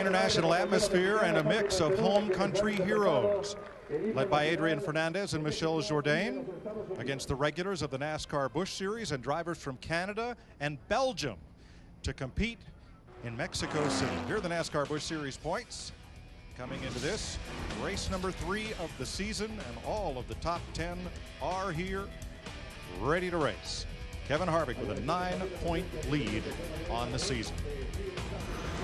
international atmosphere and a mix of home country heroes. Led by Adrian Fernandez and Michelle Jourdain against the regulars of the NASCAR Busch Series and drivers from Canada and Belgium to compete in Mexico City. Here are the NASCAR Busch Series points coming into this race number 3 of the season, and all of the top 10 are here ready to race. Kevin Harvick with a 9-point lead on the season.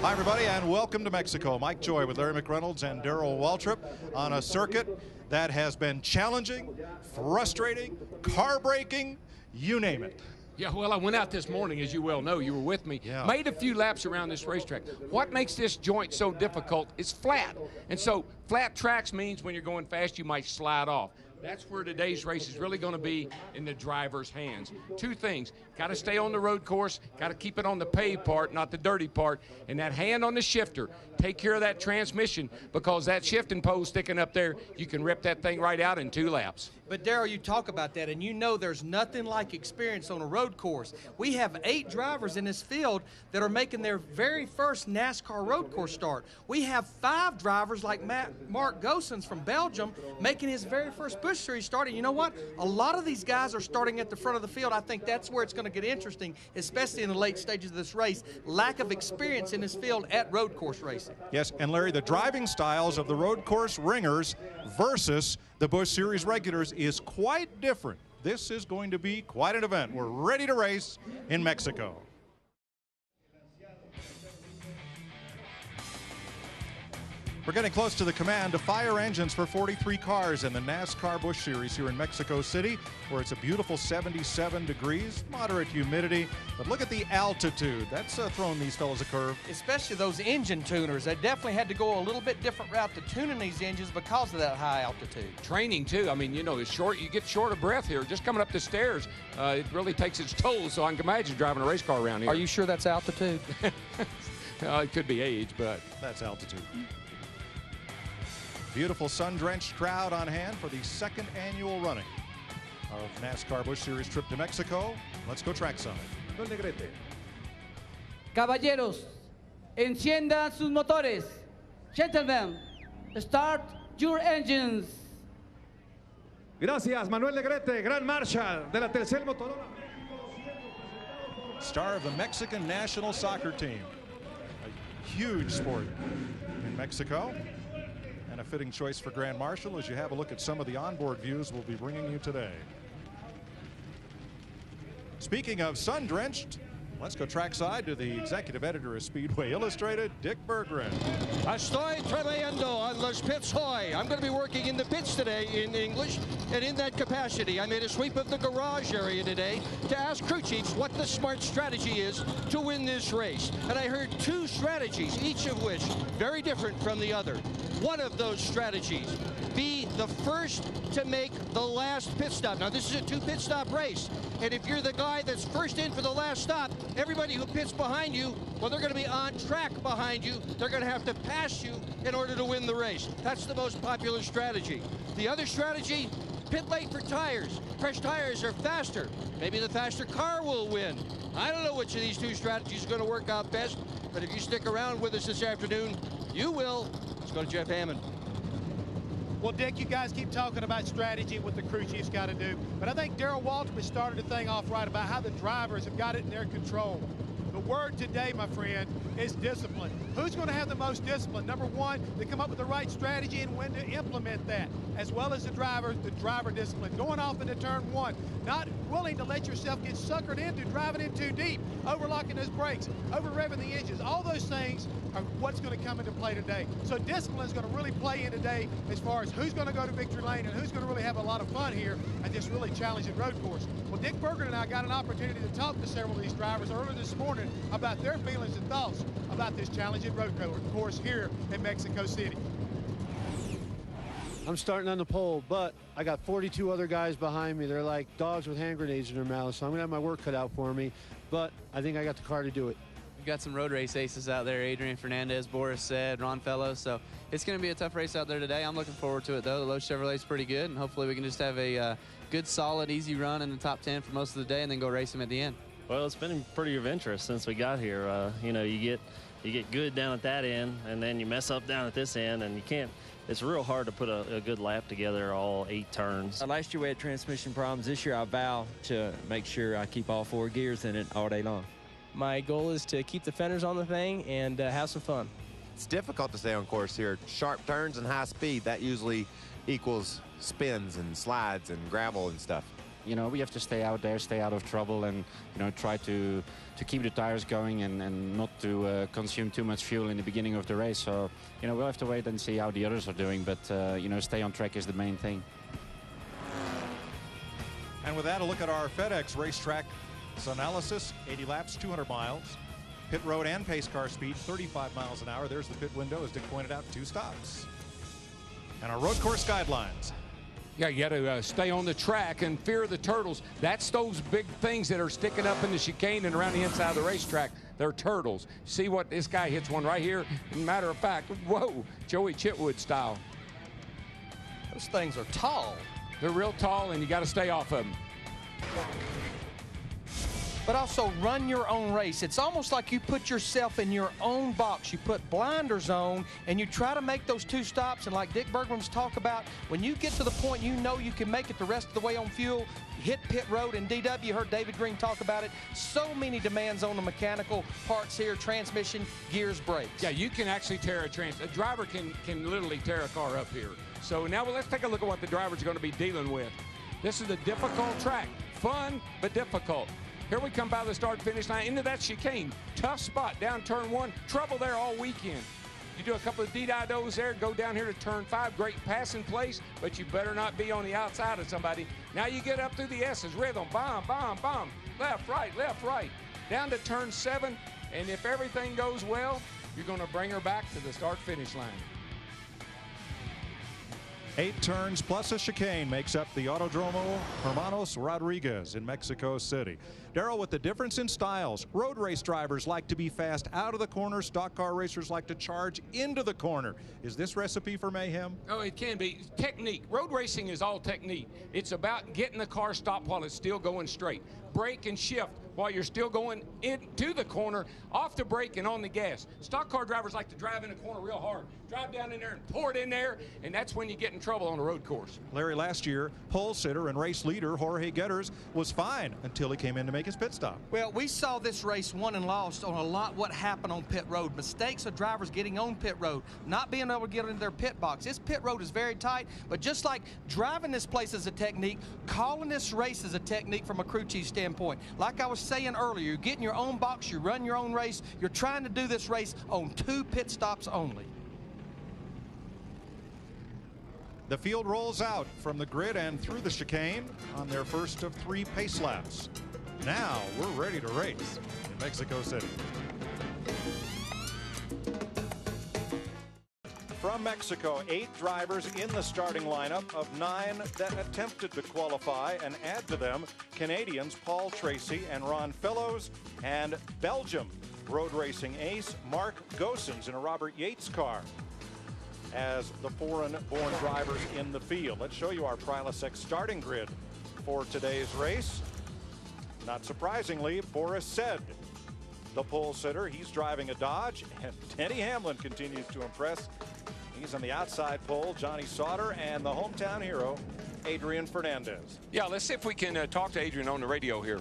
Hi everybody, and welcome to Mexico. Mike Joy with Larry McReynolds and Darrell Waltrip on a circuit that has been challenging, frustrating, car breaking, you name it. Yeah, well, I went out this morning, as you well know. You were with me. Yeah. Made a few laps around this racetrack. What makes this joint so difficult is flat. And so flat tracks means when you're going fast, you might slide off. That's where today's race is really going to be in the driver's hands. Two things. Got to stay on the road course. Got to keep it on the paved part, not the dirty part. And that hand on the shifter. Take care of that transmission, because that shifting pole sticking up there, you can rip that thing right out in 2 laps. But Darrell, you talk about that, and you know there's nothing like experience on a road course. We have 8 drivers in this field that are making their very first NASCAR road course start. We have 5 drivers like Mark Goossens from Belgium making his very first Busch Series start. And you know what? A lot of these guys are starting at the front of the field. I think that's where it's going to get interesting, especially in the late stages of this race. Lack of experience in this field at road course racing. Yes, and Larry, the driving styles of the road course ringers versus the Busch Series regulars is quite different. This is going to be quite an event. We're ready to race in Mexico. We're getting close to the command of fire engines for 43 cars in the NASCAR Busch Series here in Mexico City, where it's a beautiful 77 degrees, moderate humidity. But look at the altitude. That's thrown these fellas a curve. Especially those engine tuners. They definitely had to go a little bit different route to tuning these engines because of that high altitude. Training, too. I mean, you know, it's short. You get short of breath here. Just coming up the stairs, it really takes its toll. So I can imagine driving a race car around here. Are you sure that's altitude? It could be age, but that's altitude. Beautiful sun-drenched crowd on hand for the 2nd annual running of NASCAR Busch Series trip to Mexico. Let's go trackside. Caballeros, enciendan sus motores. Gentlemen, start your engines. Gracias, Manuel Negrete, Gran Marshal de la Tercer Motorona. Star of the Mexican national soccer team. A huge sport in Mexico. And a fitting choice for Grand Marshal as you have a look at some of the onboard views we'll be bringing you today. Speaking of sun-drenched, let's go trackside to the executive editor of Speedway Illustrated, Dick Berggren. Estoy trabajando on los pits hoy. I'm going to be working in the pits today in English, and in that capacity, I made a sweep of the garage area today to ask crew chiefs what the smart strategy is to win this race. And I heard 2 strategies, each of which very different from the other. One of those strategies, be the first to make the last pit stop. Now, this is a 2 pit stop race, and if you're the guy that's first in for the last stop, everybody who pits behind you, well, they're going to be on track behind you. They're going to have to pass you in order to win the race. That's the most popular strategy. The other strategy, pit late for tires. Fresh tires are faster. Maybe the faster car will win. I don't know which of these 2 strategies is going to work out best, but if you stick around with us this afternoon, you will. Let's go to Jeff Hammond. Well, Dick, you guys keep talking about strategy, what the crew chief's got to do. But I think Darrell Waltrip has started the thing off right about how the drivers have got it in their control. The word today, my friend, is discipline. Who's going to have the most discipline? Number 1, to come up with the right strategy and when to implement that, as well as the driver discipline. Going off into turn 1, not willing to let yourself get suckered into driving in too deep, overlocking those brakes, over-revving the engines. All those things are what's going to come into play today. So discipline is going to really play in today as far as who's going to go to victory lane and who's going to really have a lot of fun here at this really challenging road course. Well, Dick Berggren and I got an opportunity to talk to several of these drivers earlier this morning about their feelings and thoughts about this challenging road course here in Mexico City. I'm starting on the pole, but I got 42 other guys behind me. They're like dogs with hand grenades in their mouths, so I'm going to have my work cut out for me, but I think I got the car to do it. We've got some road race aces out there, Adrian Fernandez, Boris Said, Ron Fellows, so it's going to be a tough race out there today. I'm looking forward to it, though. The Lowe's Chevrolet's pretty good, and hopefully we can just have a good, solid, easy run in the top 10 for most of the day and then go race them at the end. Well, it's been pretty adventurous since we got here. You know, you you get good down at that end, and then you mess up down at this end, and you can't. It's real hard to put a good lap together all 8 turns. Last year we had transmission problems. This year I vow to make sure I keep all 4 gears in it all day long. My goal is to keep the fenders on the thing and have some fun. It's difficult to stay on course here. Sharp turns and high speed, that usually equals spins and slides and gravel and stuff. You know, we have to stay out there, stay out of trouble, and, you know, try to keep the tires going and not to consume too much fuel in the beginning of the race. So, you know, we'll have to wait and see how the others are doing, but, you know, stay on track is the main thing. And with that, a look at our FedEx racetrack analysis. 80 laps, 200 miles. Pit road and pace car speed, 35 miles an hour. There's the pit window, as Dick pointed out, 2 stops. And our road course guidelines. Yeah, you got to stay on the track and fear the turtles. That's those big things that are sticking up in the chicane and around the inside of the racetrack. They're turtles. See what this guy hits one right here. Matter of fact, whoa, Joey Chitwood style. Those things are tall. They're real tall, and you got to stay off of them. But also run your own race. It's almost like you put yourself in your own box. You put blinders on and you try to make those 2 stops. And like Dick Bergman's talk about, when you get to the point you know you can make it the rest of the way on fuel, hit pit road. And DW, you heard David Green talk about it. So many demands on the mechanical parts here, transmission, gears, brakes. Yeah, you can actually tear a driver can literally tear a car up here. So now let's take a look at what the driver's going to be dealing with. This is a difficult track. Fun, but difficult. Here we come by the start-finish line into that chicane. Tough spot down turn 1. Trouble there all weekend. You do a couple of D-didos there, go down here to turn 5. Great passing place, but you better not be on the outside of somebody. Now you get up through the S's. Rhythm, bomb, bomb, bomb. Left, right, down to turn 7. And if everything goes well, you're going to bring her back to the start-finish line. 8 turns plus a chicane makes up the Autódromo Hermanos Rodríguez in Mexico City. Darrell, with the difference in styles, road race drivers like to be fast out of the corner. Stock car racers like to charge into the corner. Is this recipe for mayhem? Oh, it can be. Technique. Road racing is all technique. It's about getting the car stopped while it's still going straight. Brake and shift while you're still going into the corner, off the brake and on the gas. Stock car drivers like to drive in the corner real hard. Drive down in there and pour it in there, and that's when you get in trouble on a road course. Larry, last year, pole sitter and race leader Jorge Guetters was fine until he came in to make his pit stop. Well, we saw this race won and lost on a lot what happened on pit road. Mistakes of drivers getting on pit road, not being able to get into their pit box. This pit road is very tight, but just like driving this place is a technique, calling this race is a technique from a crew chief standpoint. Like I was saying earlier, you get in your own box, you run your own race, you're trying to do this race on 2 pit stops only. The field rolls out from the grid and through the chicane on their first of 3 pace laps. Now we're ready to race in Mexico City. From Mexico, 8 drivers in the starting lineup of 9 that attempted to qualify, and add to them Canadians Paul Tracy and Ron Fellows, and Belgium road racing ace Mark Goossens in a Robert Yates car as the foreign-born drivers in the field. Let's show you our Prilosec starting grid for today's race. Not surprisingly, Boris Said, the pole sitter. He's driving a Dodge, and Denny Hamlin continues to impress. He's on the outside pole, Johnny Sauter, and the hometown hero, Adrian Fernandez. Yeah, let's see if we can talk to Adrian on the radio here.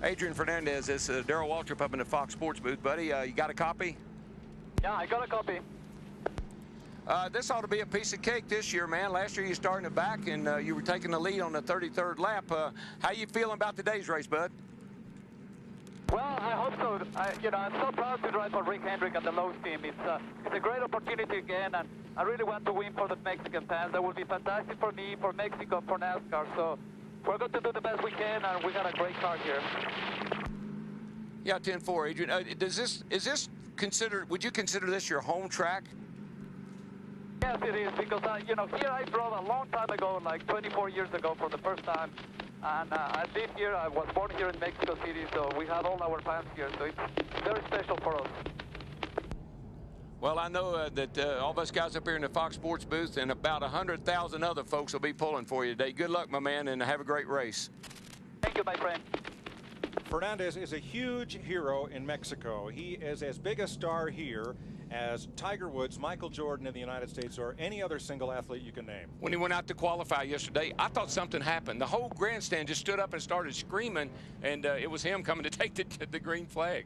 Adrian Fernandez, this is Darrell Waltrip up in the Fox Sports booth. Buddy, you got a copy? Yeah, I got a copy. This ought to be a piece of cake this year, man. Last year you started in the back, and you were taking the lead on the 33rd lap. How you feeling about today's race, bud? Well, I hope so. I'm so proud to drive for Rick Hendrick and the Lowe's team. It's a great opportunity again, and I really want to win for the Mexican fans. That would be fantastic for me, for Mexico, for NASCAR. So we're going to do the best we can, and we got a great car here. Yeah, 10-4, Adrian. Would you consider this your home track? Yes, it is, because, here I drove a long time ago, like 24 years ago for the first time. And I live here. I was born here in Mexico City, so we have all our fans here. So it's very special for us. Well, I know that all of us guys up here in the Fox Sports booth and about 100,000 other folks will be pulling for you today. Good luck, my man, and have a great race. Thank you, my friend. Fernandez is a huge hero in Mexico. He is as big a star here as Tiger Woods, Michael Jordan in the United States, or any other single athlete you can name. When he went out to qualify yesterday, I thought something happened. The whole grandstand just stood up and started screaming, and it was him coming to take the green flag.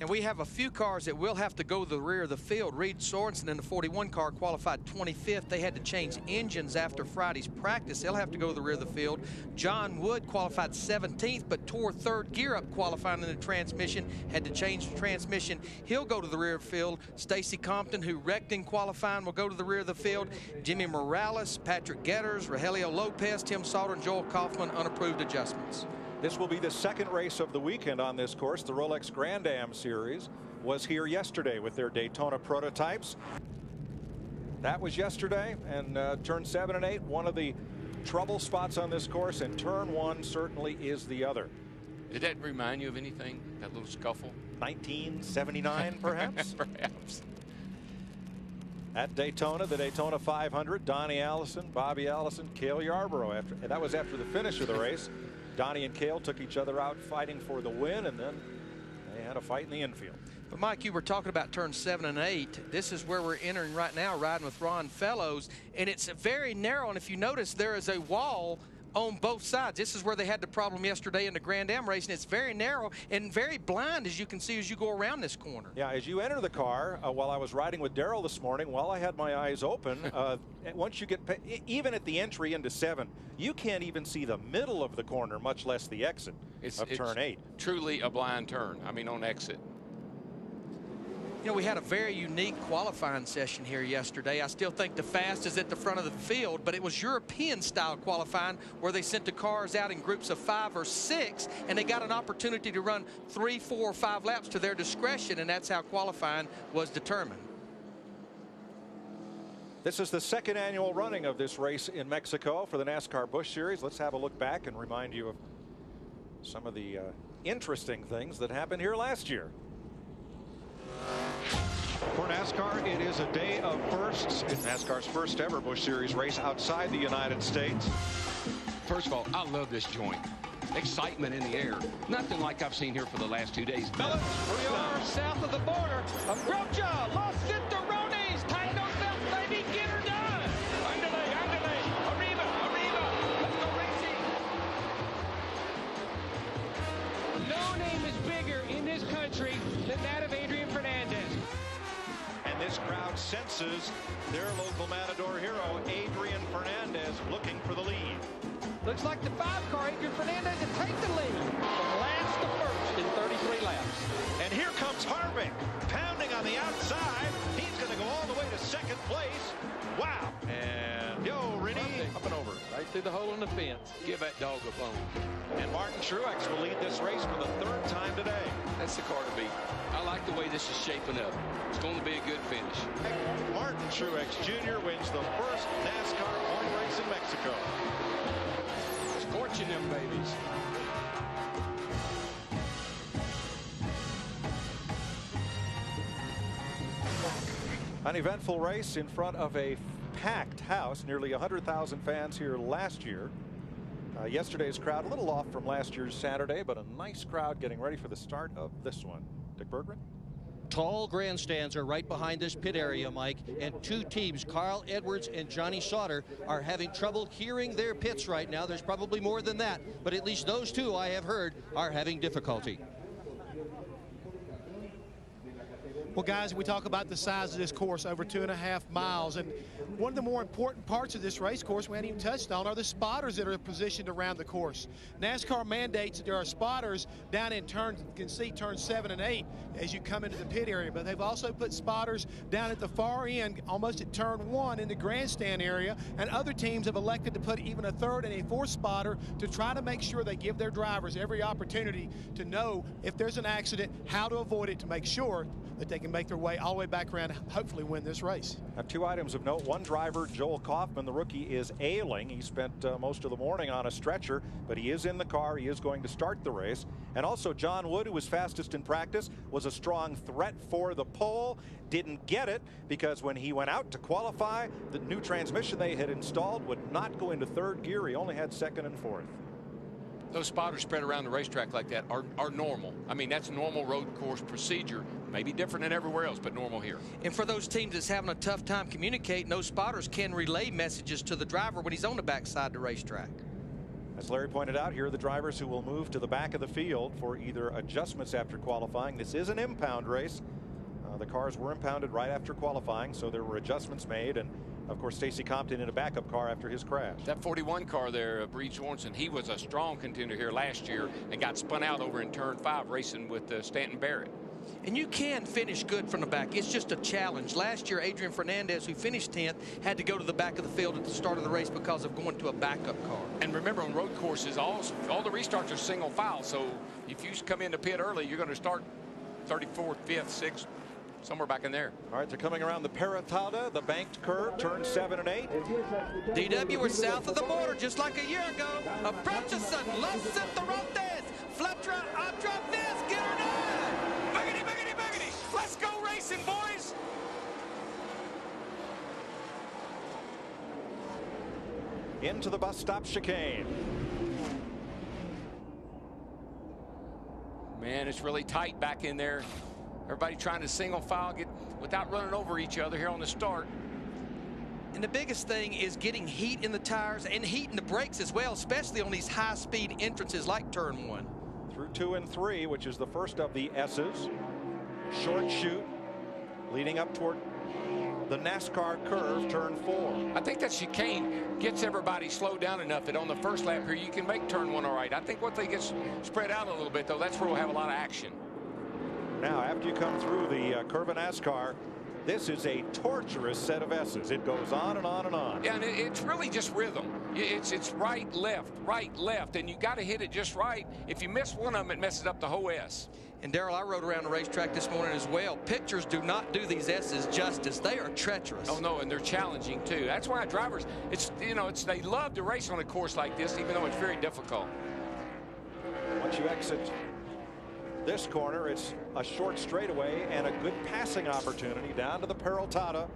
And we have a few cars that will have to go to the rear of the field. Reed Sorensen in the 41 car qualified 25th. They had to change engines after Friday's practice. They'll have to go to the rear of the field. John Wood qualified 17th, but tore third gear up qualifying in the transmission. Had to change the transmission. He'll go to the rear of the field. Stacy Compton, who wrecked in qualifying, will go to the rear of the field. Jimmy Morales, Patrick Getters, Rogelio Lopez, Tim Sauter, and Joel Kaufman, unapproved adjustments. This will be the second race of the weekend on this course. The Rolex Grand Am Series was here yesterday with their Daytona prototypes. That was yesterday, and turn 7 and 8, one of the trouble spots on this course, and turn 1 certainly is the other. Did that remind you of anything, that little scuffle? 1979, perhaps? Perhaps. At Daytona, the Daytona 500, Donnie Allison, Bobby Allison, Cale Yarborough. That was after the finish of the race. Donnie and Cale took each other out fighting for the win, and then they had a fight in the infield. But Mike, you were talking about turn 7 and 8. This is where we're entering right now, riding with Ron Fellows, and it's very narrow. And if you notice, there is a wall on both sides. This is where they had the problem yesterday in the Grand Am race, and it's very narrow and very blind, as you can see as you go around this corner. Yeah, as you enter the car, while I was riding with Darrell this morning, while I had my eyes open, once you get, even at the entry into 7, you can't even see the middle of the corner, much less the exit of turn 8. Truly a blind turn, I mean on exit. You know, we had a very unique qualifying session here yesterday. I still think the fast is at the front of the field, but it was European-style qualifying where they sent the cars out in groups of 5 or 6, and they got an opportunity to run 3, 4, or 5 laps to their discretion, and that's how qualifying was determined. This is the second annual running of this race in Mexico for the NASCAR Busch Series. Let's have a look back and remind you of some of the interesting things that happened here last year. For NASCAR, it is a day of firsts. It's NASCAR's first ever Busch Series race outside the United States. First of all, I love this joint. Excitement in the air. Nothing like I've seen here for the last 2 days. Fellas, we are south of the border of Groja, Los Cinturones. Tighten those belts, baby. Get her done. Underlay, arriba, arriba. Let's go racing. No name is bigger in this country than that of Adrian Fernandez. And this crowd senses their local Matador hero, Adrian Fernandez, looking for the lead. Looks like the 5-car, Adrian Fernandez, will take the lead from last to first in 33 laps. And here comes Harvick, pounding on the outside. He's going to go all the way to second place. Wow. And yo, Rennie, up and over. Right through the hole in the fence. Give that dog a bone. And Martin Truex will lead this race for the 3rd time today. That's the car to beat. I like the way this is shaping up. It's going to be a good finish. Martin Truex Jr. wins the first NASCAR point race in Mexico. Scorching them babies. An eventful race in front of a packed house. Nearly 100,000 fans here last year. Yesterday's crowd a little off from last year's Saturday, but a nice crowd getting ready for the start of this one. Dick Berggren? Tall grandstands are right behind this pit area, Mike, and 2 teams, Carl Edwards and Johnny Sauter, are having trouble hearing their pits right now. There's probably more than that, but at least those 2 I have heard are having difficulty. Well, guys, we talk about the size of this course, over 2.5 miles, and one of the more important parts of this race course we hadn't even touched on are the spotters that are positioned around the course. NASCAR mandates that there are spotters down in turns, you can see turns 7 and 8 as you come into the pit area, but they've also put spotters down at the far end, almost at turn 1 in the grandstand area, and other teams have elected to put even a 3rd and a 4th spotter to try to make sure they give their drivers every opportunity to know if there's an accident, how to avoid it, to make sure that they can make their way all the way back around and hopefully win this race. Now, 2 items of note. One driver, Joel Kaufman, the rookie, is ailing. He spent most of the morning on a stretcher, but he is in the car. He is going to start the race. And also John Wood, who was fastest in practice, was a strong threat for the pole. Didn't get it because when he went out to qualify, the new transmission they had installed would not go into 3rd gear. He only had 2nd and 4th. Those spotters spread around the racetrack like that are normal. I mean, that's normal road course procedure. Maybe different than everywhere else, but normal here. And for those teams that's having a tough time communicating, those spotters can relay messages to the driver when he's on the backside of the racetrack. As Larry pointed out, here are the drivers who will move to the back of the field for either adjustments after qualifying. This is an impound race. The cars were impounded right after qualifying, so there were adjustments made. And of course, Stacy Compton in a backup car after his crash. That 41 car there, Breed Sorensen, he was a strong contender here last year and got spun out over in turn 5 racing with Stanton Barrett. And you can finish good from the back. It's just a challenge. Last year, Adrian Fernandez, who finished 10th, had to go to the back of the field at the start of the race because of going to a backup car. And remember, on road courses, all the restarts are single file. So if you come into pit early, you're going to start 34th, 5th, 6th. Somewhere back in there. All right, they're coming around the Perotada, the banked curve, turns 7 and 8. DW, we're south of the border, just like a year ago. Approach us, Los Centrotes, Flatra, otra vez, get her done. Boogity, boogity, boogity. Let's go racing, boys. Into the bus stop chicane. Man, it's really tight back in there. Everybody trying to single file, get without running over each other here on the start. And the biggest thing is getting heat in the tires and heat in the brakes as well, especially on these high-speed entrances like turn 1. Through 2 and 3, which is the first of the S's. Short chute leading up toward the NASCAR curve, turn 4. I think that chicane gets everybody slowed down enough that on the first lap here you can make turn 1 all right. I think once they get spread out a little bit, though, that's where we'll have a lot of action. Now, after you come through the curve of NASCAR, this is a torturous set of S's. It goes on and on and on. Yeah, and it's really just rhythm. It's right, left, and you got to hit it just right. If you miss one of them, it messes up the whole S. And Darrell, I rode around the racetrack this morning as well. Pictures do not do these S's justice. They are treacherous. Oh no, and they're challenging too. That's why drivers, they love to race on a course like this, even though it's very difficult. Once you exit this corner, it's a short straightaway and a good passing opportunity down to the Perotada.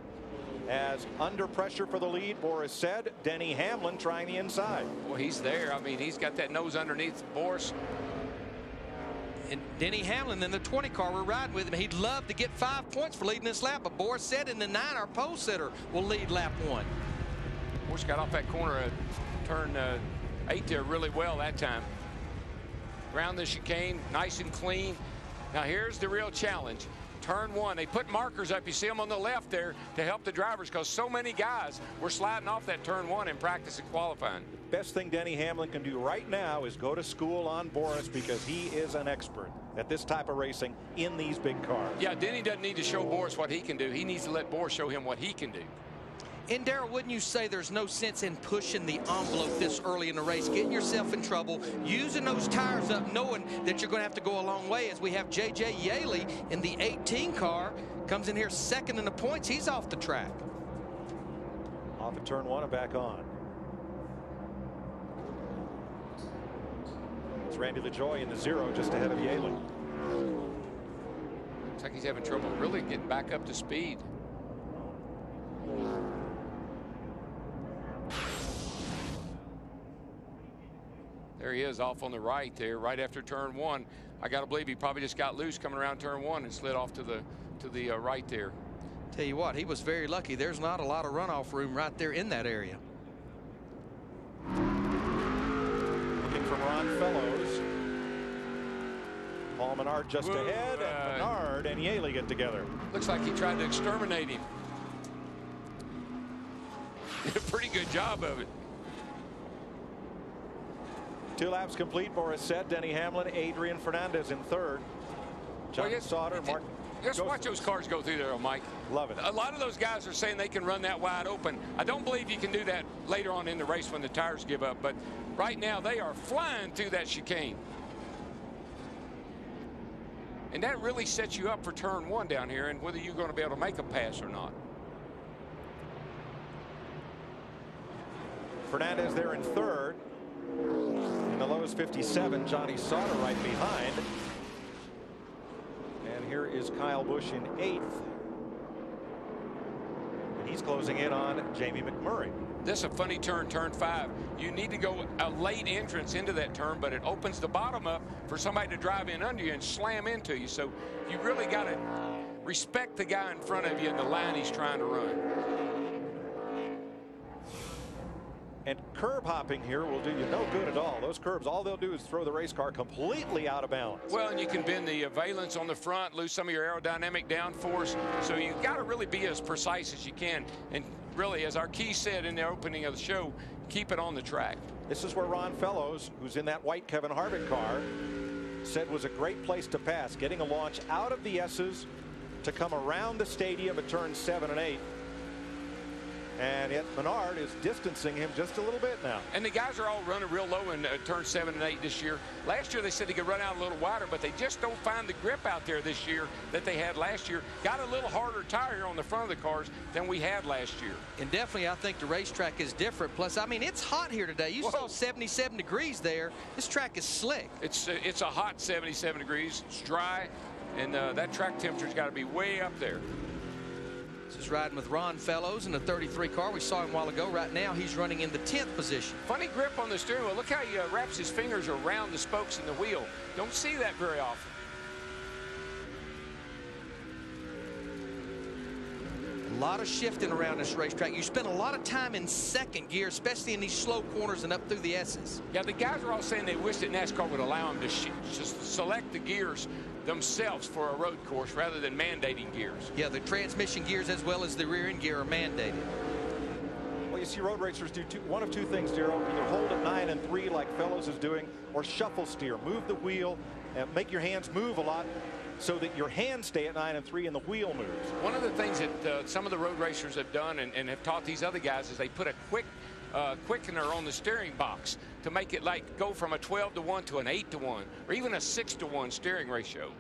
As under pressure for the lead, Boris said, Denny Hamlin trying the inside. Well, he's there. I mean, he's got that nose underneath Boris. And Denny Hamlin in the 20 car, we're riding with him. He'd love to get 5 points for leading this lap, but Boris said in the 9, our pole sitter will lead lap 1. Boris got off that corner at turn 8 there really well that time. Around the chicane, nice and clean. Now here's the real challenge. Turn 1, they put markers up, you see them on the left there to help the drivers because so many guys were sliding off that turn 1 in practice and qualifying. Best thing Denny Hamlin can do right now is go to school on Boris because he is an expert at this type of racing in these big cars. Yeah, Denny doesn't need to show Boris what he can do. He needs to let Boris show him what he can do. And Darrell, wouldn't you say there's no sense in pushing the envelope this early in the race, getting yourself in trouble, using those tires up, knowing that you're going to have to go a long way, as we have J.J. Yaley in the 18 car, comes in here second in the points. He's off the track. Off at turn 1 and back on. It's Randy LaJoie in the 0 just ahead of Yaley. Looks like he's having trouble really getting back up to speed. There he is off on the right there, right after turn 1. I got to believe he probably just got loose coming around turn 1 and slid off to the right there. Tell you what, he was very lucky. There's not a lot of runoff room right there in that area. Looking for Ron Fellows. Paul Menard just ahead, and Menard and Yaley get together. Looks like he tried to exterminate him. Did a pretty good job of it. 2 laps complete. Boris said Denny Hamlin, Adrian Fernandez in 3rd. John Sauter, Mark. Just watch those cars go through there, Mike. Love it. A lot of those guys are saying they can run that wide open. I don't believe you can do that later on in the race when the tires give up, but right now they are flying through that chicane. And that really sets you up for turn 1 down here and whether you're going to be able to make a pass or not. Fernandez there in 3rd. In the lows 57, Johnny Sauter right behind. And here is Kyle Busch in 8th. he's closing in on Jamie McMurray. This is a funny turn, turn 5. You need to go a late entrance into that turn, but it opens the bottom up for somebody to drive in under you and slam into you. So you really got to respect the guy in front of you and the line he's trying to run. And curb hopping here will do you no good at all. Those curbs, all they'll do is throw the race car completely out of balance. Well, and you can bend the valence on the front, lose some of your aerodynamic downforce. So you got to really be as precise as you can. And really, as our key said in the opening of the show, keep it on the track. This is where Ron Fellows, who's in that white Kevin Harvick car, said was a great place to pass, getting a launch out of the S's to come around the stadium at turns 7 and 8. And yet Menard is distancing him just a little bit now. And the guys are all running real low in turn 7 and 8 this year. Last year they said they could run out a little wider, but they just don't find the grip out there this year that they had last year. Got a little harder tire here on the front of the cars than we had last year. And definitely I think the racetrack is different. Plus, I mean, it's hot here today. You saw 77 degrees there. This track is slick. It's a hot 77 degrees. It's dry, and that track temperature's got to be way up there. This is riding with Ron Fellows in the 33 car. We saw him a while ago. Right now, he's running in the 10th position. Funny grip on the steering wheel. Look how he wraps his fingers around the spokes in the wheel. Don't see that very often. A lot of shifting around this racetrack. You spend a lot of time in second gear, especially in these slow corners and up through the S's. Yeah, the guys are all saying they wish that NASCAR would allow them to just select the gears themselves for a road course rather than mandating gears. Yeah, the transmission gears as well as the rear end gear are mandated. Well, you see road racers do one of two things, Darrell. Either hold at 9 and 3 like Fellows is doing, or shuffle steer. Move the wheel and make your hands move a lot so that your hands stay at 9 and 3 and the wheel moves. One of the things that some of the road racers have done and have taught these other guys is they put a quickener on the steering box to make it like go from a 12-to-1 to an 8-to-1 or even a 6-to-1 steering ratio.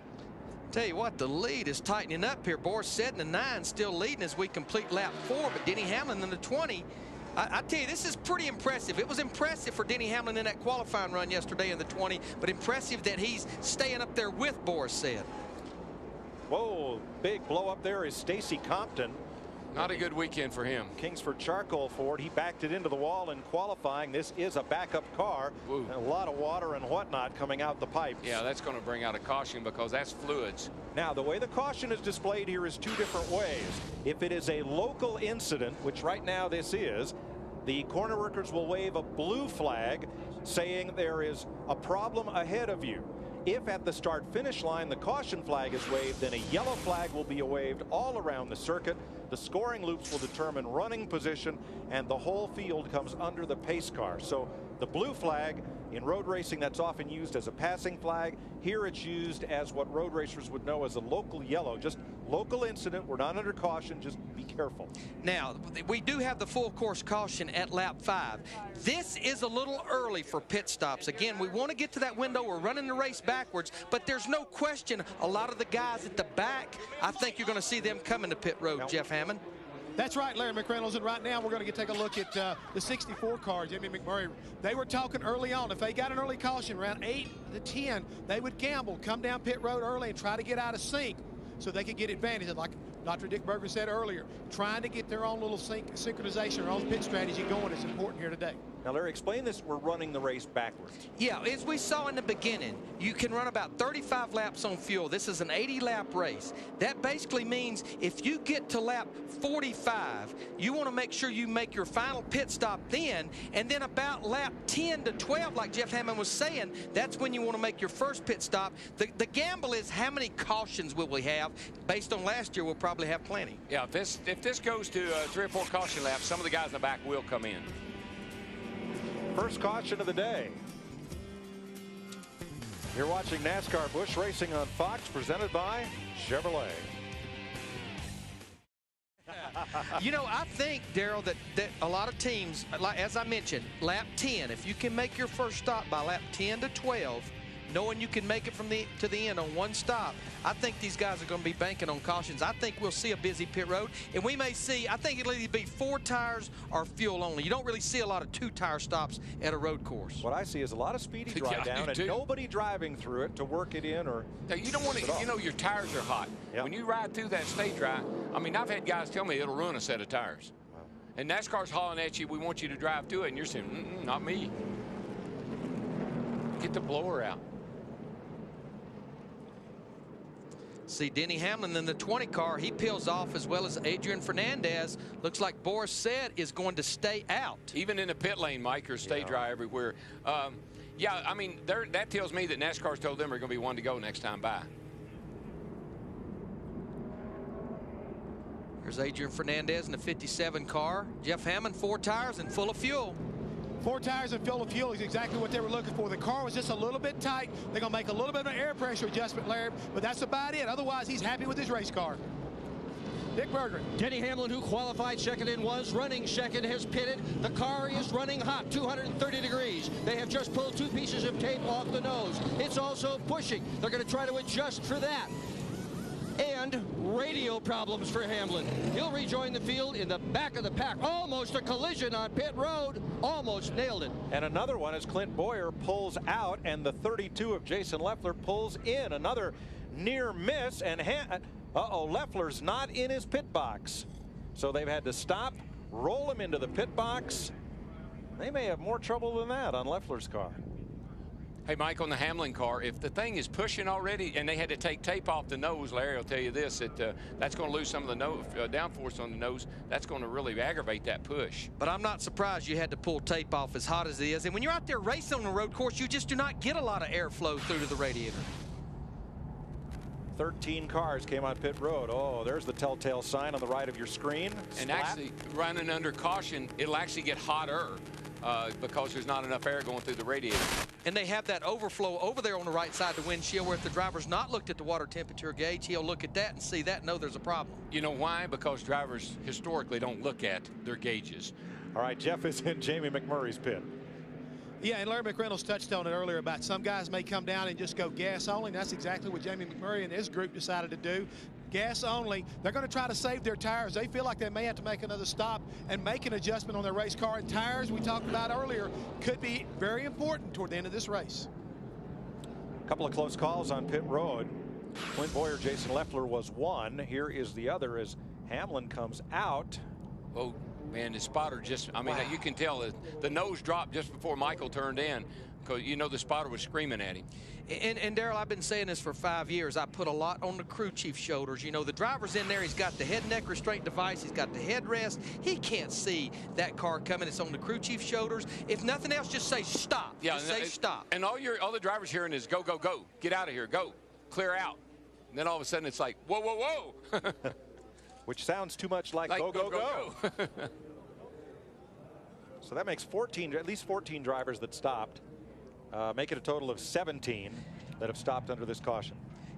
Tell you what, the lead is tightening up here. Boris said in the 9 still leading as we complete lap 4, but Denny Hamlin in the 20. I tell you, this is pretty impressive. It was impressive for Denny Hamlin in that qualifying run yesterday in the 20, but impressive that he's staying up there with Boris said. Whoa, big blow up there is Stacy Compton. Not a good weekend for him. Kingsford Charcoal Ford. He backed it into the wall in qualifying. This is a backup car. And a lot of water and whatnot coming out the pipes. Yeah, that's going to bring out a caution because that's fluids. Now, the way the caution is displayed here is two different ways. If it is a local incident, which right now this is, the corner workers will wave a blue flag saying there is a problem ahead of you. If at the start-finish line the caution flag is waved, then a yellow flag will be waved all around the circuit. The scoring loops will determine running position, and the whole field comes under the pace car. So the blue flag in road racing, that's often used as a passing flag. Here it's used as what road racers would know as a local yellow. Just local incident. We're not under caution. Just be careful. Now, we do have the full course caution at lap 5. This is a little early for pit stops. Again, we want to get to that window. We're running the race backwards, but there's no question a lot of the guys at the back, I think you're going to see them coming to pit road, Jeff Hammond. That's right, Larry McReynolds, and right now we're going to take a look at the 64 car, Jimmy McMurray. They were talking early on. If they got an early caution around 8 to 10, they would gamble, come down pit road early and try to get out of sync so they could get advantage. Like Dr. Dick Berger said earlier, trying to get their own little synchronization, their own pit strategy going is important here today. Now, Larry, explain this. We're running the race backwards. Yeah, as we saw in the beginning, you can run about 35 laps on fuel. This is an 80-lap race. That basically means if you get to lap 45, you want to make sure you make your final pit stop then, and then about lap 10 to 12, like Jeff Hammond was saying, that's when you want to make your first pit stop. The gamble is how many cautions will we have? Based on last year, we'll probably have plenty. Yeah, if this goes to 3 or 4 caution laps, some of the guys in the back will come in. First caution of the day. You're watching NASCAR Busch Racing on Fox, presented by Chevrolet. You know, I think, Darrell, that a lot of teams, like as I mentioned, lap 10, if you can make your first stop by lap 10 to 12, knowing you can make it from to the end on one stop, I think these guys are going to be banking on cautions. I think we'll see a busy pit road, and we may see, I think it'll either be 4 tires or fuel only. You don't really see a lot of 2-tire stops at a road course. What I see is a lot of speedy dry down and nobody driving through it to work it in or. Now, you don't want to, you know, your tires are hot. Yep. When you ride through that stay dry, I mean, I've had guys tell me it'll ruin a set of tires. Wow. And NASCAR's hollering at you, we want you to drive through it, and you're saying, not me. Get the blower out. See Denny Hamlin in the 20 car. He peels off as well as Adrian Fernandez. Looks like Boris said is going to stay out. Even in the pit lane, Mike, or stay dry everywhere. Yeah, I mean, that tells me that NASCAR's told them they're going to be one to go next time by. There's Adrian Fernandez in the 57 car. Jeff Hammond, 4 tires and full of fuel. 4 tires and full of fuel is exactly what they were looking for. The car was just a little bit tight. They're going to make a little bit of an air pressure adjustment, Larry, but that's about it. Otherwise, he's happy with his race car. Dick Berger. Denny Hamlin, who qualified second and was running second, has pitted. The car is running hot, 230 degrees. They have just pulled 2 pieces of tape off the nose. It's also pushing. They're going to try to adjust for that. And radio problems for Hamlin. He'll rejoin the field in the back of the pack. Almost a collision on pit road. Almost nailed it. And another one as Clint Boyer pulls out and the 32 of Jason Leffler pulls in. Another near miss, and Leffler's not in his pit box. So they've had to stop, roll him into the pit box. They may have more trouble than that on Leffler's car. Hey, Mike, on the Hamlin car, if the thing is pushing already and they had to take tape off the nose, Larry will tell you this, that's going to lose some of the downforce on the nose. That's going to really aggravate that push. But I'm not surprised you had to pull tape off as hot as it is. And when you're out there racing on a road course, you just do not get a lot of airflow through to the radiator. 13 cars came on pit road. Oh, there's the telltale sign on the right of your screen. And actually, running under caution, it'll actually get hotter. Because there's not enough air going through the radiator. And they have that overflow over there on the right side of the windshield where if the driver's not looked at the water temperature gauge, he'll look at that and see that, know there's a problem. You know why? Because drivers historically don't look at their gauges. All right, Jeff is in Jamie McMurray's pit. Yeah, and Larry McReynolds touched on it earlier about some guys may come down and just go gas only. And that's exactly what Jamie McMurray and his group decided to do. Gas only. They're going to try to save their tires. They feel like they may have to make another stop and make an adjustment on their race car. And tires, we talked about earlier, could be very important toward the end of this race. A couple of close calls on pit road. Clint Boyer, Jason Leffler was one. Here is the other as Hamlin comes out. Oh, man, the spotter just, I mean, wow. You can tell the nose dropped just before Michael turned in. Because, you know, the spotter was screaming at him. And Darrell, I've been saying this for 5 years. I put a lot on the crew chief's shoulders. You know, the driver's in there. He's got the head and neck restraint device. He's got the headrest. He can't see that car coming. It's on the crew chief's shoulders. If nothing else, just say stop. Yeah, just say stop. And all the drivers hearing is go, go, go. Get out of here. Go. Clear out. And then all of a sudden it's like, whoa, whoa, whoa. Which sounds too much like go, go, go. So that makes at least 14 drivers that stopped. Make it a total of 17 that have stopped under this caution.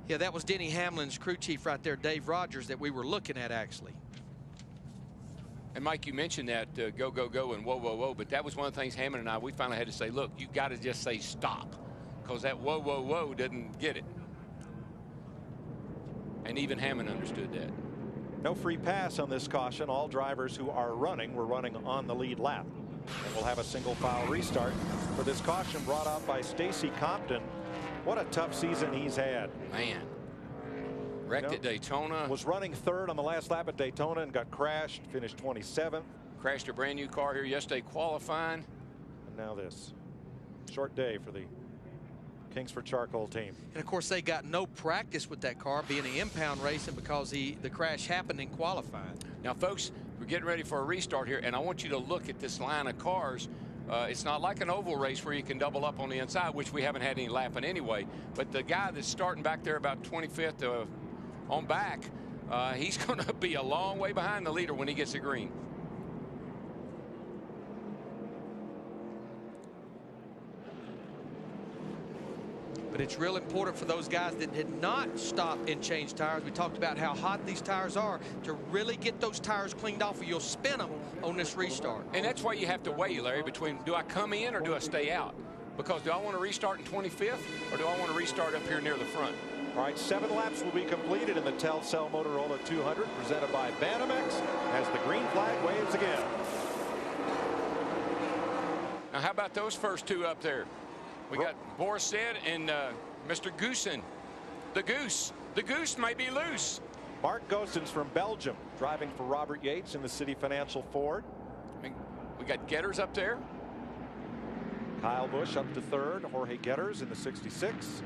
Yeah, that was Denny Hamlin's crew chief right there, Dave Rogers, that we were looking at actually. And Mike, you mentioned that go, go, go and whoa, whoa, whoa, but that was one of the things Hammond and I, we finally had to say, look, you got to just say stop, because that whoa, whoa, whoa didn't get it. And even Hammond understood that. No free pass on this caution. All drivers who are running were running on the lead lap. And we'll have a single file restart for this caution brought out by Stacy Compton. What a tough season he's had. Man. Wrecked at Daytona. Was running third on the last lap at Daytona and got crashed, finished 27th. Crashed a brand new car here yesterday qualifying. And now this. Short day for the Kingsford Charcoal team. And of course they got no practice with that car being an impound racing because the crash happened in qualifying. Now folks, we're getting ready for a restart here, and I want you to look at this line of cars. It's not like an oval race where you can double up on the inside, which we haven't had any lapping anyway. But the guy that's starting back there about 25th on back, he's going to be a long way behind the leader when he gets the green. But it's real important for those guys that did not stop and change tires. We talked about how hot these tires are to really get those tires cleaned off or you'll spin them on this restart. And that's why you have to weigh, Larry, between do I come in or do I stay out? because do I want to restart in 25th or do I want to restart up here near the front? All right, 7 laps will be completed in the Telcel Motorola 200 presented by Banamex as the green flag waves again. Now, how about those first 2 up there? We got Boris Said and Mr. Goosen. The Goose. The Goose may be loose. Mark Goossens from Belgium driving for Robert Yates in the City Financial Ford. We got Getters up there. Kyle Busch up to 3rd. Jorge Getters in the 66.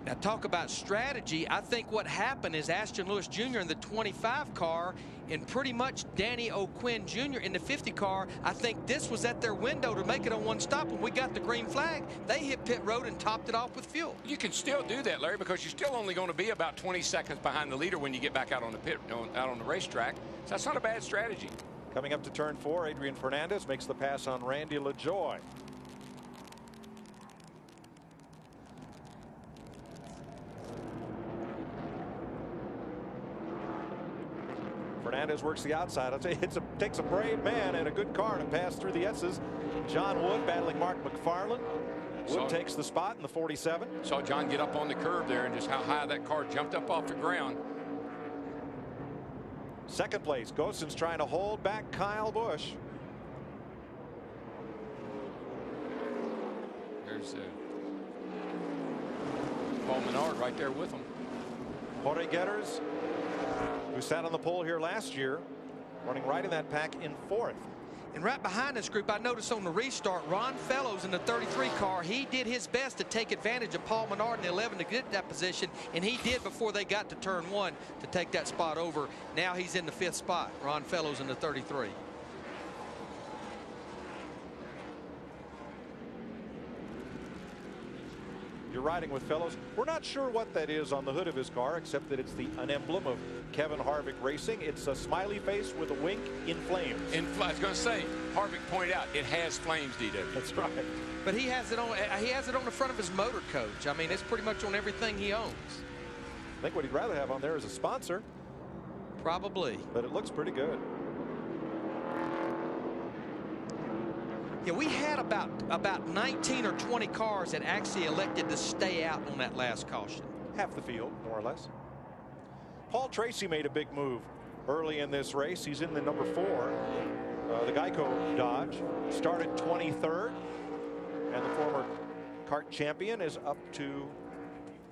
Now, talk about strategy. I think what happened is Ashton Lewis Jr. in the 25 car and pretty much Danny O'Quinn Jr. in the 50 car. I think this was at their window to make it on one stop. When we got the green flag, they hit pit road and topped it off with fuel. You can still do that, Larry, because you're still only going to be about 20 seconds behind the leader when you get back out on the out on the racetrack. So that's not a bad strategy. Coming up to turn 4, Adrian Fernandez makes the pass on Randy LaJoie. Fernandez works the outside. I'll tell you, takes a brave man and a good car to pass through the S's. John Wood battling Mark McFarland. Wood takes the spot in the 47. Saw John get up on the curve there and just how high that car jumped up off the ground. Second place, Goossens trying to hold back Kyle Busch. There's Paul Menard right there with him. Jorge Getters, who sat on the pole here last year, running right in that pack in 4th. And right behind this group, I noticed on the restart, Ron Fellows in the 33 car, he did his best to take advantage of Paul Menard in the 11 to get that position, and he did before they got to turn 1 to take that spot over. Now he's in the 5th spot, Ron Fellows in the 33. You're riding with Fellows. We're not sure what that is on the hood of his car, except that it's an emblem of Kevin Harvick Racing. It's a smiley face with a wink in flames. I was going to say, Harvick pointed out it has flames, DW. That's right. But he has it on. He has it on the front of his motor coach. I mean, it's pretty much on everything he owns. I think what he'd rather have on there is a sponsor. Probably. But it looks pretty good. Yeah, we had about 19 or 20 cars that actually elected to stay out on that last caution. Half the field, more or less. Paul Tracy made a big move early in this race. He's in the number 4, the Geico Dodge. Started 23rd, and the former kart champion is up to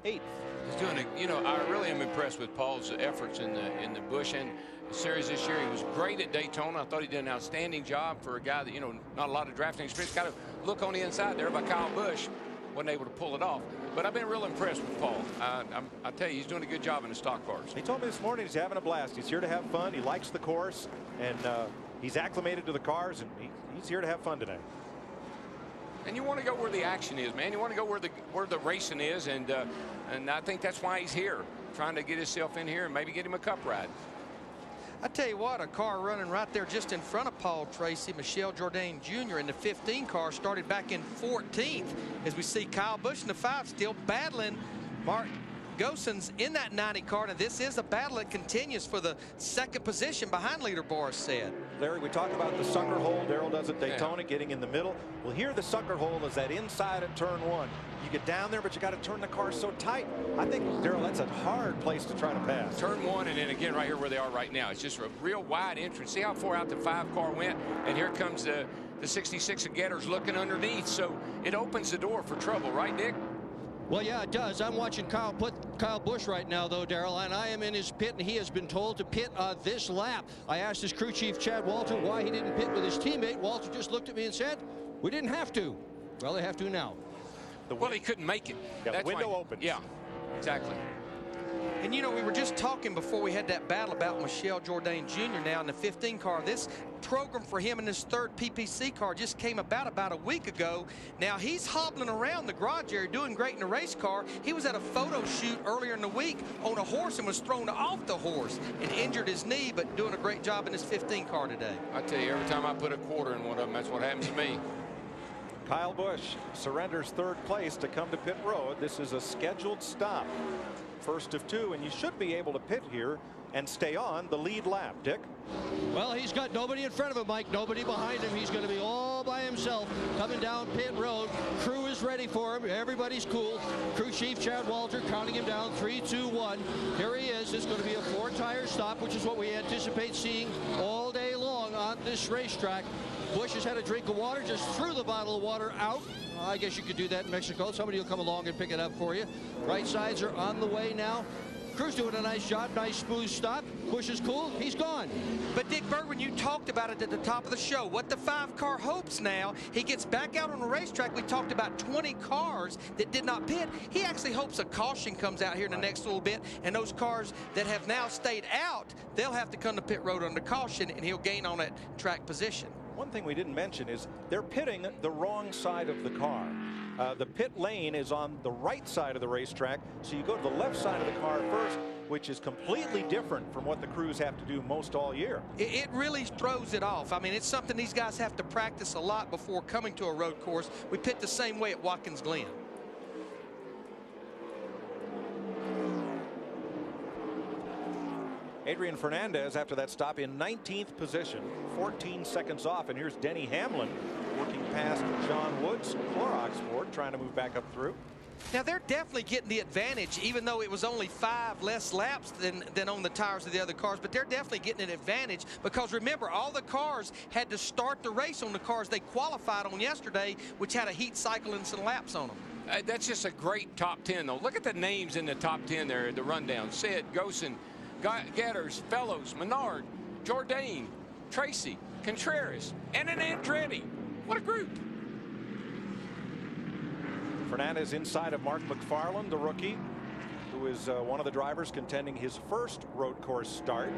8th. He's doing it. You know, I really am impressed with Paul's efforts in the Busch and series this year. He was great at Daytona. I thought he did an outstanding job for a guy that, you know, not a lot of drafting experience. Got to look on the inside there by Kyle Busch. Wasn't able to pull it off. But I've been real impressed with Paul. I tell you, he's doing a good job in the stock cars. He told me this morning he's having a blast. He's here to have fun. He likes the course, and he's acclimated to the cars, and he's here to have fun today. And you want to go where the action is, man. You want to go where the racing is, and I think that's why he's here, trying to get himself in here and maybe get him a cup ride. I tell you what, a car running right there just in front of Paul Tracy, Michel Jourdain Jr. in the 15 car started back in 14th, as we see Kyle Busch in the 5 still battling Mark Goossens in that 90 car. And this is a battle that continues for the 2nd position behind leader Boris Said. Larry, we talk about the sucker hole Darrell does at Daytona, getting in the middle. Well, here the sucker hole is that inside at turn 1. You get down there, but you got to turn the car so tight. I think, Darrell, that's a hard place to try to pass. Turn 1, and then again right here where they are right now. It's just a real wide entrance. See how far out the 5 car went? And here comes the 66 of Getters looking underneath. So it opens the door for trouble, right, Dick? Well, yeah, it does. I'm watching Kyle Busch right now, though, Darrell, and I am in his pit, and he has been told to pit this lap. I asked his crew chief, Chad Walter, why he didn't pit with his teammate. Walter just looked at me and said, we didn't have to. Well, they have to now. Well, he couldn't make it. Yeah, the window opens. Yeah, exactly. And, you know, we were just talking before we had that battle about Michel Jourdain Jr. now in the 15 car. This program for him in his 3rd PPC car just came about a week ago. Now he's hobbling around the garage area doing great in the race car. He was at a photo shoot earlier in the week on a horse and was thrown off the horse and injured his knee, but doing a great job in his 15 car today. I tell you, every time I put a quarter in one of them, that's what happens to me. Kyle Busch surrenders 3rd place to come to pit road. This is a scheduled stop. 1st of 2, and you should be able to pit here and stay on the lead lap. Dick? Well, he's got nobody in front of him, Mike, nobody behind him. He's going to be all by himself coming down pit road. Crew is ready for him. Everybody's cool. Crew chief Chad Walter counting him down. 3, 2, 1. Here he is. It's going to be a 4-tire stop, which is what we anticipate seeing all day long on this racetrack. Busch has had a drink of water, just threw the bottle of water out. I guess you could do that in Mexico. Somebody will come along and pick it up for you. Right sides are on the way now. Crew's doing a nice job, nice smooth stop. Busch is cool, he's gone. But Dick Bergman, you talked about it at the top of the show. What the 5-car hopes now, he gets back out on the racetrack. We talked about 20 cars that did not pit. He actually hopes a caution comes out here in the next little bit, and those cars that have now stayed out, they'll have to come to pit road under caution, and he'll gain on that track position. One thing we didn't mention is they're pitting the wrong side of the car. The pit lane is on the right side of the racetrack, so you go to the left side of the car first, which is completely different from what the crews have to do most all year. It really throws it off. I mean, it's something these guys have to practice a lot before coming to a road course. We pit the same way at Watkins Glen. Adrian Fernandez, after that stop, in 19th position, 14 seconds off. And here's Denny Hamlin working past John Woods, Clorox Ford, trying to move back up through. Now, they're definitely getting the advantage, even though it was only 5 less laps than on the tires of the other cars. But they're definitely getting an advantage because, remember, all the cars had to start the race on the cars they qualified on yesterday, which had a heat cycle and some laps on them. That's just a great top 10, though. Look at the names in the top 10 there, the rundown. Sid, Gosen, Getters, Fellows, Menard, Jourdain, Tracy, Contreras, and an Andretti. What a group. Fernandez inside of Mark McFarland, the rookie, who is one of the drivers contending his first road course start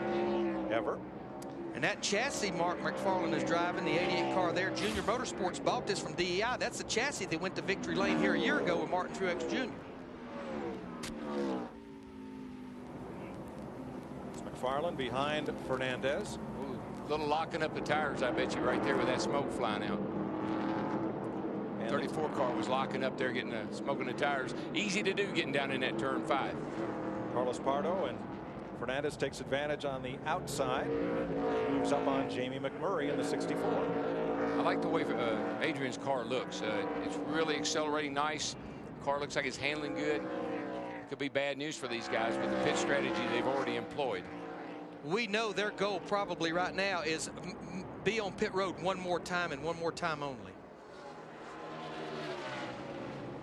ever. And that chassis Mark McFarland is driving, the 88 car there, Junior Motorsports bought this from DEI. That's the chassis that went to victory lane here a year ago with Martin Truex Jr. McFarland behind Fernandez. Ooh, little locking up the tires, I bet you, right there with that smoke flying out. And 34 car was locking up there, getting smoking the tires. Easy to do getting down in that turn 5. Carlos Pardo, and Fernandez takes advantage on the outside. Moves up on Jamie McMurray in the 64. I like the way Adrian's car looks. It's really accelerating nice. Car looks like it's handling good. Could be bad news for these guys with the pit strategy they've already employed. We know their goal probably right now is be on pit road one more time and one more time only.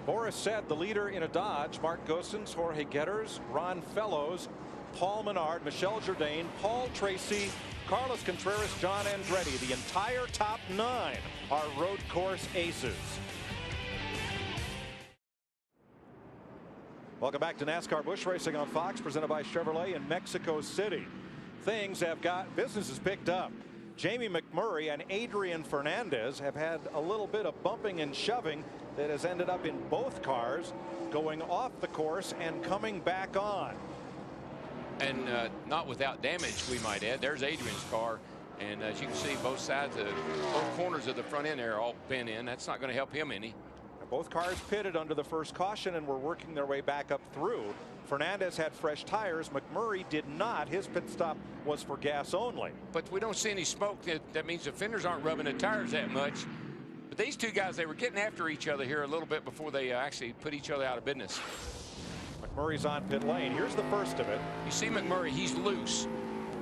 Boris said the leader in a Dodge, Mark Gosens, Jorge Getters, Ron Fellows, Paul Menard, Michelle Jourdain, Paul Tracy, Carlos Contreras, John Andretti. The entire top 9 are road course aces. Welcome back to NASCAR Busch Racing on Fox, presented by Chevrolet in Mexico City. Business has picked up. Jamie McMurray and Adrian Fernandez have had a little bit of bumping and shoving that has ended up in both cars going off the course and coming back on. And not without damage, we might add. There's Adrian's car. And as you can see, both sides, both corners of the front end there are all bent in. That's not going to help him any. Both cars pitted under the first caution and were working their way back up through. Fernandez had fresh tires. McMurray did not. His pit stop was for gas only. But we don't see any smoke. That means the fenders aren't rubbing the tires that much. But these two guys, they were getting after each other here a little bit before they actually put each other out of business. McMurray's on pit lane. Here's the first of it. You see McMurray, he's loose.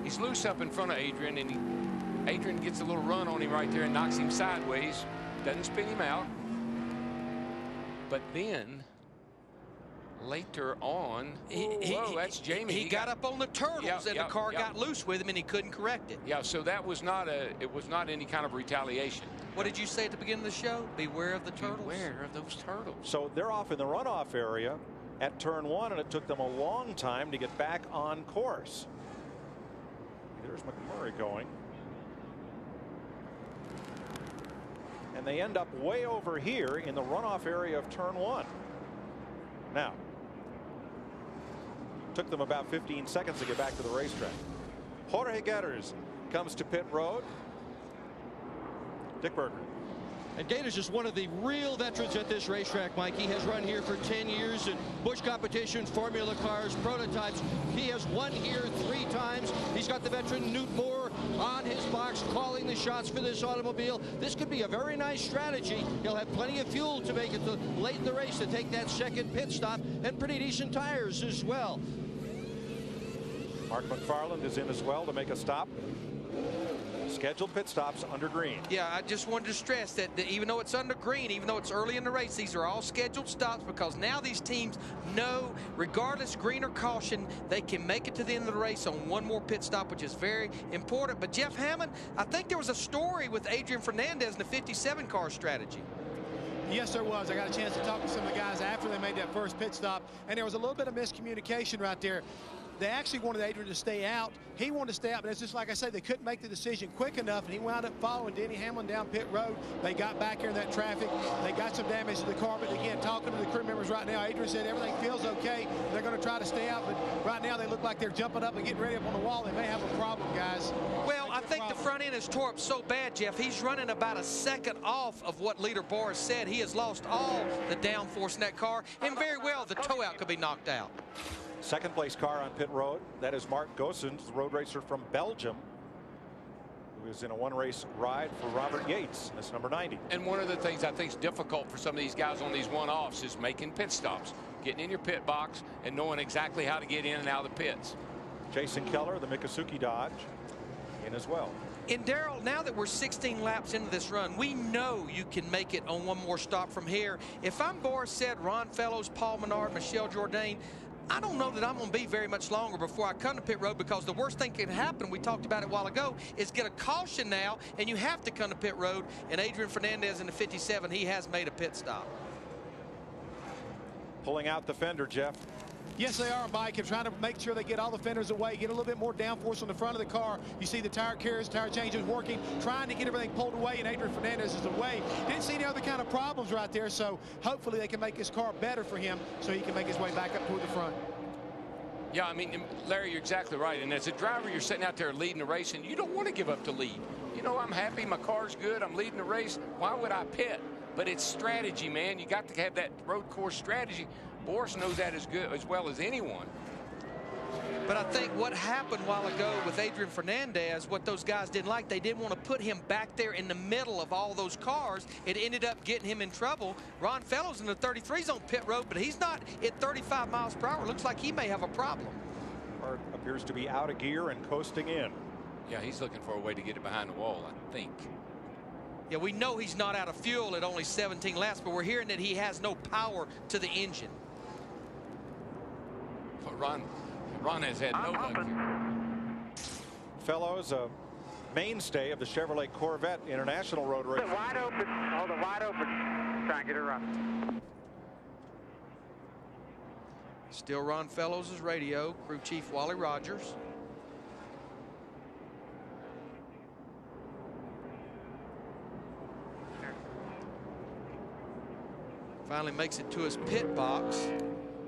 He's loose up in front of Adrian, and Adrian gets a little run on him right there and knocks him sideways. Doesn't spin him out. But then later on, that's Jamie. He got up on the turtles, and the car got loose with him, and he couldn't correct it. Yeah, so that was not it was not any kind of retaliation. What did you say at the beginning of the show? Beware of the turtles. Beware of those turtles. So they're off in the runoff area at turn 1, and it took them a long time to get back on course. There's McMurray going. And they end up way over here in the runoff area of turn 1. Now, took them about 15 seconds to get back to the racetrack. Jorge Getters comes to pit road. Dick Berger. And Gator's just one of the real veterans at this racetrack, Mike. He has run here for 10 years in Busch competitions, Formula cars, prototypes. He has won here 3 times. He's got the veteran Newt Moore on his box calling the shots for this automobile. This could be a very nice strategy. He'll have plenty of fuel to make it late in the race to take that second pit stop, and pretty decent tires as well. Mark McFarland is in as well to make a stop. Scheduled pit stops under green. Yeah, I just wanted to stress that even though it's under green, even though it's early in the race, these are all scheduled stops, because now these teams know, regardless green or caution, they can make it to the end of the race on one more pit stop, which is very important. But Jeff Hammond, I think there was a story with Adrian Fernandez in the 57 car strategy. Yes, there was. I got a chance to talk to some of the guys after they made that first pit stop, and there was a little bit of miscommunication right there. They actually wanted Adrian to stay out. He wanted to stay out, but it's just like I said, they couldn't make the decision quick enough, and he wound up following Denny Hamlin down pit road. They got back here in that traffic. They got some damage to the car, but again, talking to the crew members right now, Adrian said everything feels okay. They're going to try to stay out, but right now they look like they're jumping up and getting ready up on the wall. They may have a problem, guys. Well, I think the front end is tore up so bad, Jeff. He's running about a second off of what leader Boris said. He has lost all the downforce in that car, and very well the tow out could be knocked out. Second place car on pit road. That is Mark Goossens, the road racer from Belgium, who is in a one-race ride for Robert Yates. That's number 90. And one of the things I think is difficult for some of these guys on these one-offs is making pit stops, getting in your pit box and knowing exactly how to get in and out of the pits. Jason Keller, the Miccosukee Dodge, in as well. And Darrell, now that we're 16 laps into this run, we know you can make it on one more stop from here. If I'm Boris Said, Ron Fellows, Paul Menard, Michelle Jourdain, I don't know that I'm going to be very much longer before I come to pit road, because the worst thing can happen, we talked about it a while ago, is get a caution now, and you have to come to pit road. And Adrian Fernandez in the 57, he has made a pit stop. Pulling out the fender, Jeff. Yes, they are, Mike, and trying to make sure they get all the fenders away, get a little bit more downforce on the front of the car. You see the tire carriers, tire changes working, trying to get everything pulled away, and Adrian Fernandez is away. Didn't see any other kind of problems right there, so hopefully they can make his car better for him so he can make his way back up toward the front. Yeah, I mean, Larry, you're exactly right. And as a driver, you're sitting out there leading the race, and you don't want to give up the lead. You know, I'm happy, my car's good, I'm leading the race. Why would I pit? But it's strategy, man. You got to have that road course strategy. Boris knows that as well as anyone. But I think what happened a while ago with Adrian Fernandez, what those guys didn't like, they didn't want to put him back there in the middle of all those cars. It ended up getting him in trouble. Ron Fellows in the 33's on pit road, but he's not at 35 miles per hour. Looks like he may have a problem. Car appears to be out of gear and coasting in. Yeah, he's looking for a way to get it behind the wall, I think. Yeah, we know he's not out of fuel at only 17 laps, but we're hearing that he has no power to the engine. But Ron has had no luck here. Fellows, a mainstay of the Chevrolet Corvette International Road Race. Wide open. Hold it wide open. Try and get it run. Still Ron Fellows' radio, crew chief Wally Rogers. Finally makes it to his pit box.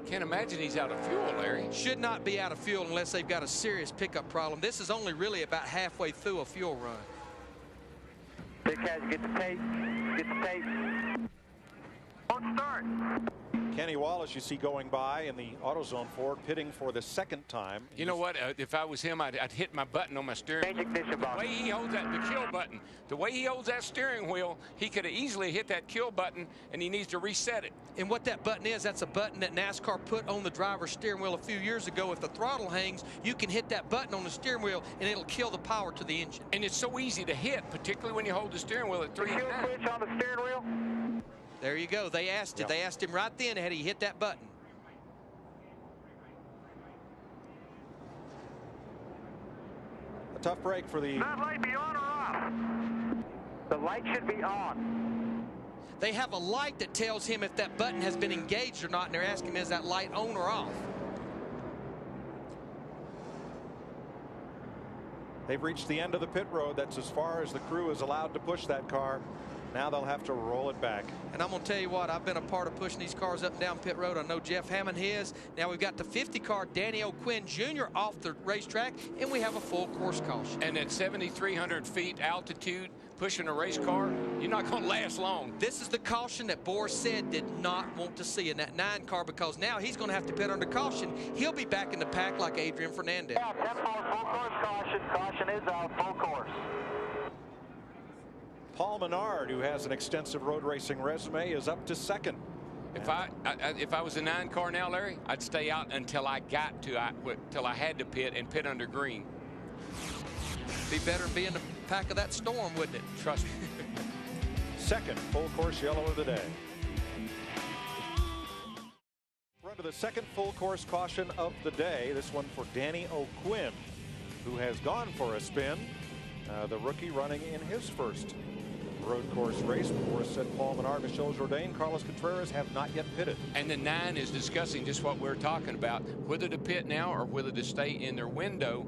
Can't imagine he's out of fuel, Larry. Should not be out of fuel unless they've got a serious pickup problem. This is only really about halfway through a fuel run. Big Cash, get the tape. Get the tape. On start. Kenny Wallace, you see going by in the AutoZone Ford, pitting for the second time. You know what? If I was him, I'd hit my button on my steering wheel. The way he holds that, the kill button, the way he holds that steering wheel, he could have easily hit that kill button, and he needs to reset it. And what that button is, that's a button that NASCAR put on the driver's steering wheel a few years ago. If the throttle hangs, you can hit that button on the steering wheel, and it'll kill the power to the engine. And it's so easy to hit, particularly when you hold the steering wheel at 3 and 9. Switch on the steering wheel. There you go. They asked it. Yep. They asked him right then had he hit that button. A tough break for the... That light be on or off? The light should be on. They have a light that tells him if that button has been engaged or not, and they're asking him, is that light on or off? They've reached the end of the pit road. That's as far as the crew is allowed to push that car. Now they'll have to roll it back. And I'm going to tell you what, I've been a part of pushing these cars up and down pit road. I know Jeff Hammond is. Now we've got the 50 car, Danny O'Quinn Jr. off the racetrack, and we have a full course caution. And at 7,300 feet altitude, pushing a race car, you're not going to last long. This is the caution that Boris said did not want to see in that 9 car, because now he's going to have to pit under caution. He'll be back in the pack like Adrian Fernandez. Yeah, 10-4, full course caution. Caution is out, full course. Paul Menard, who has an extensive road racing resume, is up to second. If I was a 9 car now, Larry, I'd stay out until I got to, till I had to pit and pit under green. Be better than being in the pack of that storm, wouldn't it? Trust me. Second full course yellow of the day. We're under the second full course caution of the day. This one for Danny O'Quinn, who has gone for a spin. The rookie running in his first road course race. Before said Paul Menard, Michel Jourdain, Carlos Contreras have not yet pitted. And the 9 is discussing just what we're talking about, whether to pit now or whether to stay in their window.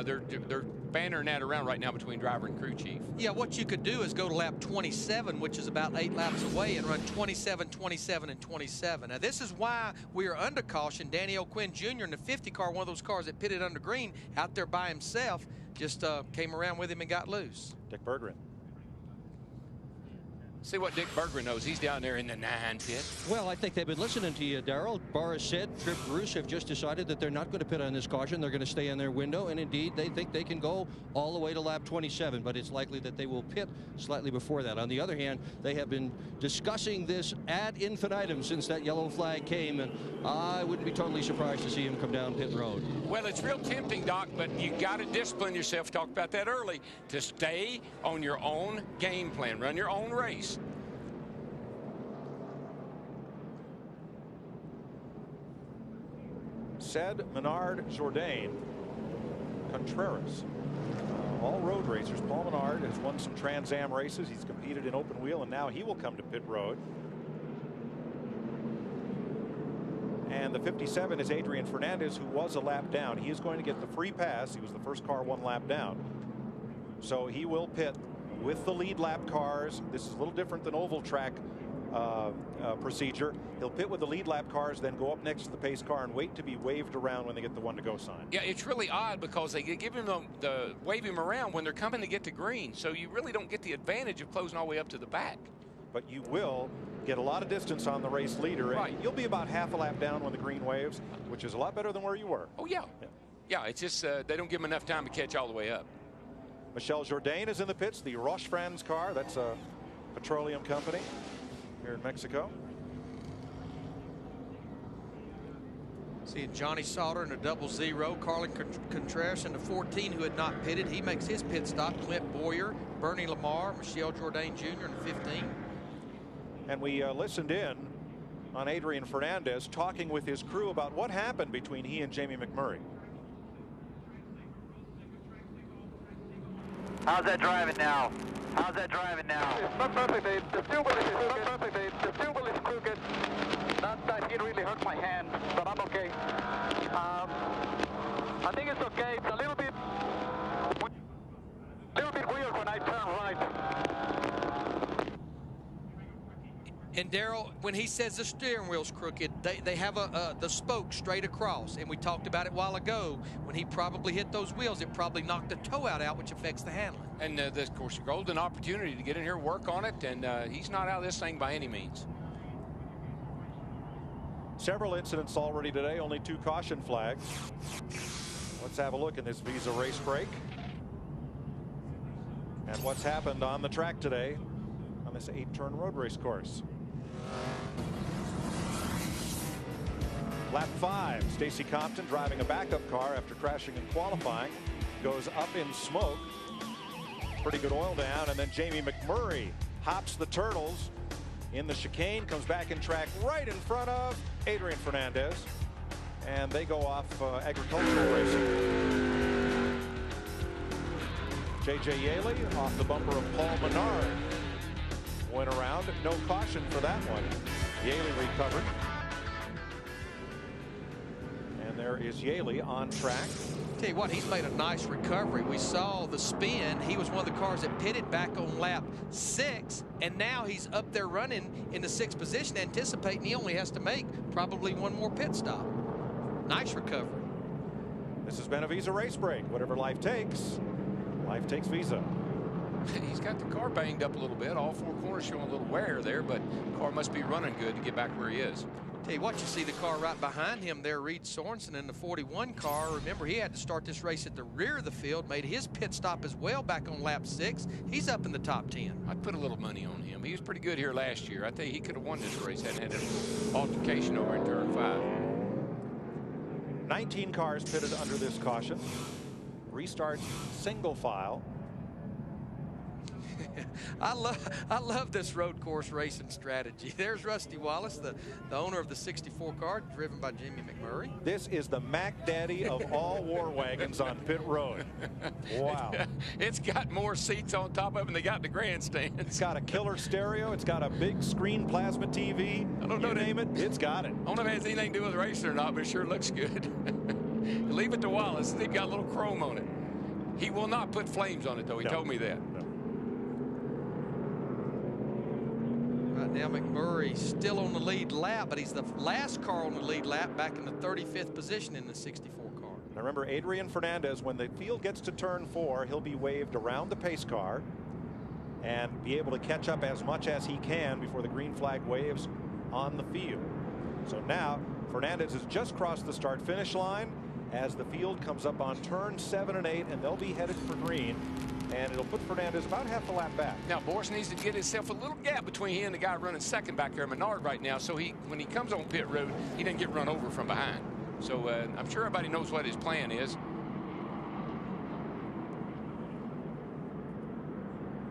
They're bantering that around right now between driver and crew chief. Yeah, what you could do is go to lap 27, which is about 8 laps away, and run 27, 27, and 27. Now, this is why we are under caution. Danny O'Quinn Jr. in the 50 car, one of those cars that pitted under green, out there by himself, just came around with him and got loose. Dick Berggren. See what Dick Berggren knows. He's down there in the 9 pit. Well, I think they've been listening to you, Darrell. Boris said Trip Bruce have just decided that they're not going to pit on this caution. They're going to stay in their window, and indeed, they think they can go all the way to lap 27, but it's likely that they will pit slightly before that. On the other hand, they have been discussing this ad infinitum since that yellow flag came, and I wouldn't be totally surprised to see him come down pit road. Well, it's real tempting, Doc, but you got to discipline yourself. Talked about that early. To stay on your own game plan, run your own race. Said Menard, Jourdain, Contreras. All road racers. Paul Menard has won some Trans Am races. He's competed in open wheel, and now he will come to pit road. And the 57 is Adrian Fernandez, who was a lap down. He is going to get the free pass. He was the first car 1 lap down. So he will pit with the lead lap cars. This is a little different than oval track procedure. He'll pit with the lead lap cars, then go up next to the pace car and wait to be waved around when they get the 1 to go sign. Yeah, it's really odd because they give him the wave him around when they're coming to get to green. So you really don't get the advantage of closing all the way up to the back. But you will get a lot of distance on the race leader. Right. And you'll be about half a lap down when the green waves, which is a lot better than where you were. Oh, yeah. Yeah, it's just they don't give him enough time to catch all the way up. Michel Jourdain is in the pits. The Roche Franz car, that's a petroleum company here in Mexico. See Johnny Sauter in a 00, Carlin Contreras in the 14 who had not pitted. He makes his pit stop. Clint Boyer, Bernie Lamar, Michel Jourdain Jr. in the 15. And we listened in on Adrian Fernandez talking with his crew about what happened between he and Jamie McMurray. How's that driving now? How's that driving now? It's not perfect, Dave. The fuel is not perfect, Dave. The fuel is crooked. That it really hurt my hand, but I'm okay. I think it's okay. It's a little bit weird when I turn right. And Darrell, when he says the steering wheel's crooked, they have the spoke straight across. And we talked about it a while ago. When he probably hit those wheels, it probably knocked the toe out, which affects the handling. And of course, a golden opportunity to get in here, work on it, and he's not out of this thing by any means. Several incidents already today, only 2 caution flags. Let's have a look in this Visa race break. And what's happened on the track today on this 8-turn road race course. Lap 5, Stacy Compton driving a backup car after crashing in qualifying, goes up in smoke. Pretty good oil down, and then Jamie McMurray hops the turtles in the chicane, comes back in track right in front of Adrian Fernandez, and they go off agricultural racing. J.J. Yaley off the bumper of Paul Menard. Went around, no caution for that one. Yaley recovered. And there is Yaley on track. Tell you what, he's made a nice recovery. We saw the spin. He was one of the cars that pitted back on lap 6, and now he's up there running in the 6th position, anticipating he only has to make probably one more pit stop. Nice recovery. This has been a Visa Race Break. Whatever life takes Visa. He's got the car banged up a little bit. All 4 corners showing a little wear there, but the car must be running good to get back where he is. Tell you what, you see the car right behind him there, Reed Sorensen in the 41 car. Remember, he had to start this race at the rear of the field, made his pit stop as well back on lap 6. He's up in the top 10. I'd put a little money on him. He was pretty good here last year. I think he could have won this race, hadn't had an altercation over in turn 5. 19 cars pitted under this caution. Restart single file. I love this road course racing strategy. There's Rusty Wallace, the owner of the 64 car, driven by Jimmy McMurray. This is the Mac Daddy of all war wagons on pit road. Wow. It's got more seats on top of it than they got in the grandstand. It's got a killer stereo. It's got a big screen plasma TV. I don't know. You name it, it's got it. I don't know if it has anything to do with racing or not, but it sure looks good. Leave it to Wallace. They've got a little chrome on it. He will not put flames on it, though. He told me that. No. Right now, McMurray still on the lead lap, but he's the last car on the lead lap, back in the 35th position in the 64 car. Now remember, Adrian Fernandez, when the field gets to turn 4, he'll be waved around the pace car and be able to catch up as much as he can before the green flag waves on the field. So now Fernandez has just crossed the start finish line as the field comes up on turn 7 and 8, and they'll be headed for green, and it'll put Fernandez about half a lap back. Now Boris needs to get himself a little gap between he and the guy running second back there, Menard, right now, so when he comes on pit road, he doesn't get run over from behind. So I'm sure everybody knows what his plan is.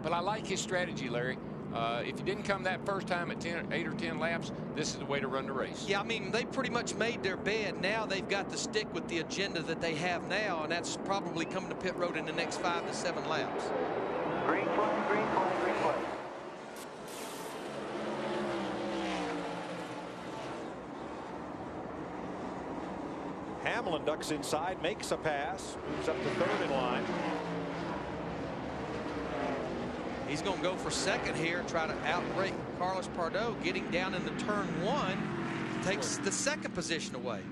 But I like his strategy, Larry. If you didn't come that first time at 8 or 10 laps, this is the way to run the race. Yeah, I mean, they pretty much made their bed. Now they've got to stick with the agenda that they have now, and that's probably coming to pit road in the next 5 to 7 laps. Green flag, green flag, green flag. Hamlin ducks inside, makes a pass, moves up to 3rd in line. He's going to go for second here, try to outbrake Carlos Pardo, getting down into turn 1, takes the second position away.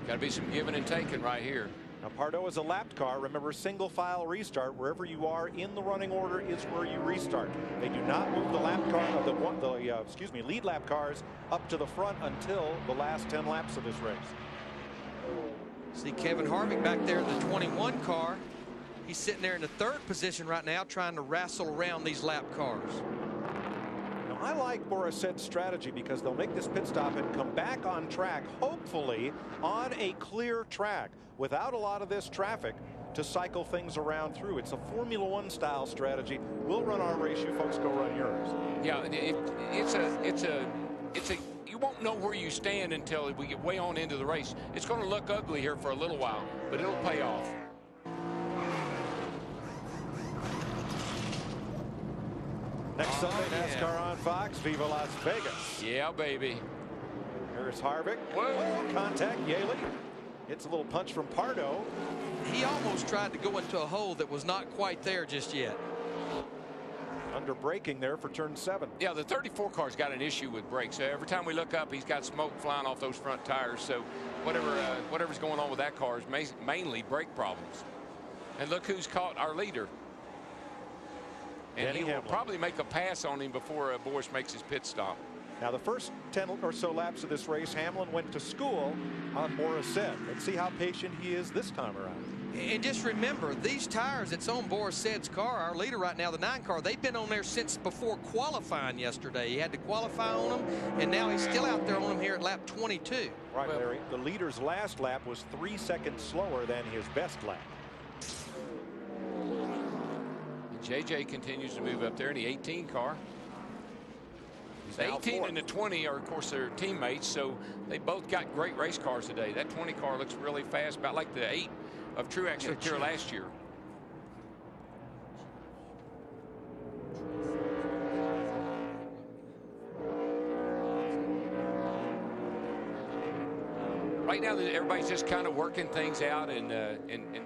Got to be some giving and taking right here. Now Pardo is a lapped car. Remember, single file restart. Wherever you are in the running order is where you restart. They do not move the lap car of the lead lap cars up to the front until the last 10 laps of this race. See Kevin Harvick back there in the 21 car. He's sitting there in the 3rd position right now, trying to wrestle around these lap cars. Now, I like Boris Said's strategy because they'll make this pit stop and come back on track, hopefully on a clear track without a lot of this traffic to cycle things around through. It's a Formula One style strategy. We'll run our race, you folks go run yours. Yeah, you won't know where you stand until we get way on into the race. It's going to look ugly here for a little while, but it'll pay off. Next Sunday, NASCAR on Fox, Viva Las Vegas. Yeah, baby. Here's Harvick. Whoa, contact, Yaley. Hits a little punch from Pardo. He almost tried to go into a hole that was not quite there just yet. Under braking there for turn 7. Yeah, the 34 car's got an issue with brakes. Every time we look up, he's got smoke flying off those front tires. So whatever's going on with that car is mainly brake problems. And look who's caught our leader. And Denny he will Hamlin. probably make a pass on him before Boris makes his pit stop. Now, the first 10 or so laps of this race, Hamlin went to school on Boris Said. Let's see how patient he is this time around. And just remember, these tires that's on Boris Said's car, our leader right now, the 9 car, they've been on there since before qualifying yesterday. He had to qualify on them, and now he's still out there on them here at lap 22. Right, Larry. The leader's last lap was 3 seconds slower than his best lap. JJ continues to move up there in the 18 car. The 18 and the 20 are, of course, their teammates, so they both got great race cars today. That 20 car looks really fast, about like the 8 of Truex looked here last year. Right now, everybody's just kind of working things out and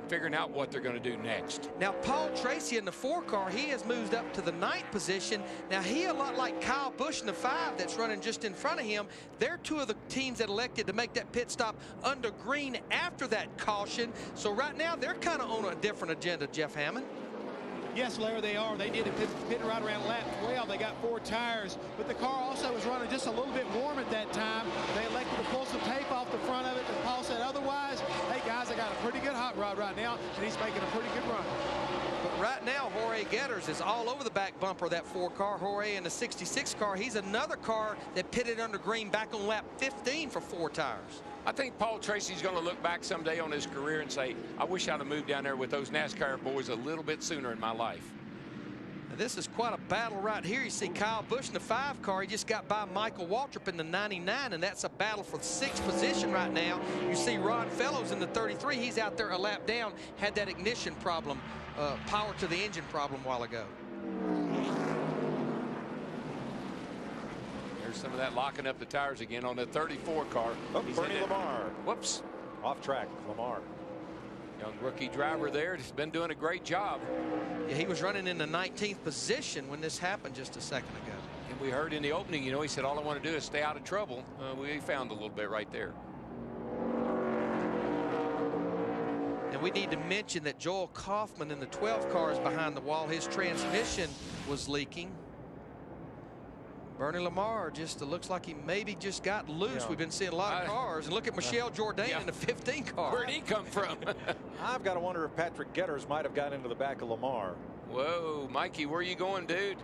figuring out what they're going to do next. Now, Paul Tracy in the 4 car, he has moved up to the 9th position. Now, he, a lot like Kyle Busch in the 5 that's running just in front of him, they're 2 of the teams that elected to make that pit stop under green after that caution. So right now, they're kind of on a different agenda, Jeff Hammond. Yes, Larry, they are. They did it pit right around lap 12. They got 4 tires, but the car also was running just a little bit warm at that time. They elected to pull some tape off the front of it, and Paul said otherwise, hey, guys, I got a pretty good hot rod right now, and he's making a pretty good run. But right now, Jorge Getters is all over the back bumper of that 4 car. Jorge in the 66 car, he's another car that pitted under green back on lap 15 for 4 tires. I think Paul Tracy's going to look back someday on his career and say, I wish I'd have moved down there with those NASCAR boys a little bit sooner in my life. Now, this is quite a battle right here. You see Kyle Busch in the 5 car. He just got by Michael Waltrip in the 99, and that's a battle for the 6th position right now. You see Ron Fellows in the 33. He's out there a lap down, had that ignition problem, power to the engine problem a while ago. There's some of that locking up the tires again on the 34 car. Oh, Bernie Lamar. Whoops. Off track, Lamar. Young rookie driver there. He's been doing a great job. Yeah, he was running in the 19th position when this happened just a second ago. And we heard in the opening, you know, he said, all I want to do is stay out of trouble. We found a little bit right there. And we need to mention that Joel Kaufman in the 12 car is behind the wall. His transmission was leaking. Bernie Lamar just looks like he maybe just got loose. Yeah. We've been seeing a lot of cars. And look at Michelle Jourdain in the 15 car. Where'd he come from? I've got to wonder if Patrick Getters might have got into the back of Lamar. Whoa, Mikey, where are you going, dude?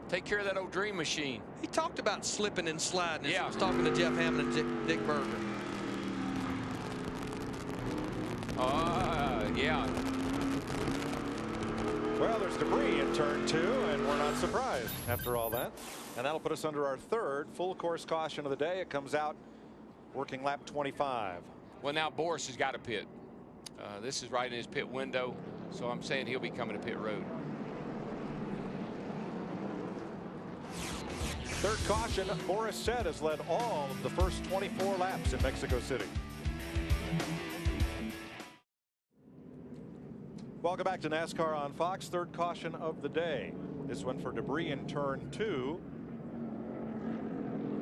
Take care of that old dream machine. He talked about slipping and sliding as yeah. he was talking to Jeff Hammond and Dick Berger. Yeah. Well, there's debris in turn 2, and we're not surprised after all that. And that'll put us under our 3rd full course caution of the day. It comes out working lap 25. Well, now Boris has got a pit. This is right in his pit window, so I'm saying he'll be coming to pit road. 3rd caution, Boris said, has led all of the first 24 laps in Mexico City. Welcome back to NASCAR on Fox. 3rd caution of the day. This one for debris in turn 2.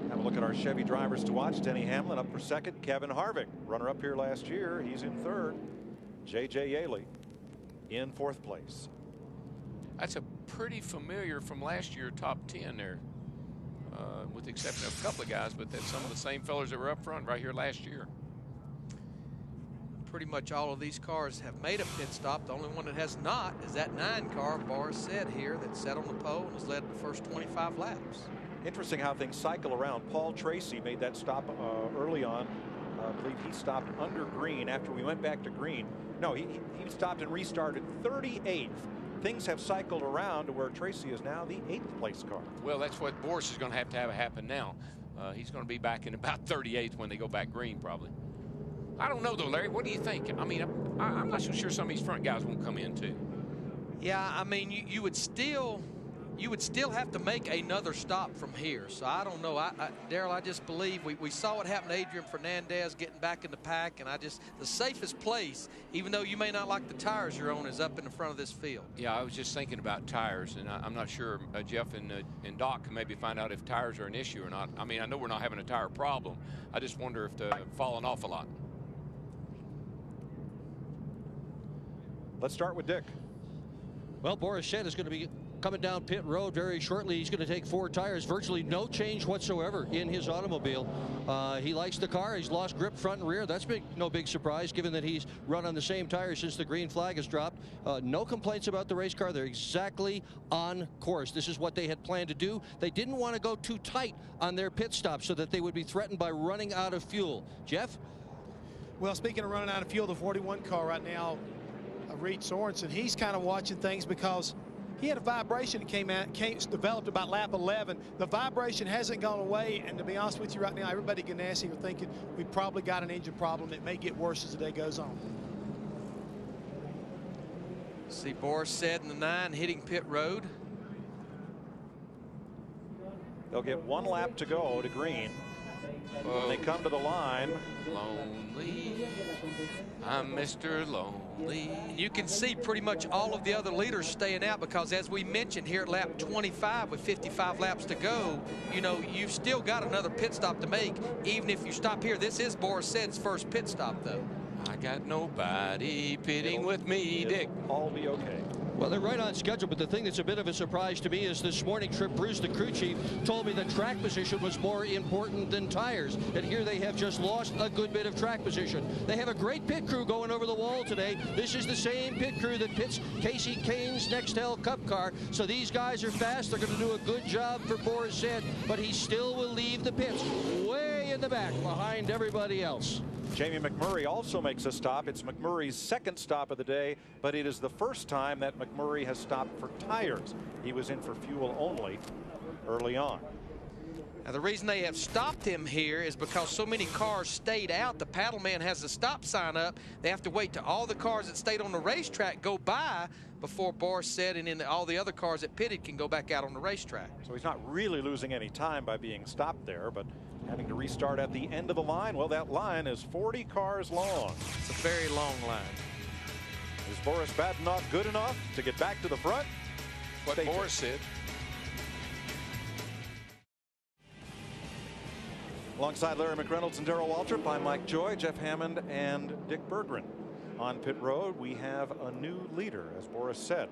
Have a look at our Chevy drivers to watch. Denny Hamlin up for 2nd. Kevin Harvick, runner up here last year. He's in 3rd. J.J. Yaley in 4th place. That's a pretty familiar from last year top 10 there. With the exception of a couple of guys, but that's some of the same fellas that were up front right here last year. Pretty much all of these cars have made a pit stop. The only one that has not is that 9 car, Boris said here, that sat on the pole and has led the first 25 laps. Interesting how things cycle around. Paul Tracy made that stop early on. I believe he stopped under green after we went back to green. No, he stopped and restarted 38th. Things have cycled around to where Tracy is now the 8th place car. Well, that's what Boris is going to have happen now. He's going to be back in about 38th when they go back green, probably. I don't know, though, Larry. What do you think? I mean, I'm not so sure some of these front guys won't come in, too. Yeah, I mean, you would still have to make another stop from here. So I don't know. Darrell, I just believe we saw what happened to Adrian Fernandez getting back in the pack, and the safest place, even though you may not like the tires you're on, is up in the front of this field. Yeah, I was just thinking about tires, and I'm not sure Jeff and Doc can maybe find out if tires are an issue or not. I mean, I know we're not having a tire problem. I just wonder if they're falling off a lot. Let's start with Dick. Well, Boris Shed is going to be coming down pit road very shortly. He's going to take 4 tires, virtually no change whatsoever in his automobile. He likes the car. He's lost grip front and rear. That's no big surprise given that he's run on the same tires since the green flag has dropped. No complaints about the race car. They're exactly on course. This is what they had planned to do. They didn't want to go too tight on their pit stop so that they would be threatened by running out of fuel. Jeff? Well, speaking of running out of fuel, the 41 car right now, Reed Sorensen, he's kind of watching things because he had a vibration that developed about lap 11. The vibration hasn't gone away, and to be honest with you right now, everybody at Ganassi are thinking we probably got an engine problem that may get worse as the day goes on. See Boris said in the 9 hitting pit road. They'll get 1 lap to go to green. When they come to the line. Lonely. I'm Mr. Lonely. You can see pretty much all of the other leaders staying out because, as we mentioned here at lap 25 with 55 laps to go, you know, you've still got another pit stop to make, even if you stop here. This is Boris Said's first pit stop, though. I got nobody pitting with me, Dick. All be okay. Well, they're right on schedule, but the thing that's a bit of a surprise to me is this morning Trip Bruce, the crew chief, told me that track position was more important than tires. And here they have just lost a good bit of track position. They have a great pit crew going over the wall today. This is the same pit crew that pits Casey Kane's Nextel Cup car. So these guys are fast. They're going to do a good job for Boris Said, but he still will leave the pits way in the back behind everybody else. Jamie McMurray also makes a stop. It's McMurray's second stop of the day, but it is the first time that McMurray has stopped for tires. He was in for fuel only early on. Now, the reason they have stopped him here is because so many cars stayed out. The paddle man has the stop sign up. They have to wait till all the cars that stayed on the racetrack go by before Boris Said and then all the other cars that pitted can go back out on the racetrack. So he's not really losing any time by being stopped there, but having to restart at the end of the line. Well, that line is 40 cars long. It's a very long line. Is Boris Badenoch good enough to get back to the front? What Boris said. Alongside Larry McReynolds and Darrell Waltrip, I'm Mike Joy, Jeff Hammond, and Dick Berggren. On pit road, we have a new leader, as Boris Said,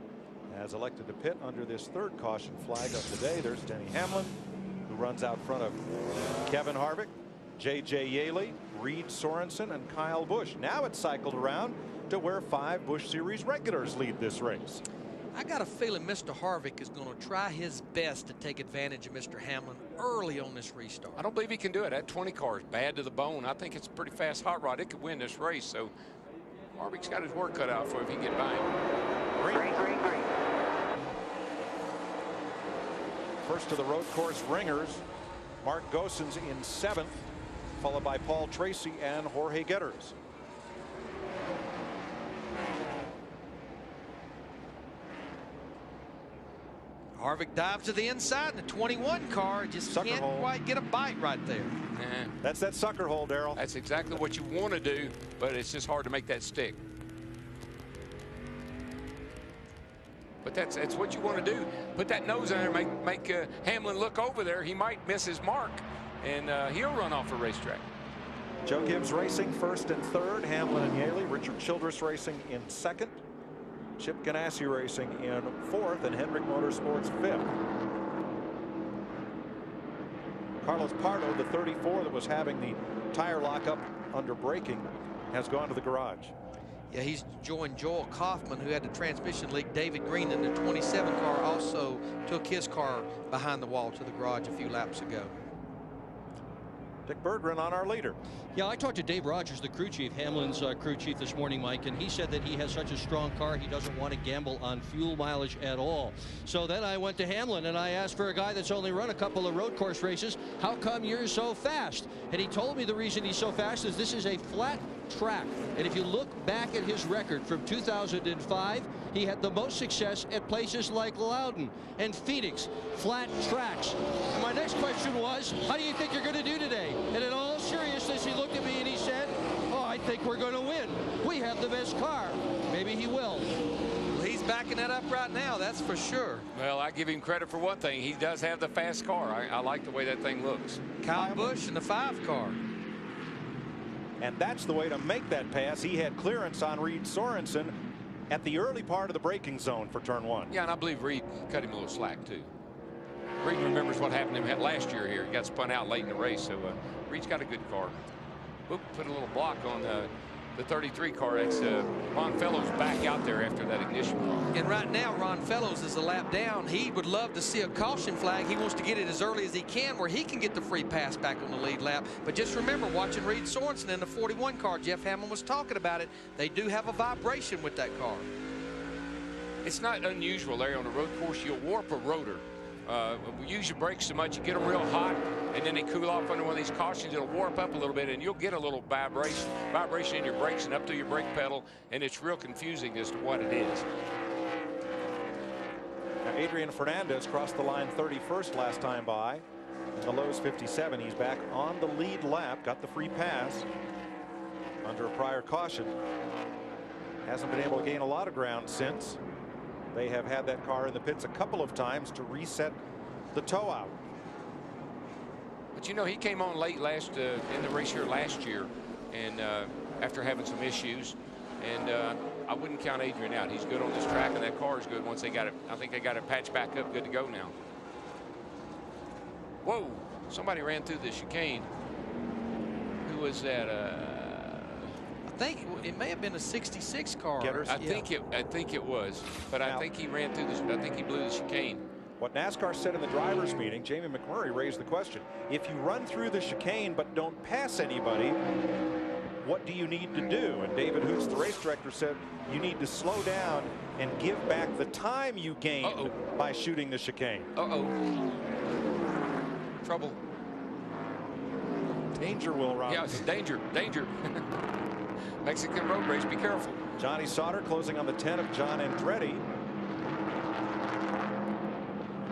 has elected to pit under this third caution flag of the day. There's Denny Hamlin, who runs out front of Kevin Harvick, J.J. Yaley, Reed Sorensen, and Kyle Busch. Now it's cycled around to where 5 Busch Series regulars lead this race. I got a feeling Mr. Harvick is going to try his best to take advantage of Mr. Hamlin early on this restart. I don't believe he can do it. That 20 car is bad to the bone. I think it's a pretty fast hot rod. It could win this race. So Harvick's got his work cut out for him if he can get by him. Green. First of the road course ringers, Mark Gosens in 7th, followed by Paul Tracy and Jorge Getters. Harvick dives to the inside in the 21 car. Just can't quite get a bite right there. That's that sucker hole, Darrell. That's exactly what you want to do, but it's just hard to make that stick. But that's what you want to do. Put that nose in there, make Hamlin look over there. He might miss his mark, and he'll run off the racetrack. Joe Gibbs Racing 1st and 3rd. Hamlin and Yaley. Richard Childress Racing in 2nd. Chip Ganassi Racing in 4th, and Hendrick Motorsports 5th. Carlos Pardo, the 34 that was having the tire lockup under braking, has gone to the garage. Yeah, he's joined Joel Kaufman, who had the transmission leak. David Green in the 27 car also took his car behind the wall to the garage a few laps ago. Dick Berggren on our leader. Yeah, I talked to Dave Rogers, the crew chief, Hamlin's crew chief this morning, Mike, and he said that he has such a strong car, he doesn't want to gamble on fuel mileage at all. So then I went to Hamlin and I asked for a guy that's only run a couple of road course races, how come you're so fast? And he told me the reason he's so fast is this is a flat track. And if you look back at his record from 2005, he had the most success at places like Loudon and Phoenix, flat tracks. And my next question was, how do you think you're going to do today? And in all seriousness, he looked at me and he said, oh, I think we're going to win. We have the best car. Maybe he will. Well, he's backing that up right now, that's for sure. Well, I give him credit for one thing. He does have the fast car. I like the way that thing looks. Kyle Busch in the 5 car. And that's the way to make that pass. He had clearance on Reed Sorensen at the early part of the braking zone for turn 1. Yeah, and I believe Reed cut him a little slack, too. Reed remembers what happened to him last year here. He got spun out late in the race, so Reed's got a good car. Whoop, put a little block on the 33 car. That's Ron Fellows back out there after that ignition problem. And right now, Ron Fellows is a lap down. He would love to see a caution flag. He wants to get it as early as he can where he can get the free pass back on the lead lap. But just remember, watching Reed Sorensen in the 41 car, Jeff Hamlin was talking about it, they do have a vibration with that car. It's not unusual, Larry, on a road course. You'll warp a rotor. We use your brakes so much, you get them real hot, and then they cool off under one of these cautions. It'll warp up a little bit, and you'll get a little vibration in your brakes and up to your brake pedal, and it's real confusing as to what it is. Now, Adrian Fernandez crossed the line 31st last time by. in the Lowe's 57. He's back on the lead lap, got the free pass under a prior caution. Hasn't been able to gain a lot of ground since. They have had that car in the pits a couple of times to reset the tow out. But you know, he came on late in the race here last year, and after having some issues, and I wouldn't count Adrian out. He's good on this track, and that car is good once they got it. I think they got it patched back up, good to go now. Whoa! Somebody ran through the chicane. Who was that? I think it may have been a 66 car. I think it was, but I think he ran through this. I think he blew the chicane. What NASCAR said in the drivers' meeting, Jamie McMurray raised the question: if you run through the chicane but don't pass anybody, what do you need to do? And David Hoots, the race director, said you need to slow down and give back the time you gained by shooting the chicane. Trouble. Danger, Will Roberts. Yeah, it's danger. Mexican road race, be careful. Johnny Sauter closing on the 10 of John Andretti.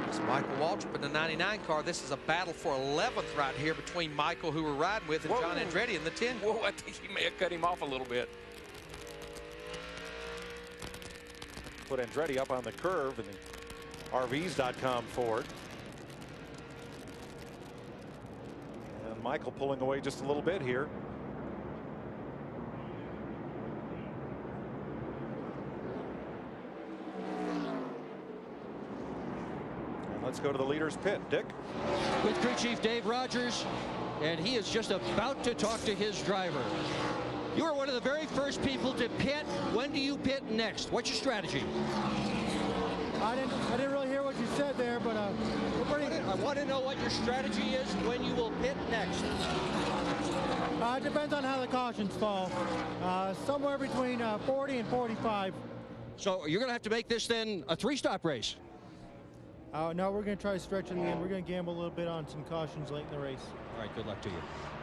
It's Michael Waltrip in the 99 car. This is a battle for 11th right here between Michael, who we're riding with, and John Andretti in the 10. Whoa, I think he may have cut him off a little bit. Put Andretti up on the curve in the RVs.com Ford. And Michael pulling away just a little bit here. Let's go to the leader's pit. Dick? With crew chief Dave Rogers, and he is just about to talk to his driver. You are one of the very first people to pit. When do you pit next? What's your strategy? I didn't really hear what you said there, but I want to know what your strategy is when you will pit next. It depends on how the cautions fall. Somewhere between 40 and 45. So you're going to have to make this then a 3-stop race. No, we're going to try to stretch in the end. We're going to gamble a little bit on some cautions late in the race. All right, good luck to you.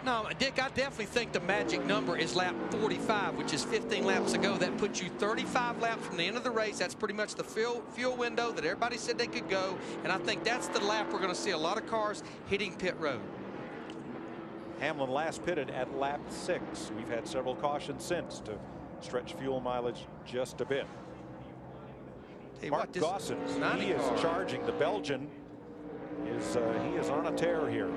No, Dick, I definitely think the magic number is lap 45, which is 15 laps ago. That puts you 35 laps from the end of the race. That's pretty much the fuel window that everybody said they could go. And I think that's the lap we're going to see a lot of cars hitting pit road. Hamlin last pitted at lap 6. We've had several cautions since to stretch fuel mileage just a bit. Mark Gosson, he is charging. The Belgian is he is on a tear here.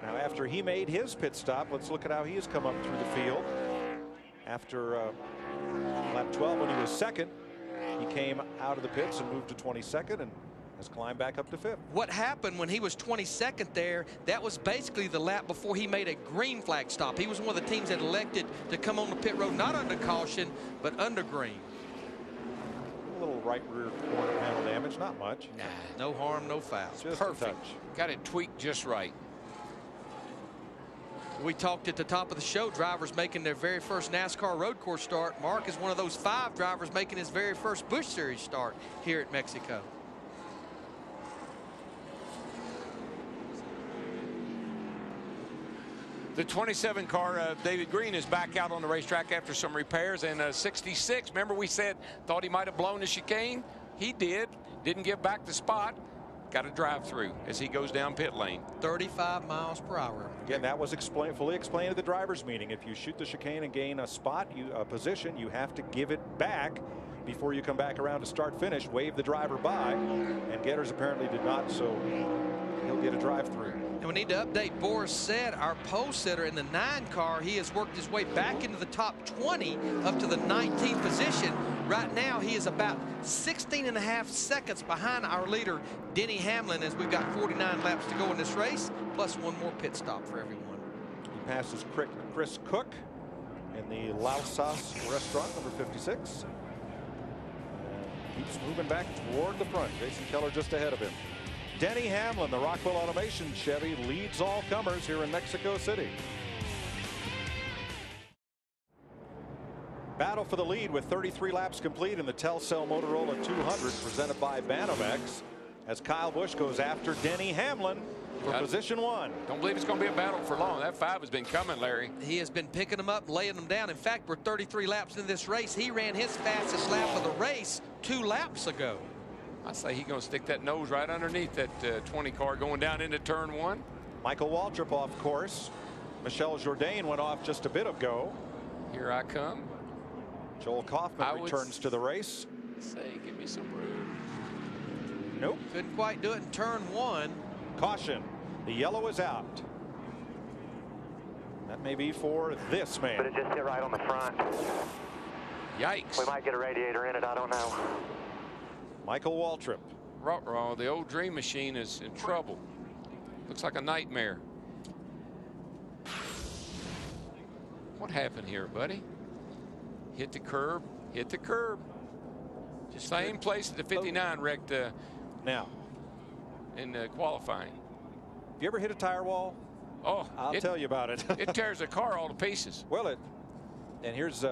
Now, after he made his pit stop, let's look at how he has come up through the field. After lap 12, when he was second, he came out of the pits and moved to 22nd and has climbed back up to 5th. What happened when he was 22nd there, that was basically the lap before he made a green flag stop. He was one of the teams that elected to come on the pit road, not under caution, but under green. Little right rear corner panel damage, not much. Nah, no harm, no foul. Just perfect. Got it tweaked just right. We talked at the top of the show, drivers making their very first NASCAR road course start. Mark is one of those 5 drivers making his very first Busch Series start here at Mexico. The 27 car, David Green, is back out on the racetrack after some repairs. And 66, remember we said, thought he might have blown the chicane? He did. Didn't give back the spot. Got a drive through as he goes down pit lane. 35 miles per hour. Again, that was fully explained at the drivers' meeting. If you shoot the chicane and gain a spot, a position, you have to give it back before you come back around to start finish. Wave the driver by, and Getters apparently did not, so he'll get a drive through. And we need to update Boris Said, our pole sitter in the 9 car. He has worked his way back into the top 20 up to the 19th position. Right now, he is about 16.5 seconds behind our leader, Denny Hamlin, as we've got 49 laps to go in this race, plus 1 more pit stop for everyone. He passes Chris Cook in the Lausas restaurant, number 56. Keeps moving back toward the front. Jason Keller just ahead of him. Denny Hamlin, the Rockwell Automation Chevy, leads all comers here in Mexico City. Battle for the lead with 33 laps complete in the Telcel Motorola 200 presented by Banamex as Kyle Busch goes after Denny Hamlin for position 1. Don't believe it's going to be a battle for long. That 5 has been coming, Larry. He has been picking them up, laying them down. In fact, we're 33 laps in this race. He ran his fastest lap of the race 2 laps ago. I say he's going to stick that nose right underneath that 20 car going down into turn 1. Michael Waltrip off course. Michel Jourdain went off just a bit ago. Here I come. Joel Kaufman returns to the race. Say, give me some room. Nope. Couldn't quite do it in turn 1. Caution. The yellow is out. That may be for this man. But it just hit right on the front. Yikes. We might get a radiator in it, I don't know. Michael Waltrip. Ruh-roh, the old Dream Machine is in trouble. Looks like a nightmare. What happened here, buddy? Hit the curb, hit the curb. Just same place that the 59 wrecked now in qualifying. You ever hit a tire wall? Oh, I'll tell you about it. It tears the car all to pieces. Well, and here's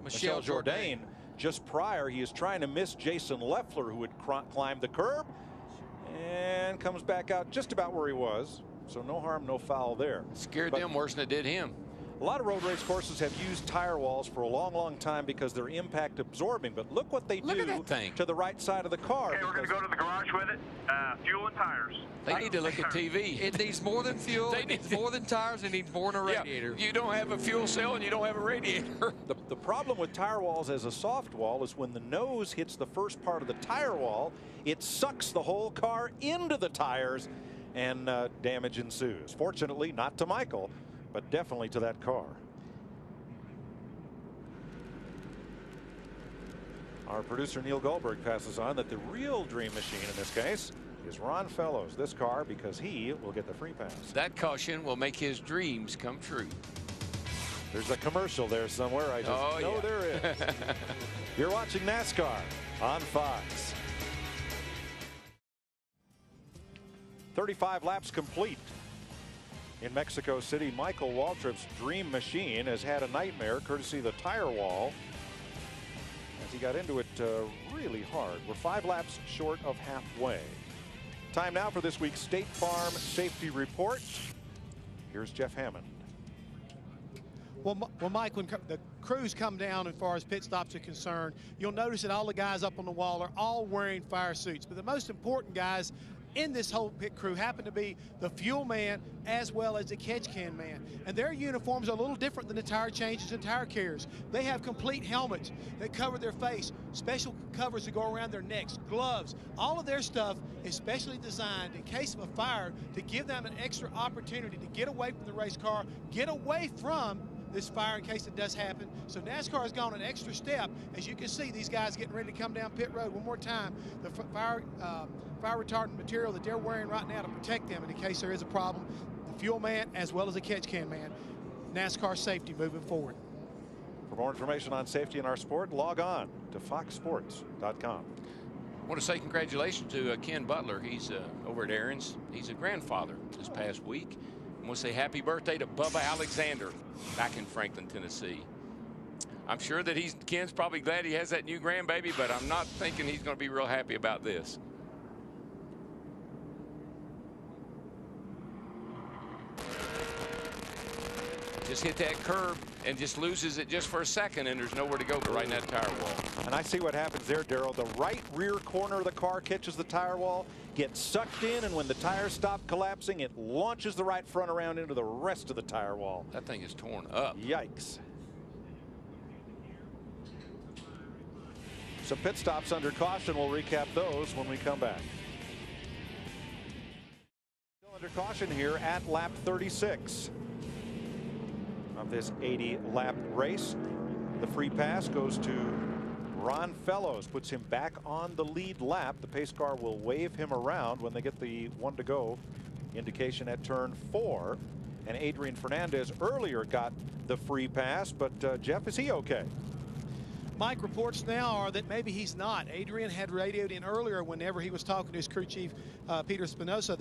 Michel Jourdain. Just prior, he is trying to miss Jason Leffler, who had climbed the curb and comes back out just about where he was. So no harm, no foul there. Scared them worse than it did him. A lot of road race courses have used tire walls for a long, long time because they're impact absorbing. But look what they do to the right side of the car. Okay, we're going to go to the garage with it. Fuel and tires. They need to look at TV. It needs more than fuel. It needs more than tires. It needs more than a radiator. You don't have a fuel cell and you don't have a radiator. The problem with tire walls as a soft wall is when the nose hits the first part of the tire wall, it sucks the whole car into the tires and damage ensues. Fortunately, not to Michael, but definitely to that car. Our producer Neil Goldberg passes on that the real Dream Machine in this case is Ron Fellows, this car, because he will get the free pass. That caution will make his dreams come true. There's a commercial there somewhere. I just know there is. You're watching NASCAR on Fox. 35 laps complete. In Mexico City, Michael Waltrip's Dream Machine has had a nightmare courtesy of the tire wall as he got into it really hard. We're 5 laps short of halfway. Time now for this week's State Farm Safety Report. Here's Jeff Hammond. Well, Mike, when the crews come down as far as pit stops are concerned, you'll notice that all the guys up on the wall are all wearing fire suits. But the most important guys in this whole pit crew happen to be the fuel man as well as the catch can man. And their uniforms are a little different than the tire changes and tire carriers. They have complete helmets that cover their face, special covers that go around their necks, gloves. All of their stuff is specially designed in case of a fire to give them an extra opportunity to get away from the race car, get away from this fire in case it does happen. So NASCAR has gone an extra step. As you can see, these guys getting ready to come down pit road one more time. The fire retardant material that they're wearing right now to protect them in case there is a problem. The fuel man as well as the catch can man. NASCAR safety moving forward. For more information on safety in our sport, log on to foxsports.com. I want to say congratulations to Ken Butler. He's over at Aaron's. He's a grandfather this past week. I want to say happy birthday to Bubba Alexander back in Franklin, Tennessee. I'm sure that Ken's probably glad he has that new grandbaby, but I'm not thinking he's going to be real happy about this. Just hit that curb and just loses it just for a second, and there's nowhere to go but right in that tire wall. And I see what happens there, Darrell. The right rear corner of the car catches the tire wall, gets sucked in, and when the tires stop collapsing, it launches the right front around into the rest of the tire wall. That thing is torn up. Yikes. Some pit stops under caution. We'll recap those when we come back. Still under caution here at lap 36 of this 80-lap race. The free pass goes to Ron Fellows, puts him back on the lead lap. The pace car will wave him around when they get the 1 to go indication at turn 4. And Adrian Fernandez earlier got the free pass, but Jeff, is he okay? Mike, reports now are that maybe he's not. Adrian had radioed in earlier whenever he was talking to his crew chief, Peter Spinoza,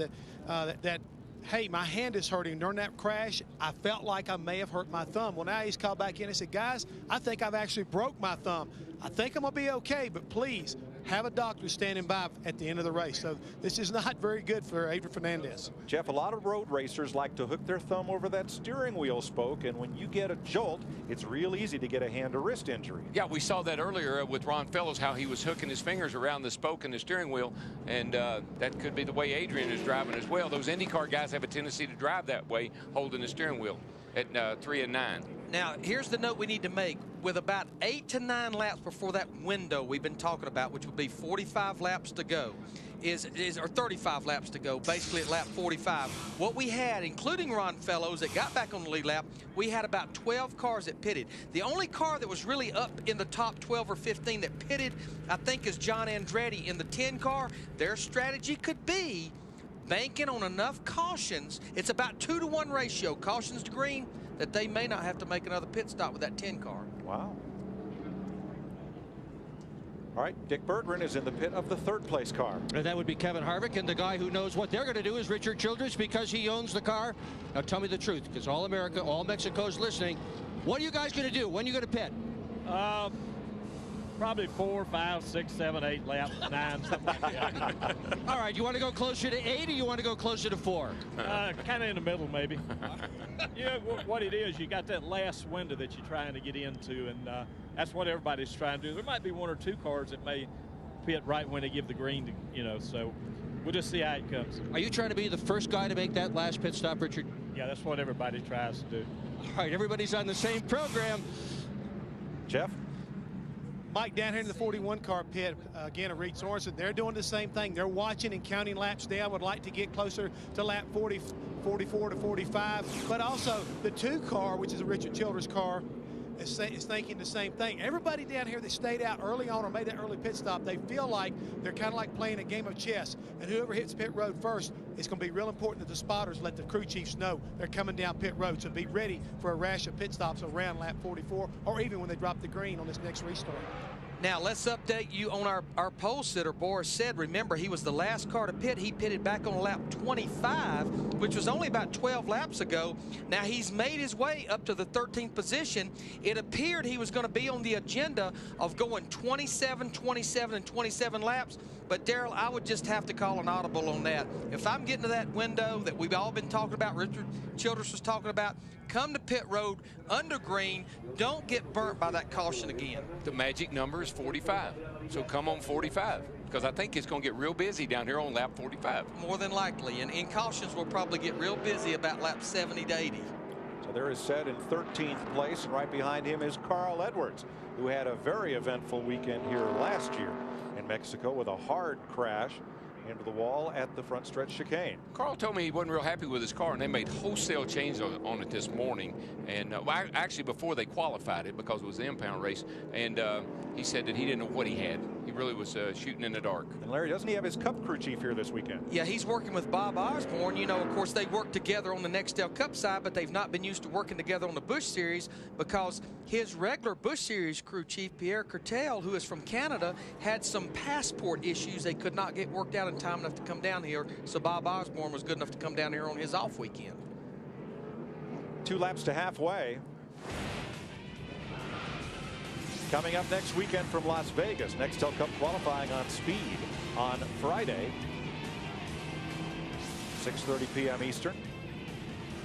that hey, my hand is hurting. During that crash, I felt like I may have hurt my thumb. Well, now he's called back in and said, guys, I think I've actually broke my thumb. I think I'm going to be okay, but please have a doctor standing by at the end of the race. So this is not very good for Adrian Fernandez. Jeff, a lot of road racers like to hook their thumb over that steering wheel spoke, and when you get a jolt, it's real easy to get a hand or wrist injury. Yeah, we saw that earlier with Ron Fellows, how he was hooking his fingers around the spoke and the steering wheel, and that could be the way Adrian is driving as well. Those IndyCar guys have a tendency to drive that way, holding the steering wheel at 3 and 9. Now, here's the note we need to make. With about 8 to 9 laps before that window we've been talking about, which would be 45 laps to go, or 35 laps to go, basically at lap 45. What we had, including Ron Fellows that got back on the lead lap, we had about 12 cars that pitted. The only car that was really up in the top 12 or 15 that pitted, I think, is John Andretti in the 10 car. Their strategy could be banking on enough cautions. It's about 2-to-1 ratio, cautions to green, that they may not have to make another pit stop with that 10 car. Wow. All right, Dick Berggren is in the pit of the 3rd place car. And that would be Kevin Harvick, and the guy who knows what they're going to do is Richard Childress, because he owns the car. Now tell me the truth, because all America, all Mexico's listening. What are you guys going to do? When are you going to pit? Probably 4, 5, 6, 7, 8 laps, 9, something like that. All right, you want to go closer to 8 or you want to go closer to 4? Kind of in the middle, maybe. You know, what it is, you got that last window that you're trying to get into, and that's what everybody's trying to do. There might be 1 or 2 cars that may pit right when they give the green, to, you know, so we'll just see how it comes. Are you trying to be the first guy to make that last pit stop, Richard? Yeah, that's what everybody tries to do. All right, everybody's on the same program. Jeff? Mike, down here in the 41 car pit, again, Reed Sorensen, they're doing the same thing. They're watching and counting laps down. Would like to get closer to lap 40, 44 to 45. But also the 2 car, which is a Richard Childress car, is thinking the same thing. Everybody down here that stayed out early on or made that early pit stop, they feel like they're kind of like playing a game of chess. And whoever hits pit road first, it's going to be real important that the spotters let the crew chiefs know they're coming down pit road. So be ready for a rash of pit stops around lap 44 or even when they drop the green on this next restart. Now, let's update you on our pole sitter. Boris said, remember, he was the last car to pit. He pitted back on lap 25, which was only about 12 laps ago. Now, he's made his way up to the 13th position. It appeared he was going to be on the agenda of going 27, 27, and 27 laps. But, Darrell, I would just have to call an audible on that. If I'm getting to that window that we've all been talking about, Richard Childress was talking about, come to pit road, under green, don't get burnt by that caution again. The magic number is 45, so come on 45, because I think it's going to get real busy down here on lap 45. More than likely, and in cautions will probably get real busy about lap 70 to 80. So there is Seth in 13th place, and right behind him is Carl Edwards, who had a very eventful weekend here last year in Mexico with a hard crash into the wall at the front stretch chicane. Carl told me he wasn't real happy with his car, and they made wholesale changes on it this morning. And well, actually before they qualified it, because it was the impound race. And he said that he didn't know what he had. He really was shooting in the dark. And Larry, doesn't he have his Cup crew chief here this weekend? Yeah, he's working with Bob Osborne. You know, of course, they work together on the Nextel Cup side, but they've not been used to working together on the Busch Series because his regular Busch Series crew chief, Pierre Curtel, who is from Canada, had some passport issues they could not get worked out in time enough to come down here. So Bob Osborne was good enough to come down here on his off weekend. 2 laps to halfway. Coming up next weekend from Las Vegas, Nextel Cup qualifying on speed on Friday, 6:30 p.m. Eastern.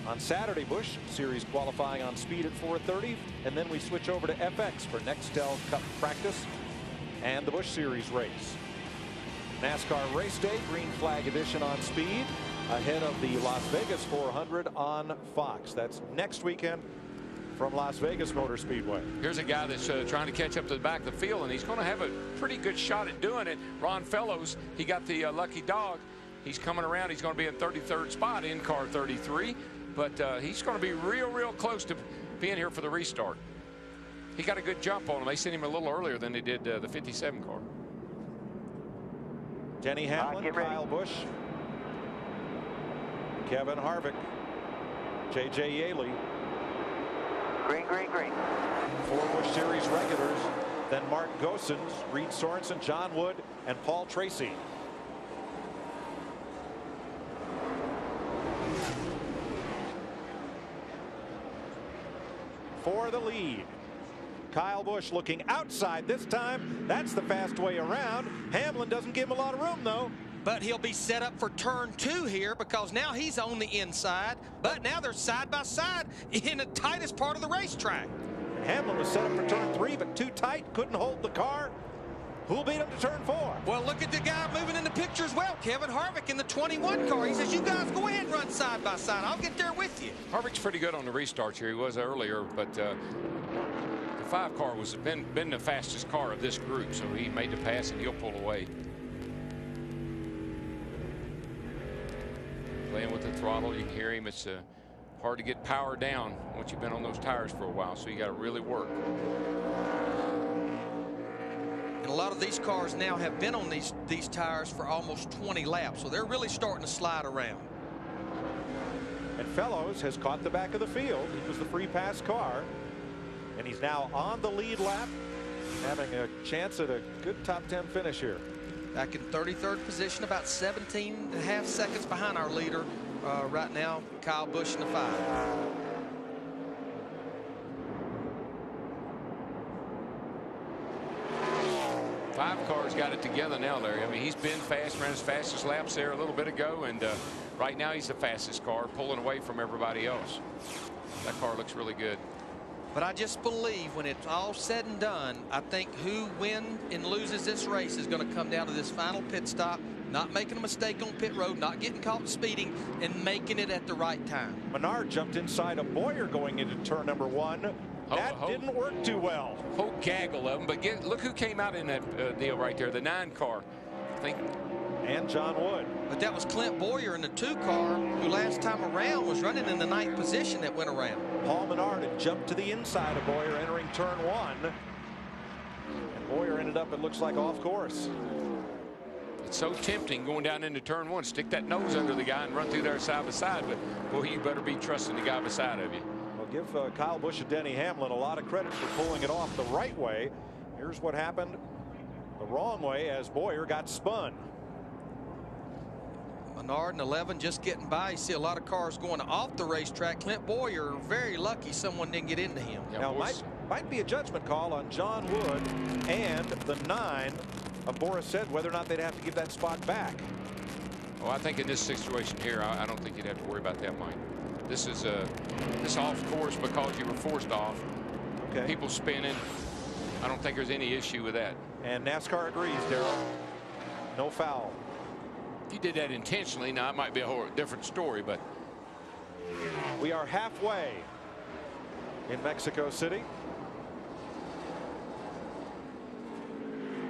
On Saturday, Busch Series qualifying on speed at 4:30, and then we switch over to FX for Nextel Cup practice and the Busch Series race. NASCAR Race Day, Green Flag Edition on speed, ahead of the Las Vegas 400 on Fox. That's next weekend from Las Vegas Motor Speedway. Here's a guy that's trying to catch up to the back of the field, and he's going to have a pretty good shot at doing it. Ron Fellows, he got the lucky dog. He's coming around. He's going to be in 33rd spot in car 33, but he's going to be real close to being here for the restart. He got a good jump on him. They sent him a little earlier than they did the 57 car. Denny Hamlin, Kyle Busch, Kevin Harvick, J.J. Yaley. Green, green, green. 4 Busch Series regulars, then Mark Gosens, Reed Sorensen, John Wood, and Paul Tracy. For the lead, Kyle Busch looking outside this time. That's the fast way around. Hamlin doesn't give him a lot of room, though. But he'll be set up for turn 2 here because now he's on the inside. But now they're side by side in the tightest part of the racetrack. Hamlin was set up for turn 3, but too tight, couldn't hold the car. Who'll beat him to turn 4? Well, look at the guy moving in the picture as well, Kevin Harvick in the 21 car. He says, you guys go ahead and run side by side. I'll get there with you. Harvick's pretty good on the restarts here. He was earlier, but the 5 car was been the fastest car of this group, so he made the pass and he'll pull away. Playing with the throttle, you can hear him. It's hard to get power down once you've been on those tires for a while, so you got to really work. And a lot of these cars now have been on these tires for almost 20 laps, so they're really starting to slide around. And Fellows has caught the back of the field. He was the free pass car, and he's now on the lead lap, having a chance at a good top 10 finish here. Back in 33rd position, about 17.5 seconds behind our leader right now, Kyle Busch in the 5. 5 cars got it together now, Larry. I mean, he's been fast, ran his fastest laps there a little bit ago, and right now he's the fastest car, pulling away from everybody else. That car looks really good. But I just believe when it's all said and done, I think who wins and loses this race is going to come down to this final pit stop, not making a mistake on pit road, not getting caught speeding, and making it at the right time. Menard jumped inside of Boyer going into turn number 1. That didn't work too well. Whole gaggle of them, but look who came out in that deal right there, the 9 car. I think. And John Wood. But that was Clint Boyer in the 2 car, who last time around was running in the 9th position that went around. Paul Menard had jumped to the inside of Boyer entering turn 1. And Boyer ended up, it looks like, off course. It's so tempting going down into turn 1, stick that nose under the guy and run through there side by side, but boy, you better be trusting the guy beside of you. Well, give Kyle Busch and Denny Hamlin a lot of credit for pulling it off the right way. Here's what happened the wrong way as Boyer got spun. Menard and 11 just getting by. You see a lot of cars going off the racetrack. Clint Boyer, very lucky someone didn't get into him. Yeah, now, might be a judgment call on John Wood and the 9 of Boris said whether or not they'd have to give that spot back. Oh, I think in this situation here, I don't think you'd have to worry about that, Mike. This is this off course because you were forced off. Okay. People spinning. I don't think there's any issue with that. And NASCAR agrees, Darrell. No foul. If you did that intentionally, now it might be a whole different story, but we are halfway in Mexico City.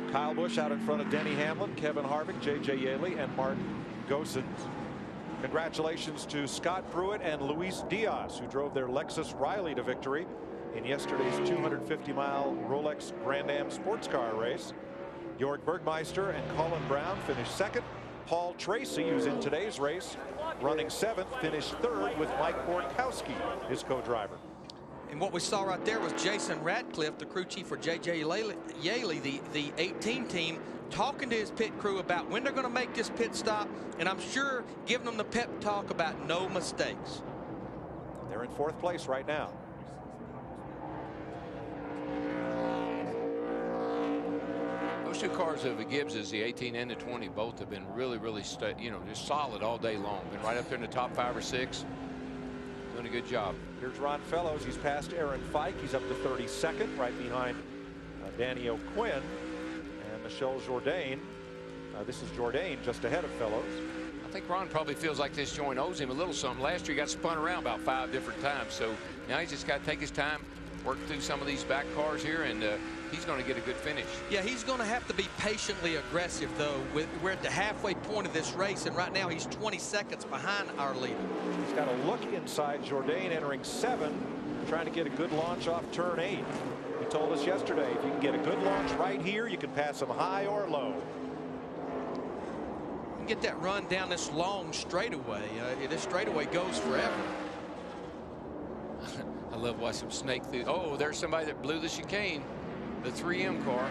Kyle Busch out in front of Denny Hamlin, Kevin Harvick, J.J. Yaley, and Mark Gosens. Congratulations to Scott Pruitt and Luis Diaz, who drove their Lexus Riley to victory in yesterday's 250-mile Rolex Grand Am sports car race. Georg Bergmeister and Colin Brown finished second. Paul Tracy, who's in today's race, running 7th, finished 3rd with Mike Borkowski, his co-driver. And what we saw right there was Jason Radcliffe, the crew chief for J.J. Yaley, the 18 team, talking to his pit crew about when they're going to make this pit stop, and I'm sure giving them the pep talk about no mistakes. They're in 4th place right now. Those 2 cars of the Gibbses, the 18 and the 20, both have been really just solid all day long. Been right up there in the top 5 or 6. Doing a good job. Here's Ron Fellows. He's passed Aaron Fike. He's up to 32nd, right behind Danny O'Quinn and Michelle Jourdain. This is Jourdain just ahead of Fellows. I think Ron probably feels like this joint owes him a little something. Last year he got spun around about 5 different times, so now he's just got to take his time, work through some of these back cars here, and he's going to get a good finish. Yeah, he's going to have to be patiently aggressive, though. We're at the halfway point of this race, and right now he's 20 seconds behind our leader. He's got a look inside. Jourdain entering 7, trying to get a good launch off turn 8. He told us yesterday, if you can get a good launch right here, you can pass them high or low. You can get that run down this long straightaway. This straightaway goes forever. I love watching them snake through. Oh, there's somebody that blew the chicane. The 3M car.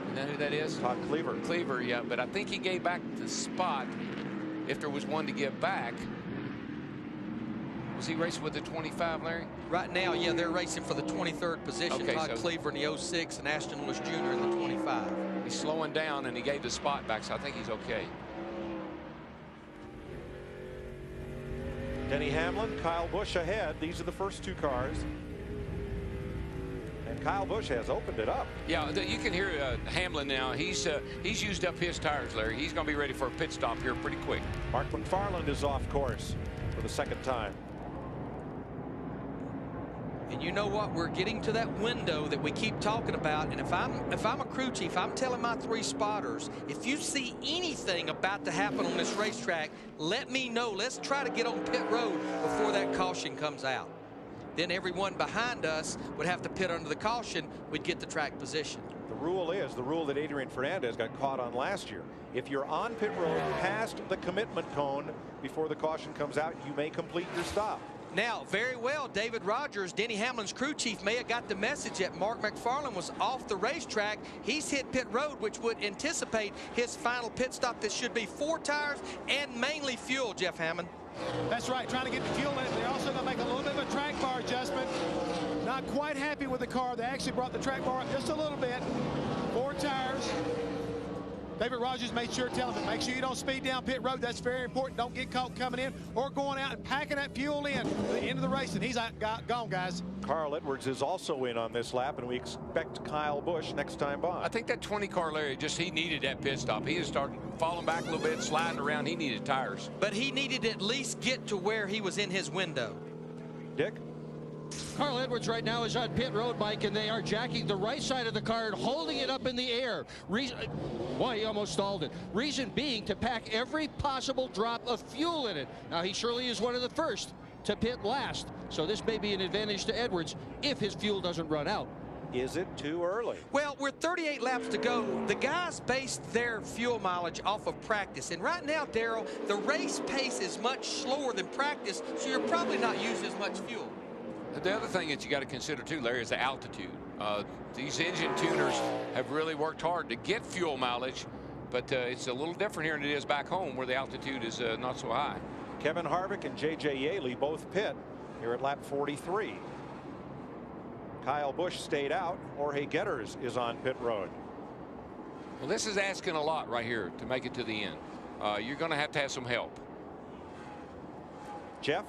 You know who that is? Todd Cleaver. Cleaver, yeah. But I think he gave back the spot if there was one to give back. Was he racing with the 25, Larry? Right now, yeah, they're racing for the 23rd position. Okay, Todd so Cleaver in the 06 and Ashton Lewis Jr. in the 25. He's slowing down, and he gave the spot back, so I think he's okay. Denny Hamlin, Kyle Busch ahead. These are the first two cars. And Kyle Busch has opened it up. Yeah, you can hear Hamlin now. He's used up his tires, Larry. He's going to be ready for a pit stop here pretty quick. Mark McFarland is off course for the second time. And you know what? We're getting to that window that we keep talking about. And if I'm a crew chief, I'm telling my 3 spotters, if you see anything about to happen on this racetrack, let me know. Let's try to get on pit road before that caution comes out. Then everyone behind us would have to pit under the caution. We'd get the track position. The rule is the rule that Adrian Fernandez got caught on last year. If you're on pit road past the commitment cone before the caution comes out, you may complete your stop. Now, very well, David Rogers, Denny Hamlin's crew chief, may have got the message that Mark McFarland was off the racetrack. He's hit pit road, which would anticipate his final pit stop. This should be 4 tires and mainly fuel, Jeff Hammond. That's right, trying to get the fuel in. They're also going to make a little bit of a track bar adjustment. Not quite happy with the car. They actually brought the track bar up just a little bit. 4 tires. David Rogers made sure to tell him, make sure you don't speed down pit road. That's very important. Don't get caught coming in or going out and packing that fuel in at the end of the race. And he's gone, guys. Carl Edwards is also in on this lap, and we expect Kyle Busch next time by. I think that 20 car, Larry, he needed that pit stop. He was starting falling back a little bit, sliding around. He needed tires. But he needed to at least get to where he was in his window. Dick? Carl Edwards right now is on pit road, Mike, and they are jacking the right side of the car and holding it up in the air. Boy, he almost stalled it. Reason being to pack every possible drop of fuel in it. Now, he surely is one of the first to pit last, so this may be an advantage to Edwards if his fuel doesn't run out. Is it too early? Well, we're 38 laps to go. The guys based their fuel mileage off of practice. And right now, Darrell, the race pace is much slower than practice, so you're probably not using as much fuel. The other thing that you got to consider too, Larry, is the altitude. These engine tuners have really worked hard to get fuel mileage, but it's a little different here than it is back home where the altitude is not so high. Kevin Harvick and J.J. Yaley both pit here at lap 43. Kyle Busch stayed out. Jorge Getters is on pit road. Well, this is asking a lot right here to make it to the end. You're going to have some help. Jeff?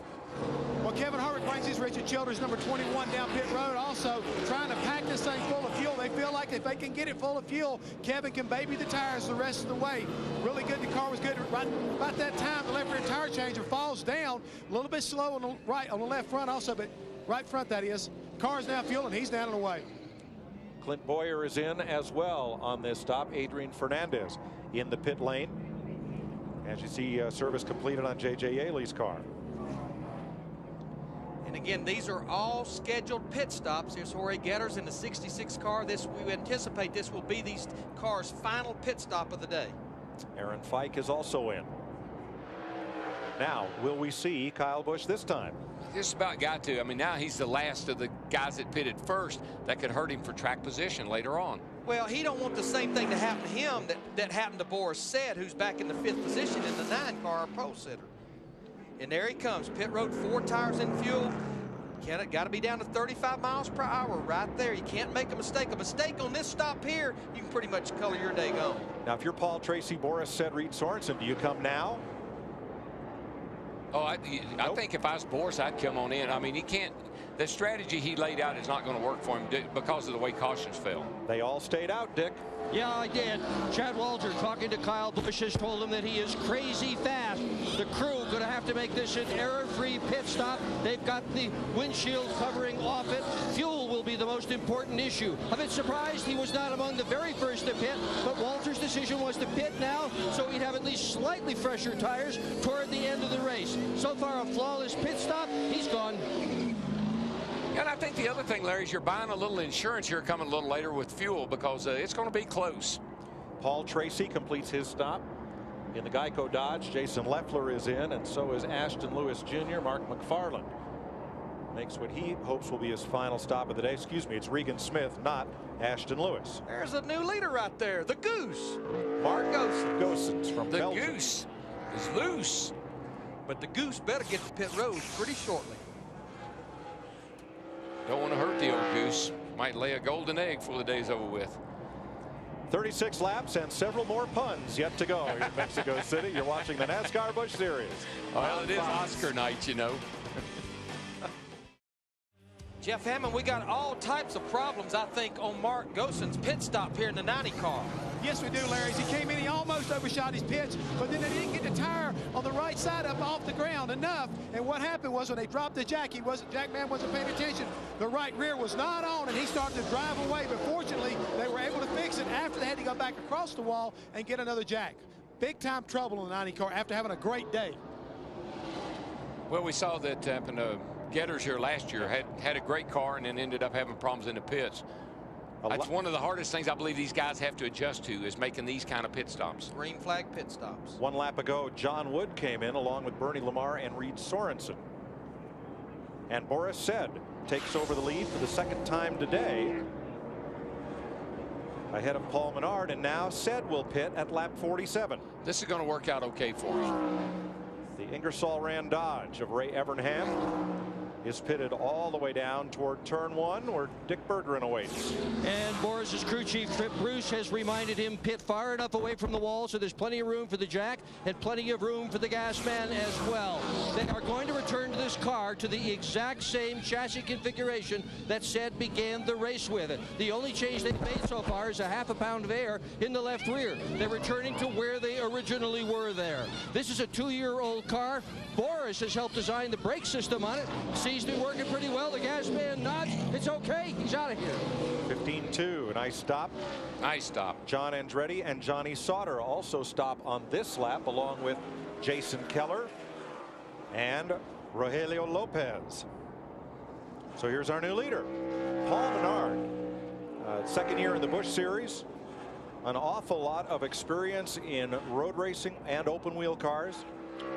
Well, Kevin Harvick brings his Richard Childers, number 21, down pit road, also trying to pack this thing full of fuel. They feel like if they can get it full of fuel, Kevin can baby the tires the rest of the way. Really good. The car was good. Right about that time, the left rear tire changer falls down. A little bit slow on the right, on the left front also, but right front that is. Car's now fueling. He's down and away. Clint Boyer is in as well on this stop. Adrian Fernandez in the pit lane. As you see, service completed on J.J. Yaley's car. And again, these are all scheduled pit stops. There's Jorge Getters in the 66 car. We anticipate this will be these cars' final pit stop of the day. Aaron Fike is also in. Now, will we see Kyle Busch this time? Just about got to. I mean, now he's the last of the guys that pitted first. That could hurt him for track position later on. Well, he don't want the same thing to happen to him that happened to Boris Said, who's back in the 5th position in the 9 car pole sitter. And there he comes, pit road, 4 tires in fuel. Got to be down to 35 miles per hour right there. You can't make a mistake. A mistake on this stop here, you can pretty much color your day gone. Now, if you're Paul Tracy, Boris Said, Reed Sorensen, do you come now? Oh, I think if I was Boris, I'd come on in. I mean, he can't. The strategy he laid out is not going to work for him because of the way cautions fell. They all stayed out, Dick. Yeah, I did. Chad Walter, talking to Kyle Busch, has told him that he is crazy fast. The crew going to have to make this an error-free pit stop. They've got the windshield covering off it. Fuel will be the most important issue. A bit surprised he was not among the very first to pit, but Walter's decision was to pit now so he'd have at least slightly fresher tires toward the end of the race. So far, a flawless pit stop. He's gone. And I think the other thing, Larry, is you're buying a little insurance here coming a little later with fuel because it's going to be close. Paul Tracy completes his stop in the Geico Dodge. Jason Leffler is in, and so is Ashton Lewis Jr. Mark McFarland makes what he hopes will be his final stop of the day. Excuse me, it's Regan Smith, not Ashton Lewis. There's a new leader right there, the Goose. Mark Goossens from the Belgium. Goose is loose. But the Goose better get to pit road pretty shortly. Don't want to hurt the old Goose. Might lay a golden egg before the day's over with. 36 laps and several more puns yet to go here in Mexico City. You're watching the NASCAR Busch Series. Well, it is Oscar night, you know. Jeff Hammond, we got all types of problems, I think, on Mark Gossen's pit stop here in the 90 car. Yes, we do, Larry. As he came in, he almost overshot his pitch, but then they didn't get the tire on the right side up off the ground enough. And what happened was when they dropped the jack, Jackman wasn't paying attention. The right rear was not on, and he started to drive away. But fortunately, they were able to fix it after they had to go back across the wall and get another jack. Big time trouble in the 90 car after having a great day. Well, we saw that happen to Getters here last year. Had a great car and then ended up having problems in the pits. That's one of the hardest things I believe these guys have to adjust to, is making these kind of pit stops. Green flag pit stops. 1 lap ago, John Wood came in along with Bernie Lamar and Reed Sorensen. And Boris Said takes over the lead for the 2nd time today, ahead of Paul Menard, and now Said will pit at lap 47. This is going to work out okay for him. The Ingersoll Rand Dodge of Ray Evernham is pitted all the way down toward turn 1, where Dick Berggren awaits. And Boris's crew chief, Trip Bruce, has reminded him pit far enough away from the wall so there's plenty of room for the jack and plenty of room for the gas man as well. They are going to return to this car to the exact same chassis configuration that Said began the race with it. The only change they've made so far is a ½ a pound of air in the left rear. They're returning to where they originally were there. This is a 2-year-old car. Boris has helped design the brake system on it. Seems to be working pretty well. The gas man nods. It's okay. He's out of here. 15-2. A nice stop. Nice stop. John Andretti and Johnny Sauter also stop on this lap, along with Jason Keller and Rogelio Lopez. So here's our new leader, Paul Menard. 2nd year in the Busch Series. An awful lot of experience in road racing and open wheel cars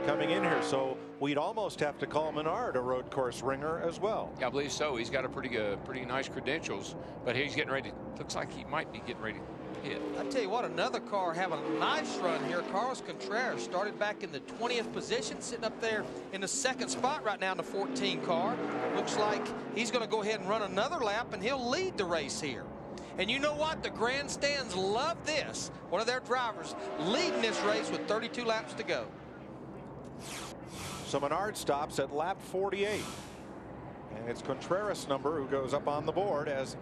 coming in here, so we'd almost have to call Menard a road course ringer as well. Yeah, I believe so. He's got a pretty nice credentials, but he's getting ready. Looks like he might be getting ready to hit. I tell you what, another car having a nice run here. Carlos Contreras started back in the 20th position, sitting up there in the 2nd spot right now in the 14 car. Looks like he's going to go ahead and run another lap, and he'll lead the race here. And you know what? The grandstands love this. One of their drivers leading this race with 32 laps to go. So Menard stops at lap 48. And it's Contreras' number who goes up on the board as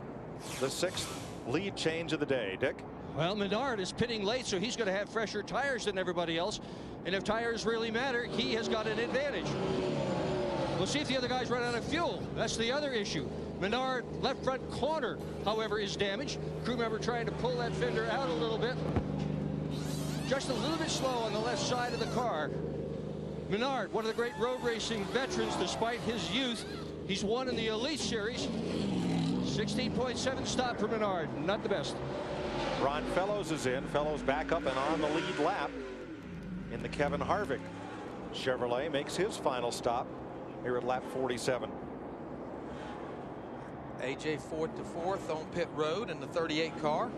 the 6th lead change of the day. Dick? Well, Menard is pitting late, so he's going to have fresher tires than everybody else. And if tires really matter, he has got an advantage. We'll see if the other guys run out of fuel. That's the other issue. Menard left front corner, however, is damaged. Crew member trying to pull that fender out a little bit. Just a little bit slow on the left side of the car. Menard, one of the great road racing veterans, despite his youth. He's won in the Elite Series. 16.7 stop for Menard. Not the best. Ron Fellows is in. Fellows back up and on the lead lap in the Kevin Harvick Chevrolet. Makes his final stop here at lap 47. AJ 4th to 4th on pit road in the 38 car.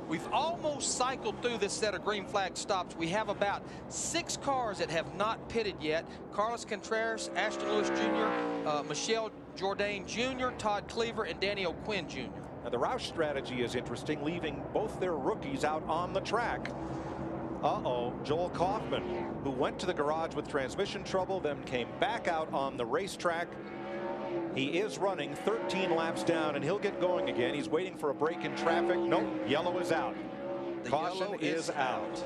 We've almost cycled through this set of green flag stops. We have about 6 cars that have not pitted yet. Carlos Contreras, Ashton Lewis Jr., Michelle Jourdain Jr., Todd Cleaver, and Danny O'Quinn Jr. Now the Roush strategy is interesting, leaving both their rookies out on the track. Joel Kaufman, who went to the garage with transmission trouble, then came back out on the racetrack. He is running 13 laps down, and he'll get going again. He's waiting for a break in traffic. Nope, yellow is out. Caution is out.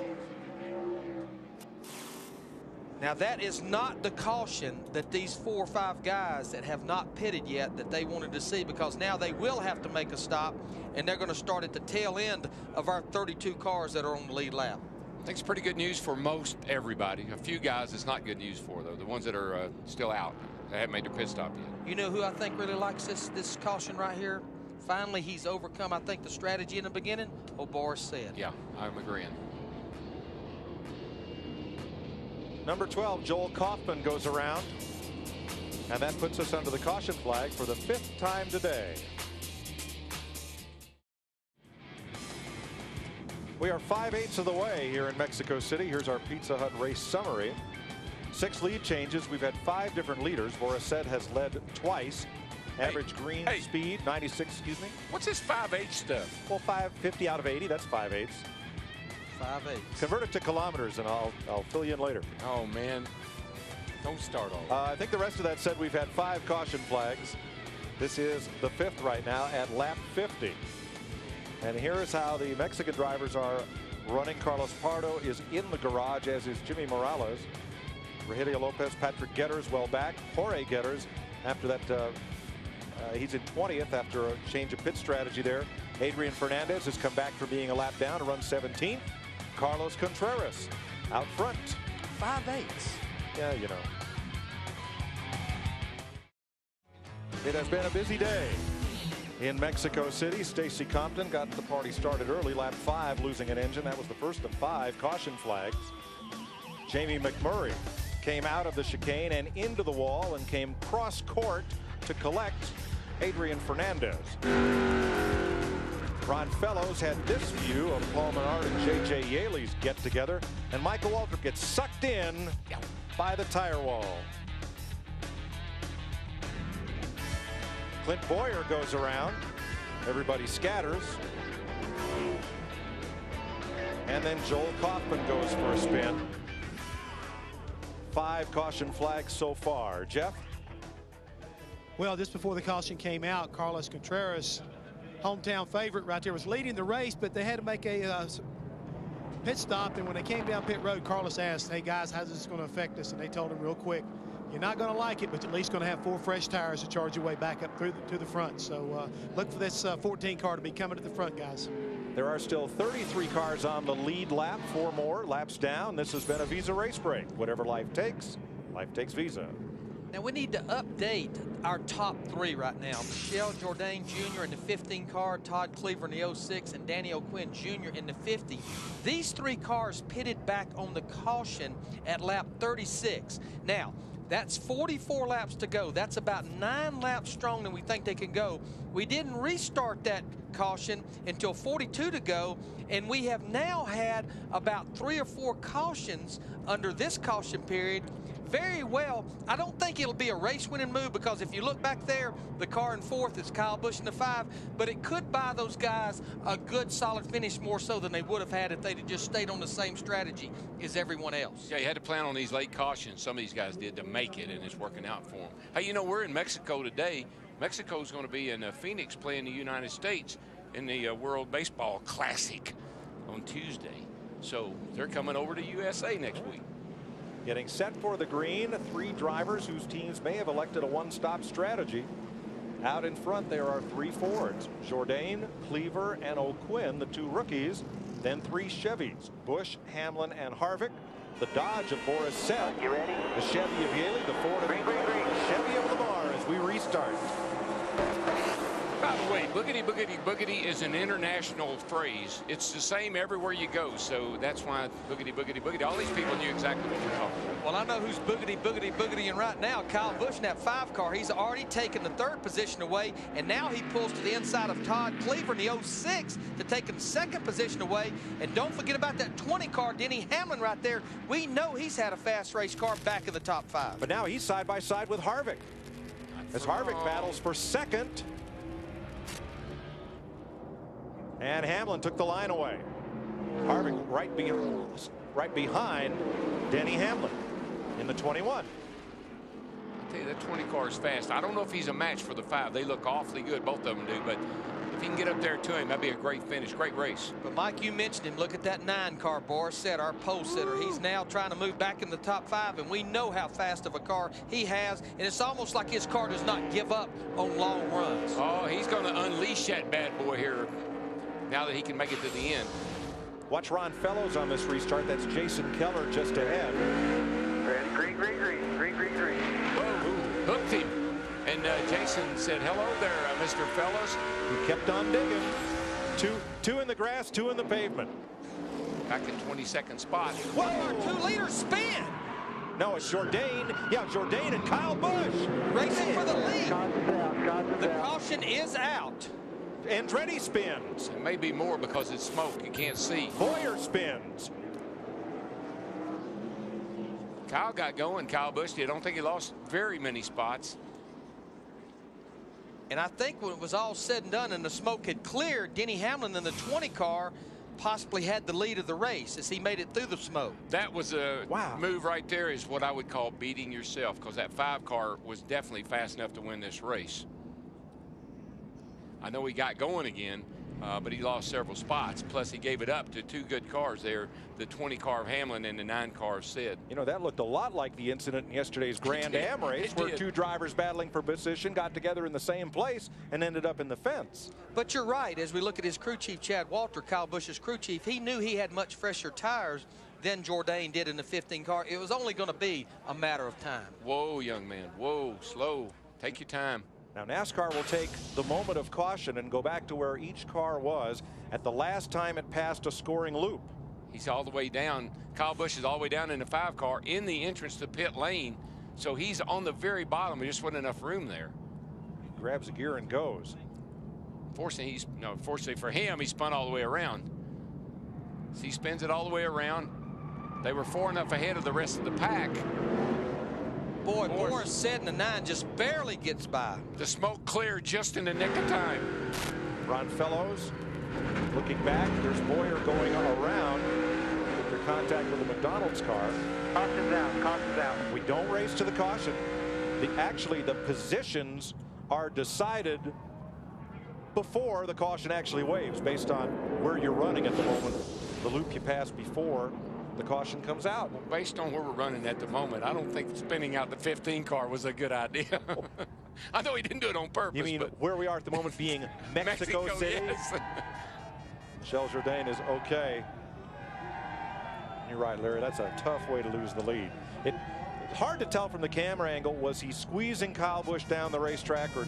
Now that is not the caution that these 4 or 5 guys that have not pitted yet that they wanted to see, because now they will have to make a stop, and they're going to start at the tail end of our 32 cars that are on the lead lap. I think it's pretty good news for most everybody. A few guys it's not good news for, though. The ones that are still out. They haven't made their pit stop yet. You know who I think really likes this caution right here? Finally, he's overcome, I think, the strategy in the beginning. Boris Said. Yeah, I'm agreeing. Number 12, Joel Kaufman, goes around. And that puts us under the caution flag for the 5th time today. We are 5/8 of the way here in Mexico City. Here's our Pizza Hut race summary. 6 lead changes. We've had 5 different leaders. Boris said has led twice. Average green speed, 96, excuse me. What's this 5/8 stuff? Well, 550 out of 80, that's 5/8. 5/8. Convert it to kilometers and I'll fill you in later. Oh, man. Don't start all. I think the rest of that said we've had 5 caution flags. This is the 5th right now at lap 50. And here is how the Mexican drivers are running. Carlos Pardo is in the garage, as is Jimmy Morales. Rogelio Lopez, Patrick Getters well back. Jorge Getters, after that, he's in 20th after a change of pit strategy there. Adrian Fernandez has come back from being a lap down to run 17th. Carlos Contreras out front. 5/8. Yeah, you know. It has been a busy day in Mexico City. Stacy Compton got the party started early, lap 5, losing an engine. That was the first of 5 caution flags. Jamie McMurray came out of the chicane and into the wall and came cross court to collect Adrian Fernandez. Ron Fellows had this view of Paul Menard and J.J. Yaley's get together, and Michael Waltrip gets sucked in by the tire wall. Clint Boyer goes around. Everybody scatters. And then Joel Kaufman goes for a spin. 5 caution flags so far. Jeff? Well, just before the caution came out, Carlos Contreras, hometown favorite right there, was leading the race, but they had to make a pit stop. And when they came down pit road, Carlos asked, hey guys, how's this going to affect us? And they told him real quick, you're not going to like it, but at least going to have 4 fresh tires to charge your way back up through to the front. So look for this 14 car to be coming to the front, guys. There are still 33 cars on the lead lap. 4 more laps down. This has been a Visa race break. Whatever life takes Visa. Now we need to update our top 3 right now. Michelle Jourdain Jr. in the 15 car, Todd Cleaver in the 06, and Danny O'Quinn Jr. in the 50. These 3 cars pitted back on the caution at lap 36. Now, that's 44 laps to go. That's about 9 laps strong than we think they can go. We didn't restart that caution until 42 to go, and we have now had about 3 or 4 cautions under this caution period. Very well, I don't think it'll be a race-winning move, because if you look back there, the car in 4th is Kyle Busch in the 5, but it could buy those guys a good, solid finish, more so than they would have had if they'd have just stayed on the same strategy as everyone else. Yeah, you had to plan on these late cautions. Some of these guys did to make it, and it's working out for them. Hey, you know, we're in Mexico today. Mexico's going to be in Phoenix playing the United States in the World Baseball Classic on Tuesday. So they're coming over to USA next week. Getting set for the green, 3 drivers whose teams may have elected a one-stop strategy. Out in front, there are 3 Fords: Jourdain, Cleaver, and O'Quinn, the 2 rookies. Then 3 Chevys: Busch, Hamlin, and Harvick. The Dodge of Boris Said. You ready? The Chevy of Yaley, the Ford of Chevy of Lamar as we restart. By the way, boogity, boogity, boogity is an international phrase. It's the same everywhere you go, so that's why boogity, boogity, boogity. All these people knew exactly what you're talking about. Well, I know who's boogity, boogity, boogity-ing right now. Kyle Busch in that 5 car. He's already taken the 3rd position away, and now he pulls to the inside of Todd Cleaver in the 06 to take him 2nd position away. And don't forget about that 20 car, Denny Hamlin right there. We know he's had a fast race car back in the top 5. But now he's side by side with Harvick as Harvick battles for 2nd. And Hamlin took the line away. Harvick right behind Denny Hamlin in the 21. I tell you, that 20 car is fast. I don't know if he's a match for the 5. They look awfully good, both of them do, but if he can get up there to him, that'd be a great finish, great race. But Mike, you mentioned him. Look at that 9 car, Boris Said, our pole sitter. He's now trying to move back in the top 5, and we know how fast of a car he has, and it's almost like his car does not give up on long runs. Oh, he's going to unleash that bad boy here now that he can make it to the end. Watch Ron Fellows on this restart. That's Jason Keller just ahead. Ready, green, green, green, green, green, green. Whoa, hooked him. And Jason said, hello there, Mr. Fellows. He kept on digging. Two in the grass, 2 in the pavement. Back in 22nd spot. Whoa, our 2-liter spin. No, it's Jourdain. Yeah, Jourdain and Kyle Busch. Racing for the lead. The caution is out. Andretti spins. It may be more because it's smoke. You can't see. Boyer spins. Kyle got going. Kyle Busch did. I don't think he lost very many spots. And I think when it was all said and done and the smoke had cleared, Denny Hamlin in the 20 car possibly had the lead of the race as he made it through the smoke. That was a move right there, is what I would call beating yourself, because that 5 car was definitely fast enough to win this race. I know he got going again, but he lost several spots. Plus, he gave it up to 2 good cars there, the 20 car of Hamlin and the 9 car of Sid. You know, that looked a lot like the incident in yesterday's Grand Am race, where 2 drivers battling for position got together in the same place and ended up in the fence. But you're right. As we look at his crew chief, Chad Walter, Kyle Busch's crew chief, he knew he had much fresher tires than Jourdain did in the 15 car. It was only going to be a matter of time. Whoa, young man. Whoa, slow. Take your time. Now NASCAR will take the moment of caution and go back to where each car was at the last time it passed a scoring loop. He's all the way down. Kyle Busch is all the way down in the 5 car in the entrance to pit lane. So he's on the very bottom. There just wasn't enough room there. He grabs a gear and goes. Fortunately for him, he spun all the way around. So he spins it all the way around. They were 4 enough ahead of the rest of the pack. Boy, Boris Said in the 9 just barely gets by. The smoke cleared just in the nick of time. Ron Fellows looking back. There's Boyer going around after contact with the McDonald's car. Caution's out, caution's out. We don't race to the caution. Actually, the positions are decided before the caution actually waves, based on where you're running at the moment. The loop you pass before the caution comes out. Well, based on where we're running at the moment, I don't think spinning out the 15 car was a good idea. I know he didn't do it on purpose. You mean where we are at the moment being Mexico City? Yes. Michel Jourdain is okay. You're right, Larry. That's a tough way to lose the lead. It's hard to tell from the camera angle. Was he squeezing Kyle Busch down the racetrack, or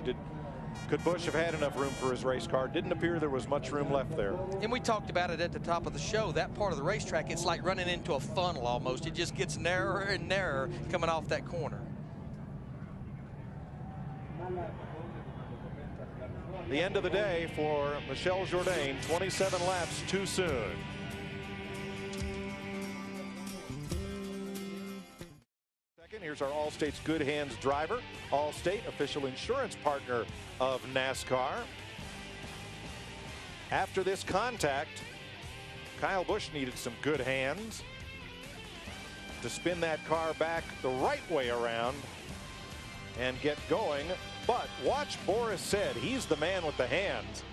could Busch have had enough room for his race car? Didn't appear there was much room left there. And we talked about it at the top of the show. That part of the racetrack, it's like running into a funnel almost. It just gets narrower and narrower coming off that corner. The end of the day for Michel Jourdain, 27 laps too soon. Here's our Allstate's Good Hands driver, Allstate, official insurance partner of NASCAR. After this contact, Kyle Busch needed some good hands to spin that car back the right way around and get going. But watch Boris Said. He's the man with the hands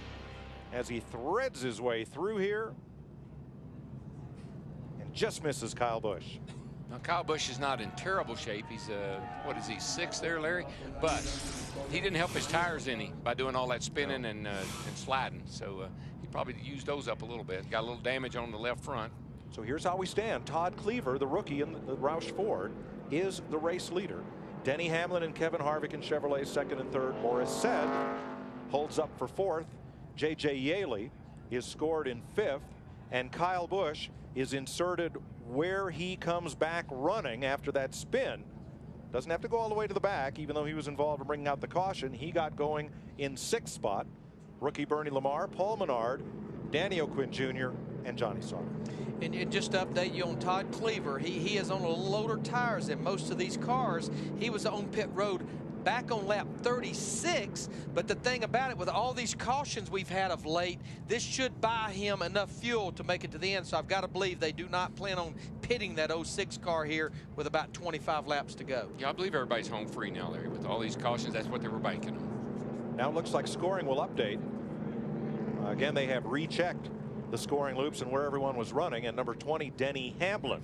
as he threads his way through here and just misses Kyle Busch. Now, Kyle Busch is not in terrible shape. He's, what is he, 6th there, Larry? But he didn't help his tires any by doing all that spinning and sliding. So he probably used those up a little bit. Got a little damage on the left front. So here's how we stand. Todd Cleaver, the rookie in the Roush Ford, is the race leader. Denny Hamlin and Kevin Harvick in Chevrolet 2nd and 3rd. Boris Said holds up for 4th. J.J. Yaley is scored in 5th. And Kyle Busch is inserted where he comes back running after that spin. Doesn't have to go all the way to the back, even though he was involved in bringing out the caution. He got going in 6th spot. Rookie Bernie Lamar, Paul Menard, Danny O'Quinn Jr., and Johnny Sauter. And just to update you on Todd Cleaver, he is on a little older tires than most of these cars. He was on pit road back on lap 36, but the thing about it, with all these cautions we've had of late, this should buy him enough fuel to make it to the end. So I've got to believe they do not plan on pitting that 06 car here with about 25 laps to go. Yeah, I believe everybody's home free now, Larry. With all these cautions, that's what they were banking on. Now it looks like scoring will update. Again, they have rechecked the scoring loops and where everyone was running, and number 20, Denny Hamlin,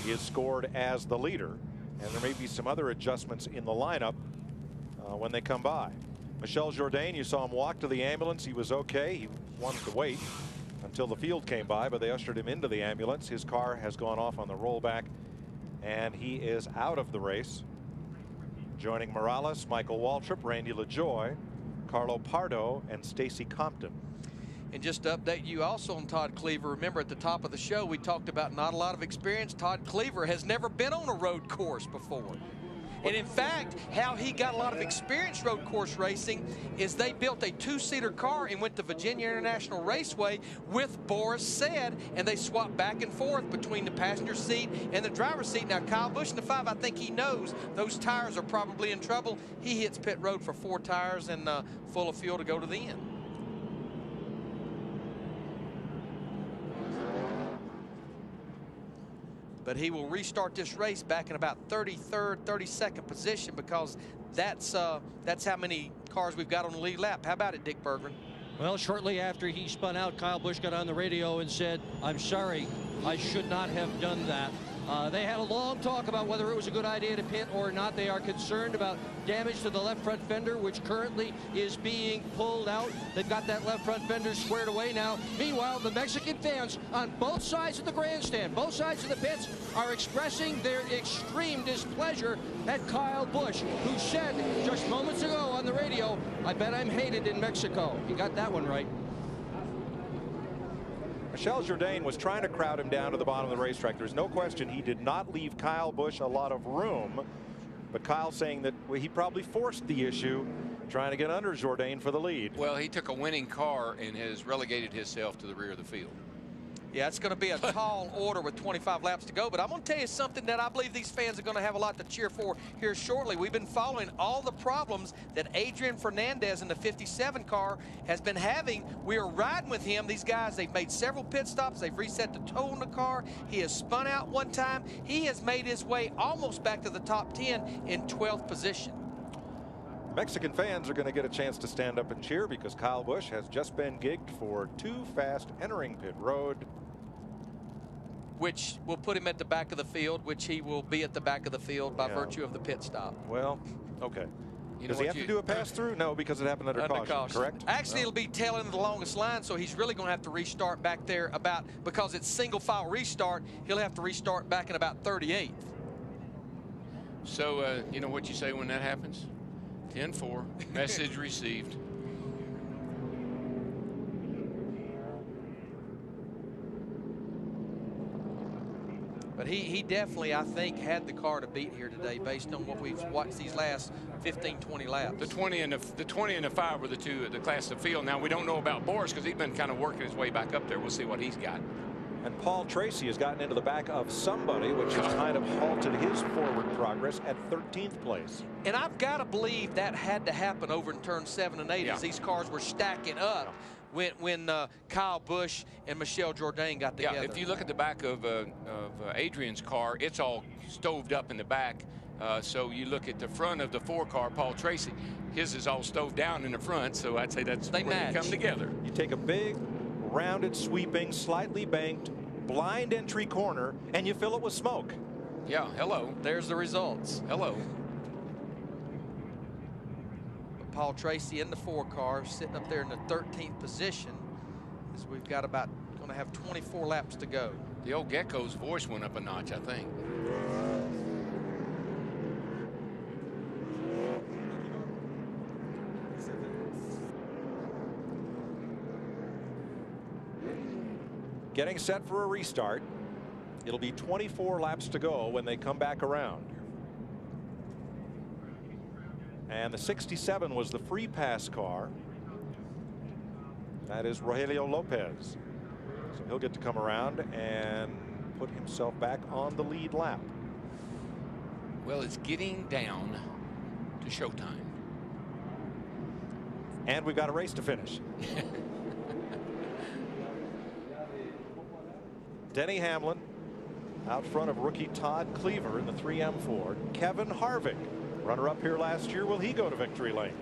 is scored as the leader. And there may be some other adjustments in the lineup when they come by. Michel Jourdain, you saw him walk to the ambulance. He was okay. He wanted to wait until the field came by, but they ushered him into the ambulance. His car has gone off on the rollback, and he is out of the race. Joining Morales, Michael Waltrip, Randy LaJoie, Carlo Pardo, and Stacy Compton. And just to update you also on Todd Cleaver, remember at the top of the show we talked about not a lot of experience. Todd Cleaver has never been on a road course before. And in fact, how he got a lot of experience road course racing is they built a two-seater car and went to Virginia International Raceway with Boris Said, and they swapped back and forth between the passenger seat and the driver's seat. Now, Kyle Busch in the 5, I think he knows those tires are probably in trouble. He hits pit road for 4 tires and full of fuel to go to the end. But he will restart this race back in about 33rd, 32nd position, because that's how many cars we've got on the lead lap. How about it, Dick Berggren? Well, shortly after he spun out, Kyle Busch got on the radio and said, "I'm sorry, I should not have done that." They had a long talk about whether it was a good idea to pit or not. They are concerned about damage to the left front fender, which currently is being pulled out. They've got that left front fender squared away now. Meanwhile, the Mexican fans on both sides of the grandstand, both sides of the pits, are expressing their extreme displeasure at Kyle Busch, who said just moments ago on the radio, "I bet I'm hated in Mexico." He got that one right. Michel Jourdain was trying to crowd him down to the bottom of the racetrack. There's no question he did not leave Kyle Busch a lot of room. But Kyle saying that he probably forced the issue, trying to get under Jourdain for the lead. Well, he took a winning car and has relegated himself to the rear of the field. Yeah, it's going to be a tall order with 25 laps to go. But I'm going to tell you something that I believe these fans are going to have a lot to cheer for here shortly. We've been following all the problems that Adrian Fernandez in the 57 car has been having. We are riding with him. These guys, they've made several pit stops. They've reset the toe on the car. He has spun out one time. He has made his way almost back to the top 10 in 12th position. Mexican fans are going to get a chance to stand up and cheer because Kyle Busch has just been gigged for too fast entering pit road, which will put him at the back of the field, which he will be at the back of the field by virtue of the pit stop. Well, okay. Does he have to do a pass-through? No, because it happened under caution, correct? Actually, it'll be tail end of the longest line, so he's really going to have to restart back there because it's single-file restart, he'll have to restart back in about 38th. So, you know what you say when that happens? 10-4, message received. But he definitely, I think, had the car to beat here today based on what we've watched these last 15, 20 laps. The 20 and the 5 were the two, the class of field. Now, we don't know about Boris because he's been kind of working his way back up there. We'll see what he's got. And Paul Tracy has gotten into the back of somebody, which has kind of halted his forward progress at 13th place. And I've got to believe that had to happen over in turn 7 and 8 as these cars were stacking up. When Kyle Busch and Michel Jourdain got together. Yeah, if you look at the back of Adrian's car, it's all stoved up in the back. So you look at the front of the 4 car, Paul Tracy, his is all stoved down in the front. So I'd say that's where they come together. You take a big, rounded, sweeping, slightly banked, blind entry corner, and you fill it with smoke. Yeah, hello. There's the results. Hello. Paul Tracy in the 4 car, sitting up there in the 13th position, as we've got going to have 24 laps to go. The old Gecko's voice went up a notch, I think. Getting set for a restart. It'll be 24 laps to go when they come back around. And the 67 was the free pass car. That is Rogelio Lopez. So he'll get to come around and put himself back on the lead lap. Well, it's getting down to showtime. And we've got a race to finish. Denny Hamlin out front of rookie Todd Cleaver in the 3M Ford. Kevin Harvick, runner-up here last year, will he go to victory lane?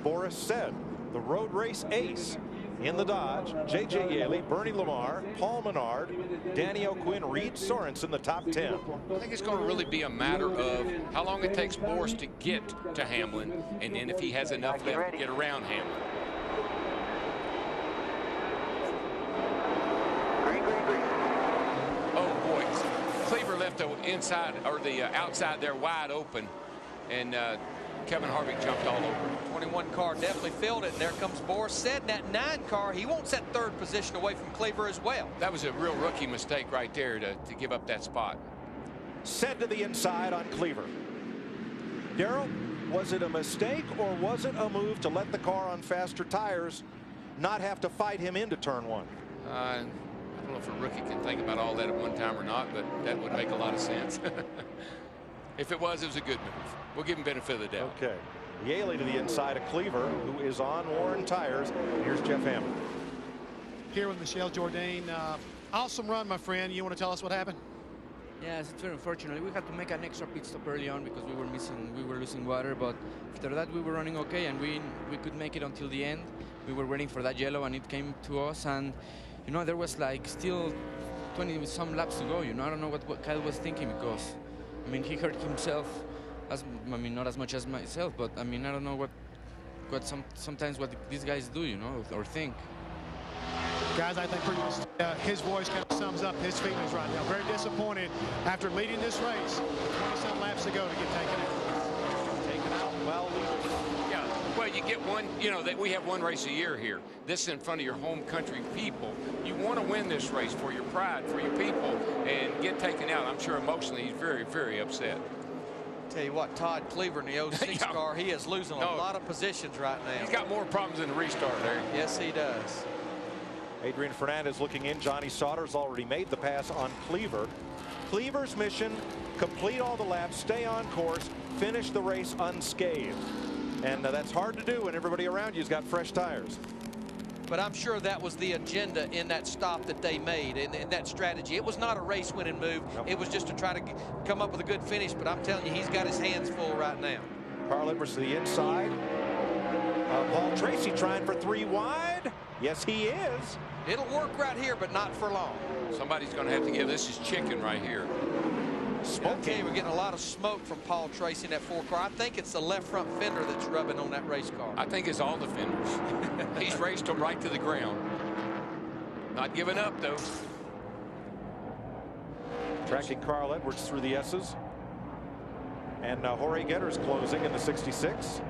Boris Said, the road race ace in the Dodge. J.J. Yaley, Bernie Lamar, Paul Menard, Danny O'Quinn, Reed Sorensen, the top 10. I think it's going to really be a matter of how long it takes Boris to get to Hamlin, and then if he has enough left to get around Hamlin. Oh boy, Cleaver left the inside or the outside there wide open, and Kevin Harvick jumped all over. 21 car definitely filled it, and there comes Boris Said in that 9 car. He wants that 3rd position away from Cleaver as well. That was a real rookie mistake right there to give up that spot. Said to the inside on Cleaver. Darrell, was it a mistake or was it a move to let the car on faster tires not have to fight him into turn one? I don't know if a rookie can think about all that at one time or not, but that would make a lot of sense. If it was a good move. We'll give him benefit of the doubt. Okay. Yaley to the inside of Cleaver, who is on worn tires. Here's Jeff Hamlin. Here with Michelle Jourdain. Awesome run, my friend. You want to tell us what happened? Yes, it's very unfortunate. We had to make an extra pit stop early on because we were losing water. But after that, we were running okay, and we could make it until the end. We were waiting for that yellow, and it came to us. And you know, there was like still 20 some laps to go. You know, I don't know what Kyle was thinking, because I mean, he hurt himself. Not as much as myself, but I mean, I don't know what sometimes what these guys do, you know, or think. Guys, I think his voice kind of sums up his feelings right now. Very disappointed after leading this race. 20-some laps to go to get taken out. Taken out. Well, yeah. Well, you get one. You know that we have one race a year here. This is in front of your home country people. You want to win this race for your pride, for your people, and get taken out. I'm sure emotionally he's very, very upset. Tell you what, Todd Cleaver in the 06 car, he is losing a lot of positions right now. He's got more problems in the restart there. Yes, he does. Adrian Fernandez looking in. Johnny Sauter's already made the pass on Cleaver. Cleaver's mission, complete all the laps, stay on course, finish the race unscathed. And that's hard to do when everybody around you's got fresh tires. But I'm sure that was the agenda in that stop that they made, in that strategy. It was not a race-winning move. Nope. It was just to try to come up with a good finish. But I'm telling you, he's got his hands full right now. Carl Edwards to the inside. Paul Tracy trying for 3 wide. Yes, he is. It'll work right here, but not for long. Somebody's going to have to give this is chicken right here. Okay, we're getting a lot of smoke from Paul Tracy in that 4 car. I think it's the left front fender that's rubbing on that race car. I think it's all the fenders. He's raced them right to the ground. Not giving up, though. Tracking Carl Edwards through the S's. And Jorge Getter's closing in the 66.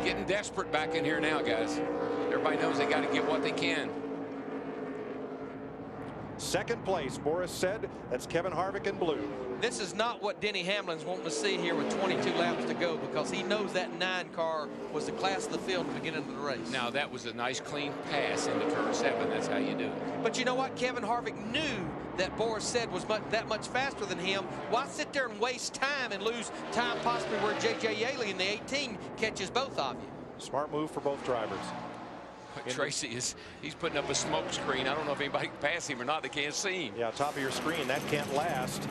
Getting desperate back in here now, guys. Everybody knows they got to get what they can. Second place, Boris said. That's Kevin Harvick in blue. This is not what Denny Hamlin's wanting to see here with 22 laps to go, because he knows that 9 car was the class of the field at the beginning of the race. Now, that was a nice, clean pass into turn 7. That's how you do it. But you know what? Kevin Harvick knew that Boris said was that much faster than him. Why sit there and waste time and lose time possibly where J.J. Yaley in the 18 catches both of you? Smart move for both drivers. Tracy he's putting up a smoke screen. I don't know if anybody can pass him or not. They can't see him. Yeah, top of your screen. That can't last.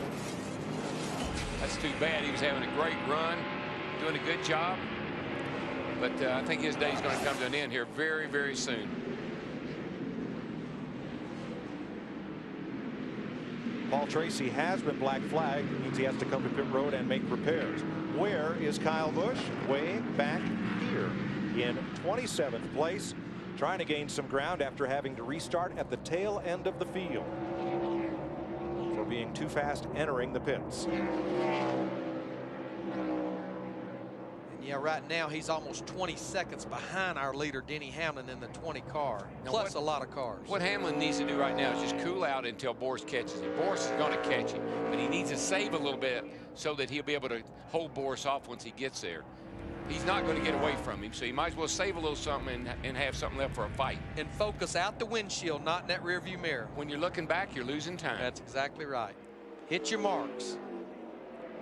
That's too bad. He was having a great run, doing a good job. But I think his day's going to come to an end here very, very soon. Paul Tracy has been black flagged. It means he has to come to pit road and make repairs. Where is Kyle Busch? Way back here in 27th place, trying to gain some ground after having to restart at the tail end of the field for being too fast entering the pits. And yeah, right now he's almost 20 seconds behind our leader Denny Hamlin in the 20 car, plus a lot of cars. What Hamlin needs to do right now is just cool out until Boris catches him. Boris is going to catch him, but he needs to save a little bit so that he'll be able to hold Boris off once he gets there. He's not going to get away from him, so you might as well save a little something and have something left for a fight. And focus out the windshield, not in that rearview mirror. When you're looking back, you're losing time. That's exactly right. Hit your marks.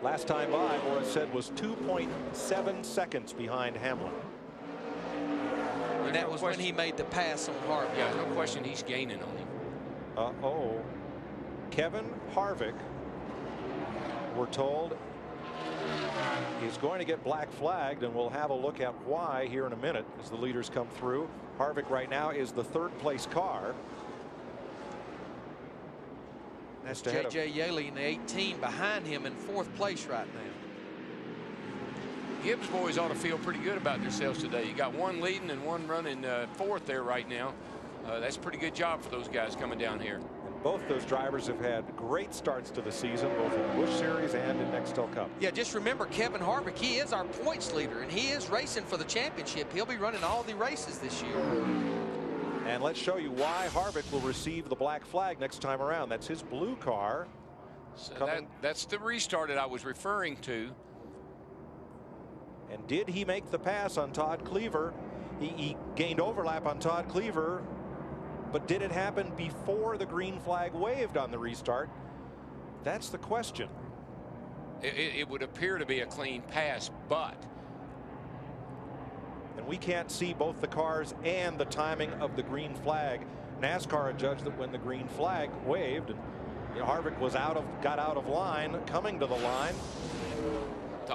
Last time by, Boris said, was 2.7 seconds behind Hamlin. And that was when he made the pass on Harvick. Yeah, no question he's gaining on him. Uh-oh. Kevin Harvick, we're told, is going to get black flagged, and we'll have a look at why here in a minute as the leaders come through. Harvick right now is the 3rd place car. That's J.J. Yaley in the 18 behind him in 4th place right now. Gibbs boys ought to feel pretty good about themselves today. You got one leading and one running 4th there right now. That's a pretty good job for those guys coming down here. And both those drivers have had great starts to the season, both in the Busch Series and in Nextel Cup. Yeah, just remember Kevin Harvick, he is our points leader, and he is racing for the championship. He'll be running all the races this year. And let's show you why Harvick will receive the black flag next time around. That's his blue car. So that's the restart that I was referring to. And did he make the pass on Todd Cleaver? He gained overlap on Todd Cleaver, but did it happen before the green flag waved on the restart? That's the question. It would appear to be a clean pass, but. And we can't see both the cars and the timing of the green flag. NASCAR adjudged that when the green flag waved, and Harvick was got out of line, coming to the line,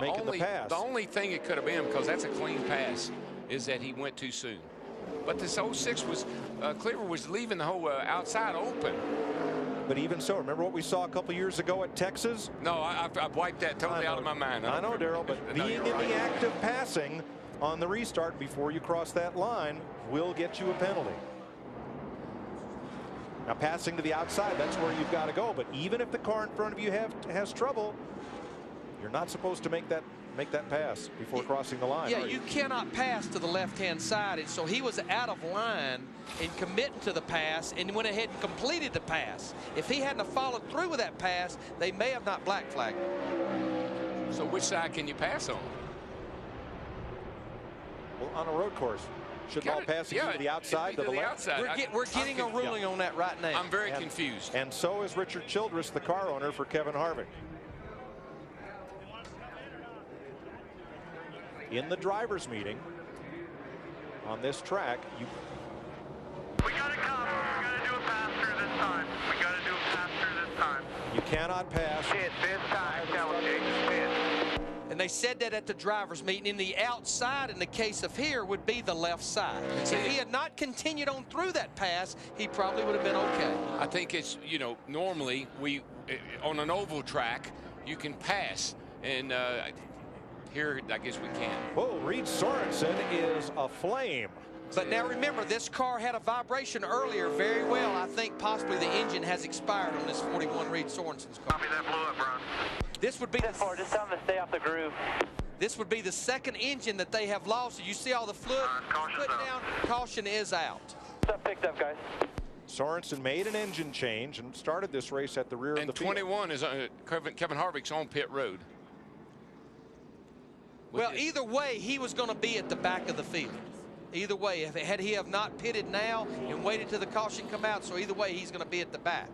making the pass. The only thing it could have been, because that's a clean pass, is that he went too soon. But this 06 was, Cleaver was leaving the whole outside open. But even so, remember what we saw a couple years ago at Texas? No, I've wiped that totally out of my mind. I know, Darrell, but being in the act of passing on the restart before you cross that line will get you a penalty. Now, passing to the outside, that's where you've got to go. But even if the car in front of you has trouble, you're not supposed to make that pass before crossing the line. Yeah, you cannot pass to the left-hand side, and so he was out of line in committing to the pass and went ahead and completed the pass. If he hadn't have followed through with that pass, they may have not black flagged. So which side can you pass on? Well, on a road course. Should all passing to the outside, to the left? We're getting a ruling on that right now. I'm very confused. And so is Richard Childress, the car owner for Kevin Harvick. In the drivers' meeting on this track, we gotta come. We gotta do it faster this time. We gotta do it faster this time. You cannot pass. This time, Jason. And they said that at the drivers' meeting. In the outside, in the case of here, would be the left side. If he had not continued on through that pass, he probably would have been okay. I think it's, normally on an oval track, you can pass. And here, I guess we can. Whoa, Reed Sorensen is aflame. But now remember, this car had a vibration earlier very well. I think possibly the engine has expired on this 41 Reed Sorensen's car. Copy that, blew up, Ron. This would be just tell them to stay off the groove. This would be the second engine that they have lost. You see all the fluid putting down. Caution is out. Stuff picked up, guys. Sorensen made an engine change and started this race at the rear of the field. And 21 is Kevin Harvick's on pit road. Well, either way, he was going to be at the back of the field. Either way, had he have not pitted now and waited till the caution come out, so either way, he's going to be at the back.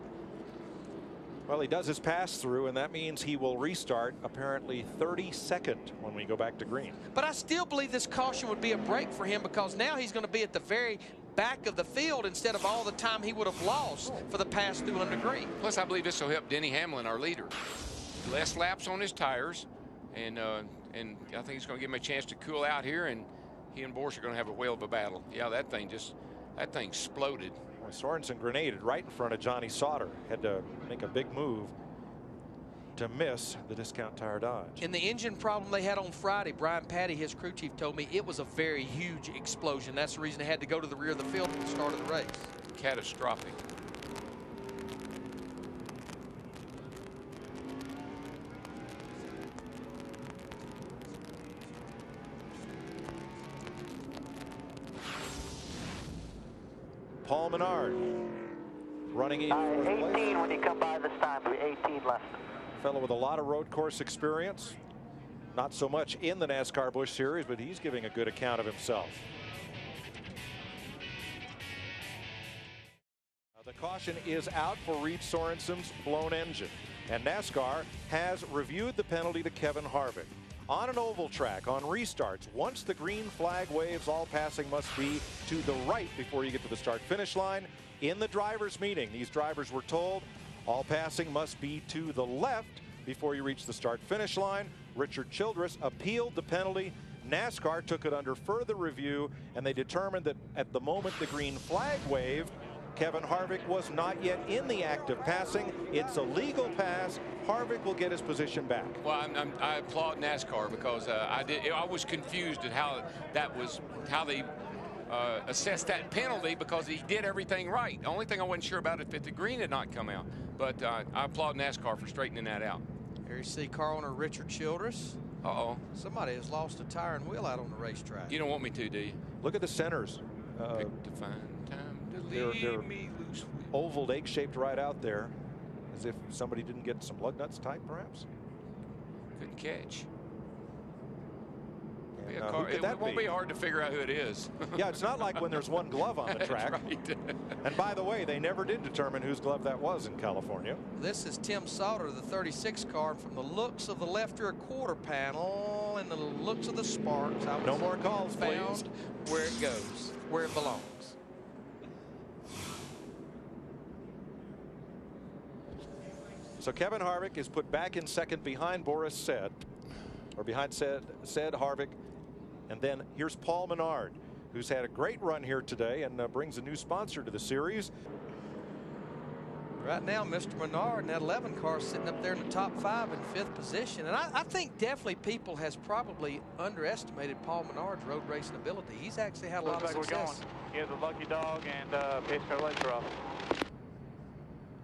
Well, he does his pass through, and that means he will restart apparently 32nd when we go back to green. But I still believe this caution would be a break for him, because now he's going to be at the very back of the field instead of all the time he would have lost for the pass through under green. Plus, I believe this will help Denny Hamlin, our leader. Less laps on his tires, and I think it's going to give him a chance to cool out here, and he and Borsch are going to have a whale of a battle. Yeah, that thing exploded. Well, Sorensen grenaded right in front of Johnny Sauter. Had to make a big move to miss the Discount Tire Dodge. In the engine problem they had on Friday, Brian Patty, his crew chief, told me it was a very huge explosion. That's the reason they had to go to the rear of the field at the start of the race. Catastrophic. Paul Menard running in 18 when you come by this time, 18 left. Fellow with a lot of road course experience. Not so much in the NASCAR Busch Series, but he's giving a good account of himself. The caution is out for Reed Sorensen's blown engine, and NASCAR has reviewed the penalty to Kevin Harvick. On an oval track, on restarts, once the green flag waves, all passing must be to the right before you get to the start-finish line. In the drivers' meeting, these drivers were told all passing must be to the left before you reach the start-finish line. Richard Childress appealed the penalty. NASCAR took it under further review, and they determined that at the moment the green flag waved, Kevin Harvick was not yet in the act of passing. It's a legal pass. Harvick will get his position back. Well, I applaud NASCAR because I was confused at how they assessed that penalty, because he did everything right. The only thing I wasn't sure about is if the green had not come out. But I applaud NASCAR for straightening that out. There you see car owner Richard Childress. Uh-oh. Somebody has lost a tire and wheel out on the racetrack. You don't want me to, do you? Look at the centers. Pick to find time to They're leave me loose. oval, egg-shaped right out there, as if somebody didn't get some lug nuts tight, perhaps. Good catch. It won't be hard to figure out who it is. Yeah, it's not like when there's one glove on the track. Right. And by the way, they never did determine whose glove that was in California. This is Tim Sauter, the 36 car. From the looks of the left rear quarter panel and the looks of the sparks, I no more calls, found please. where it goes, where it belongs. So Kevin Harvick is put back in second behind Boris Said, or behind Said, Harvick. And then here's Paul Menard, who's had a great run here today and brings a new sponsor to the series. Right now, Mr. Menard and that 11 car sitting up there in the top 5 in 5th position. And I think definitely people has probably underestimated Paul Menard's road racing ability. He's actually had a lot of success. He has a lucky dog and pace car leg drop.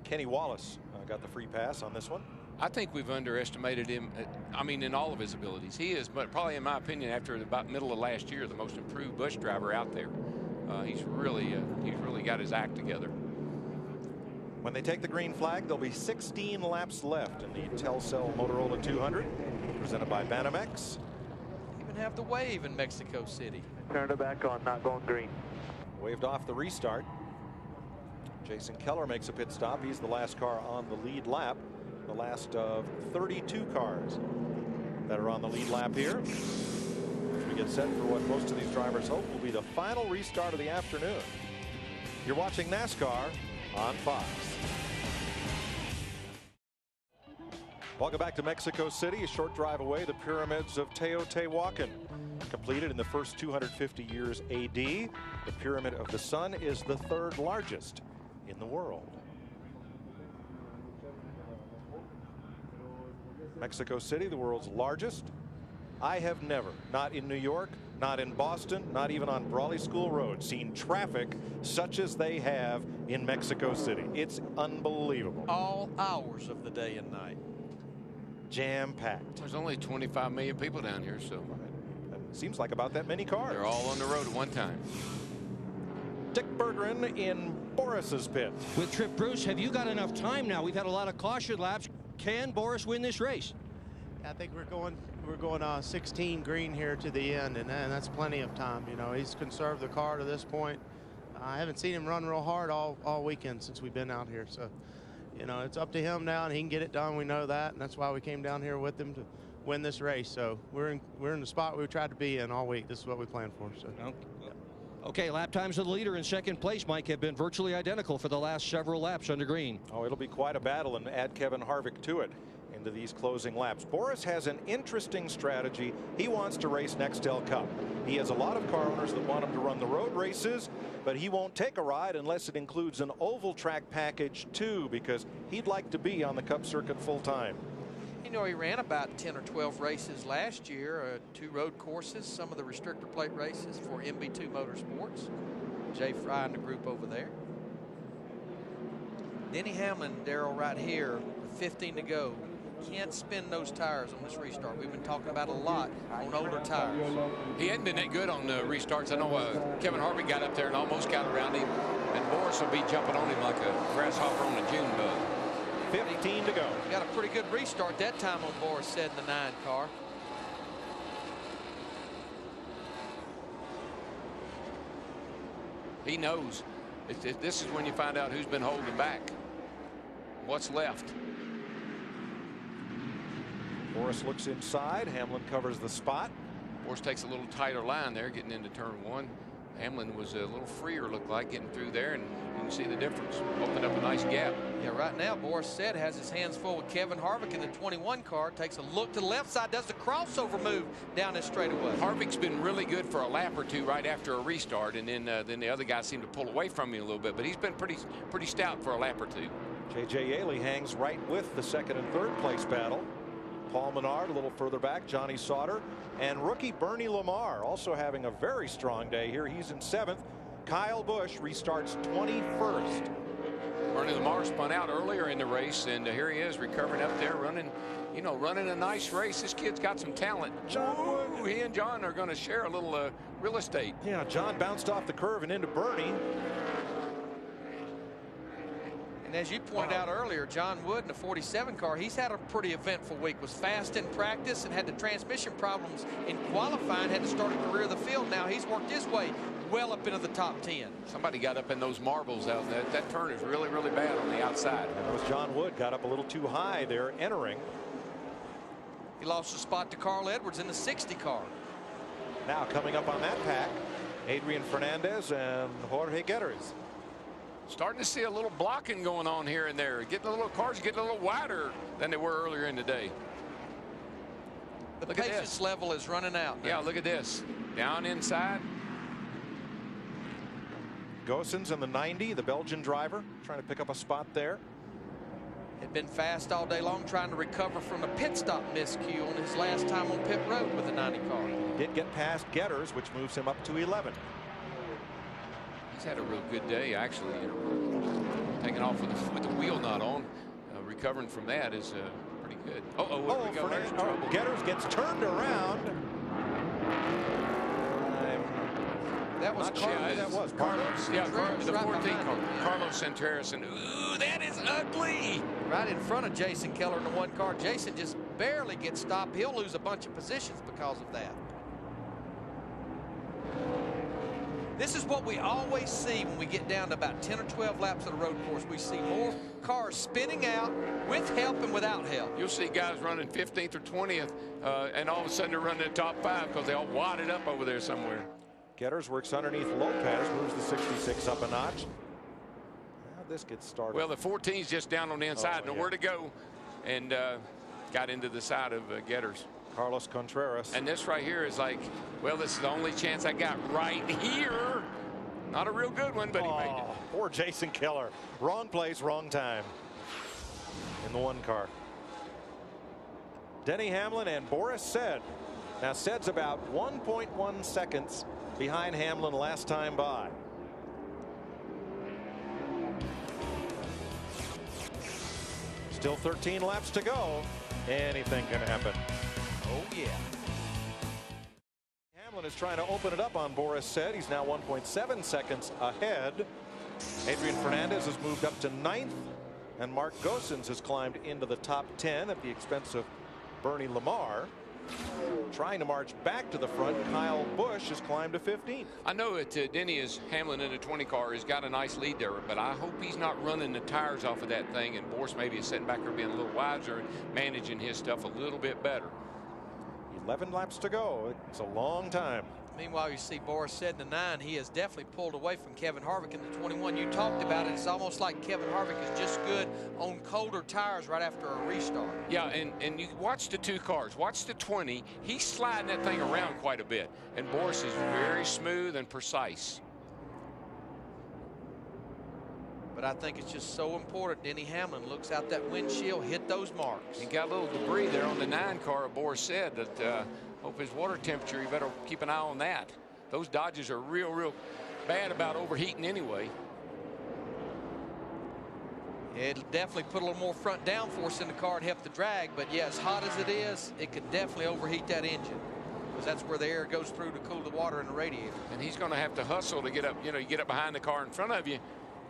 Kenny Wallace got the free pass on this one. I think we've underestimated him. I mean, in all of his abilities. He is, but probably in my opinion, after about middle of last year, the most improved Busch driver out there. He's really got his act together. When they take the green flag, there'll be 16 laps left in the Telcel Motorola 200, presented by Banamex. Even have the wave in Mexico City. Turned it back on, not going green. Waved off the restart. Jason Keller makes a pit stop. He's the last car on the lead lap. The last of 32 cars that are on the lead lap here. As we get set for what most of these drivers hope will be the final restart of the afternoon. You're watching NASCAR on Fox. Welcome back to Mexico City, a short drive away. The pyramids of Teotihuacan, completed in the first 250 years AD. The Pyramid of the Sun is the 3rd largest in the world. Mexico City, the world's largest. I have never, not in New York, not in Boston, not even on Brawley School Road, seen traffic such as they have in Mexico City. It's unbelievable. All hours of the day and night. Jam-packed. There's only 25 million people down here, so. That seems like about that many cars. They're all on the road at one time. Dick Berggren in Boris's pit. With Trip Bruce, have you got enough time now? We've had a lot of caution laps. Can Boris win this race? I think we're going 16 green here to the end, and that's plenty of time. You know, he's conserved the car to this point. I haven't seen him run real hard all weekend since we've been out here. So, you know, it's up to him now, and he can get it done. We know that, and that's why we came down here with him to win this race. So we're in the spot we tried to be in all week. This is what we planned for. So. Okay, lap times of the leader in second place, Mike, have been virtually identical for the last several laps under green. Oh, it'll be quite a battle, and add Kevin Harvick to it into these closing laps. Boris has an interesting strategy. He wants to race Nextel Cup. He has a lot of car owners that want him to run the road races, but he won't take a ride unless it includes an oval track package too, because he'd like to be on the Cup circuit full time. You know, he ran about 10 or 12 races last year, 2 road courses, some of the restrictor plate races for MB2 Motorsports. Jay Fry and the group over there. Denny Hamlin, Darrell, right here, with 15 to go. Can't spin those tires on this restart. We've been talking about a lot on older tires. He hadn't been that good on the restarts. I know Kevin Harvick got up there and almost got around him, and Boris will be jumping on him like a grasshopper on a June bug. 15 to go. Got a pretty good restart that time on Boris Said in the 9 car. He knows. This is when you find out who's been holding back. What's left. Boris looks inside. Hamlin covers the spot. Boris takes a little tighter line there getting into turn 1. Hamlin was a little freer, looked like, getting through there, and you can see the difference. Opened up a nice gap. Yeah, right now Boris Said has his hands full with Kevin Harvick in the 21 car. Takes a look to the left side, does the crossover move down this straightaway. Harvick's been really good for a lap or two right after a restart, and then the other guys seem to pull away from him a little bit, but he's been pretty stout for a lap or two. J.J. Yaley hangs right with the 2nd and 3rd place battle. Paul Menard a little further back, Johnny Sauter, and rookie Bernie Lamar also having a very strong day here. He's in 7th. Kyle Busch restarts 21st. Bernie Lamar spun out earlier in the race, and here he is recovering up there, running a nice race. This kid's got some talent. John, he and John are going to share a little real estate. Yeah, John bounced off the curve and into Bernie. And as you pointed out earlier, John Wood in the 47 car, he's had a pretty eventful week. Was fast in practice and had the transmission problems in qualifying, had to start at the rear of the field. Now he's worked his way well up into the top 10. Somebody got up in those marbles out there. That turn is really, really bad on the outside. And that was John Wood, got up a little too high there entering. He lost a spot to Carl Edwards in the 60 car. Now coming up on that pack, Adrian Fernandez and Jorge Gutierrez. Starting to see a little blocking going on here and there. Cars getting a little wider than they were earlier in the day. The patience level is running out now. Yeah, look at this. Down inside. Goossens in the 90, the Belgian driver, trying to pick up a spot there. Had been fast all day long trying to recover from a pit stop miscue on his last time on pit road with the 90 car. Did get past Getters, which moves him up to 11. He's had a real good day, actually. Taking off with the wheel not on, recovering from that is pretty good. Getters gets turned around. That was Carlos. Yeah, the 14 car. Carlos Contreras, and ooh, that is ugly. Right in front of Jason Keller in the 1 car. Jason just barely gets stopped. He'll lose a bunch of positions because of that. This is what we always see when we get down to about 10 or 12 laps of the road course. We see more cars spinning out with help and without help. You'll see guys running 15th or 20th, and all of a sudden they're running the top 5 because they all wadded up over there somewhere. Getters works underneath Lopez, moves the 66 up a notch. Now this gets started. Well, the 14's just down on the inside, nowhere to go, and got into the side of Getters. Carlos Contreras. And this right here is like, well, this is the only chance I got right here. Not a real good one, but he made it. Poor Jason Keller. Wrong place, wrong time in the 1 car. Denny Hamlin and Boris Said. Now Said's about 1.1 seconds behind Hamlin last time by. Still 13 laps to go. Anything can happen. Oh, yeah. Hamlin is trying to open it up on Boris Said. He's now 1.7 seconds ahead. Adrian Fernandez has moved up to 9th, and Mark Goossens has climbed into the top 10 at the expense of Bernie Lamar. Trying to march back to the front, Kyle Busch has climbed to 15th. I know that Denny is Hamlin in the 20 car has got a nice lead there, but I hope he's not running the tires off of that thing, and Boris maybe is sitting back there being a little wiser and managing his stuff a little bit better. 11 laps to go. It's a long time. Meanwhile, you see Boris Said in the 9. He has definitely pulled away from Kevin Harvick in the 21. You talked about it. It's almost like Kevin Harvick is just good on colder tires right after a restart. Yeah, and you watch the 2 cars. Watch the 20. He's sliding that thing around quite a bit. And Boris is very smooth and precise. But I think it's just so important. Denny Hamlin looks out that windshield, hit those marks. He got a little debris there on the 9 car. Boris Said that hope his water temperature, you better keep an eye on that. Those Dodges are real bad about overheating anyway. It'll definitely put a little more front downforce in the car and help the drag. But yeah, as hot as it is, it could definitely overheat that engine, because that's where the air goes through to cool the water in the radiator. And he's going to have to hustle to get up. You know, you get up behind the car in front of you,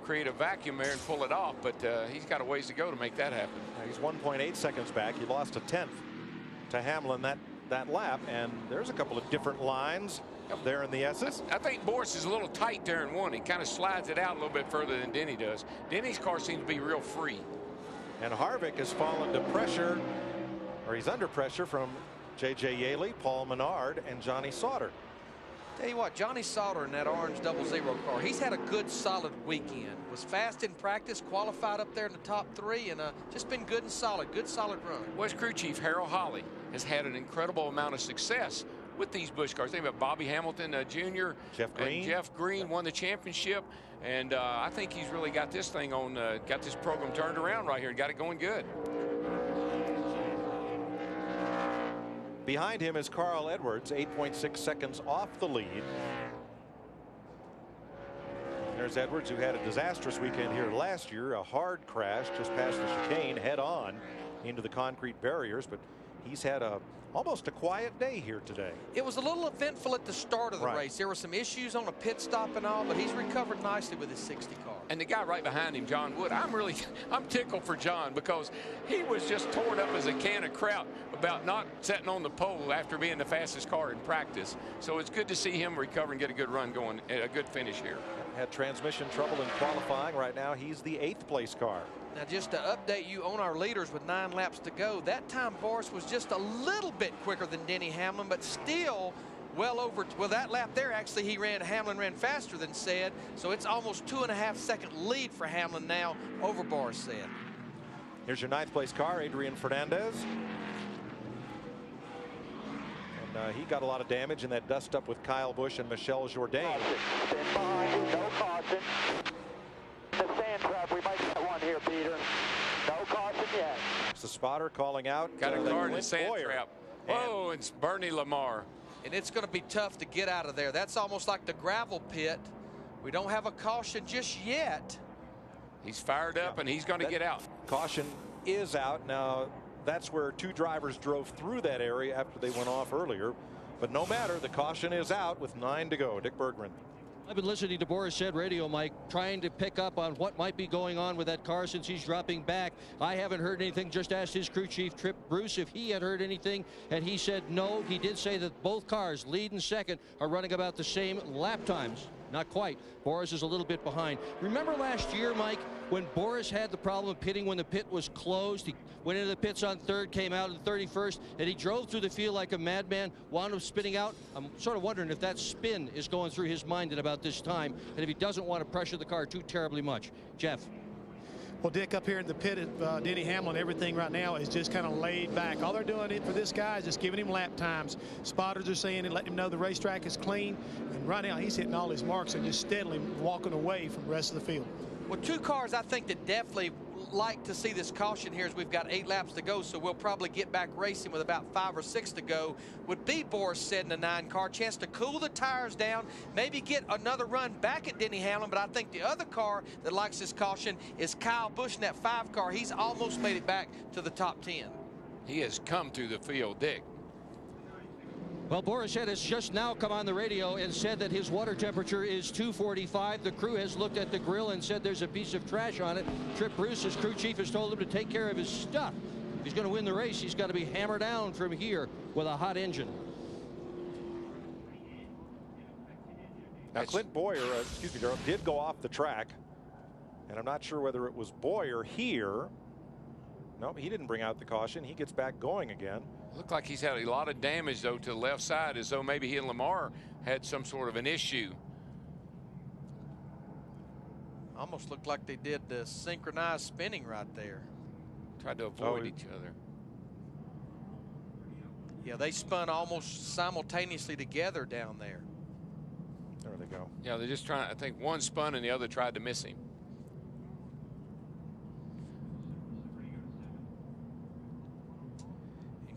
create a vacuum there and pull it off, but he's got a ways to go to make that happen. He's 1.8 seconds back. He lost a 10th to Hamlin that lap, and there's a couple of different lines up there in the S's. I think Boris is a little tight there in 1. He kind of slides it out a little bit further than Denny does. Denny's car seems to be real free. And Harvick has fallen to pressure, or he's under pressure from J.J. Yaley, Paul Menard, and Johnny Sauter. Tell you what, Johnny Sauter in that orange 00 car, he's had a good solid weekend. Was fast in practice, qualified up there in the top 3, and just been good and solid. Good solid run. West crew chief Harold Holley has had an incredible amount of success with these Busch cars. Think about Bobby Hamilton Jr. Jeff Green. Jeff Green won the championship, and I think he's really got this thing on, got this program turned around right here and got it going good. Behind him is Carl Edwards, 8.6 seconds off the lead. There's Edwards, who had a disastrous weekend here last year, a hard crash just past the chicane head on into the concrete barriers, but he's had almost a quiet day here today. It was a little eventful at the start of the race. There were some issues on a pit stop and all, but he's recovered nicely with his 60 car. And the guy right behind him, John Wood, I'm tickled for John because he was just torn up as a can of kraut about not sitting on the pole after being the fastest car in practice. So it's good to see him recover and get a good run going, a good finish here. Had transmission trouble in qualifying. Right now, he's the 8th place car. Now, just to update you on our leaders with 9 laps to go, that time Boris was just a little bit quicker than Denny Hamlin, but still well over. Well, that lap there, actually, Hamlin ran faster than Said, so it's almost 2.5-second lead for Hamlin now over Boris Said. Here's your 9th place car, Adrian Fernandez. And he got a lot of damage in that dust up with Kyle Busch and Michelle Jourdain. Stand behind you, no caution. The sand trap, we might get one here, Peter. No caution yet. It's the spotter calling out. Got a car in the sand trap. Whoa, it's Bernie Lamar. And it's going to be tough to get out of there. That's almost like the gravel pit. We don't have a caution just yet. He's fired up and he's going to get out. Caution is out. Now, that's where 2 drivers drove through that area after they went off earlier. But no matter, the caution is out with 9 to go. Dick Berggren. I've been listening to Boris Said radio, Mike, trying to pick up on what might be going on with that car since he's dropping back. I haven't heard anything. Just asked his crew chief, Trip Bruce, if he had heard anything, and he said no. He did say that both cars, lead and second, are running about the same lap times. Not quite. Boris is a little bit behind. Remember last year, Mike, when Boris had the problem of pitting when the pit was closed? He went into the pits on 3rd, came out in 31st, and he drove through the field like a madman, wound up spinning out. I'm sort of wondering if that spin is going through his mind at about this time, and if he doesn't want to pressure the car too terribly much. Jeff. Well, Dick, up here in the pit at Denny Hamlin, everything right now is just kind of laid back. All they're doing for this guy is just giving him lap times. Spotters are saying and letting him know the racetrack is clean. And right now, he's hitting all his marks and just steadily walking away from the rest of the field. Well, 2 cars I think that definitely like to see this caution here as we've got 8 laps to go, so we'll probably get back racing with about 5 or 6 to go. Would be Boris Said in the 9 car, chance to cool the tires down, maybe get another run back at Denny Hamlin. But I think the other car that likes this caution is Kyle Busch in that 5 car. He's almost made it back to the top 10. He has come through the field, Dick. Well, Boris Said has just now come on the radio and said that his water temperature is 245. The crew has looked at the grill and said there's a piece of trash on it. Trip Bruce, his crew chief, has told him to take care of his stuff. If he's going to win the race, he's got to be hammered down from here with a hot engine. Now, Clint Boyer, excuse me, Darrell, did go off the track. And I'm not sure whether it was Boyer here. No, he didn't bring out the caution. He gets back going again. Looked like he's had a lot of damage, though, to the left side, as though maybe he and Lamar had some sort of an issue. Almost looked like they did the synchronized spinning right there. Tried to avoid each other. Yeah, they spun almost simultaneously together down there. There they go. Yeah, they're just trying. I think one spun and the other tried to miss him.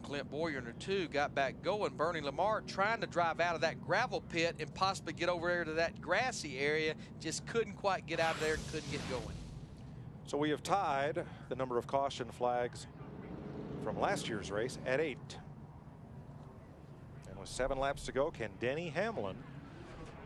Clint Boyer and the 2 got back going. Bernie Lamar trying to drive out of that gravel pit and possibly get over there to that grassy area. Just couldn't quite get out of there and couldn't get going. So we have tied the number of caution flags from last year's race at 8. And with 7 laps to go, can Denny Hamlin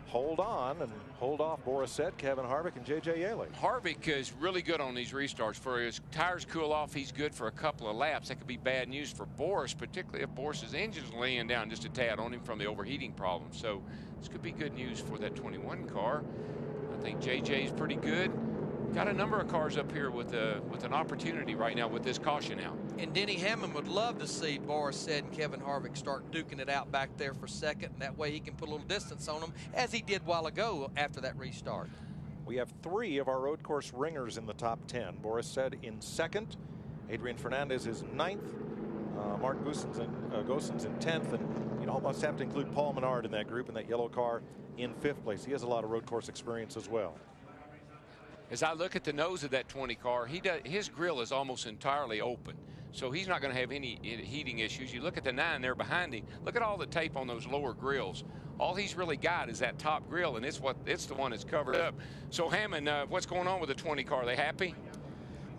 hold on and hold off Boris Said, Kevin Harvick, and J.J. Yeley? Harvick is really good on these restarts. For his tires cool off, he's good for a couple of laps. That could be bad news for Boris, particularly if Boris's engine's laying down just a tad on him from the overheating problem. So this could be good news for that 21 car. I think J.J.'s pretty good. Got a number of cars up here with an opportunity right now with this caution out. And Denny Hamlin would love to see Boris Said and Kevin Harvick start duking it out back there for second. And that way he can put a little distance on them, as he did a while ago after that restart. We have 3 of our road course ringers in the top 10. Boris Said in 2nd. Adrian Fernandez is 9th. Mark Goossens in 10th. And you almost have to include Paul Menard in that group, in that yellow car, in 5th place. He has a lot of road course experience as well. As I look at the nose of that 20 car, his grill is almost entirely open. So he's not going to have any heating issues. You look at the 9 there behind him. Look at all the tape on those lower grills. All he's really got is that top grill, and it's the one that's covered up. So Hammond, what's going on with the 20 car? Are they happy?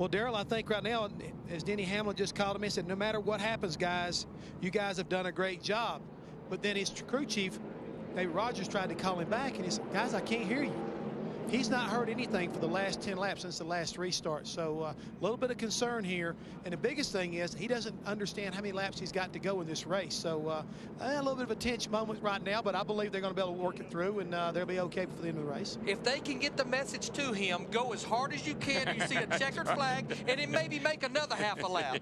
Well, Darrell, I think right now, as Denny Hamlin just called him, he said, no matter what happens, guys, you guys have done a great job. But then his crew chief, David Rogers, tried to call him back, and he said, guys, I can't hear you. He's not heard anything for the last 10 laps since the last restart. So a little bit of concern here. And the biggest thing is he doesn't understand how many laps he's got to go in this race. So a little bit of a tense moment right now, but I believe they're going to be able to work it through, and they'll be okay for the end of the race. If they can get the message to him, go as hard as you can. You see a checkered flag, and then maybe make another half a lap.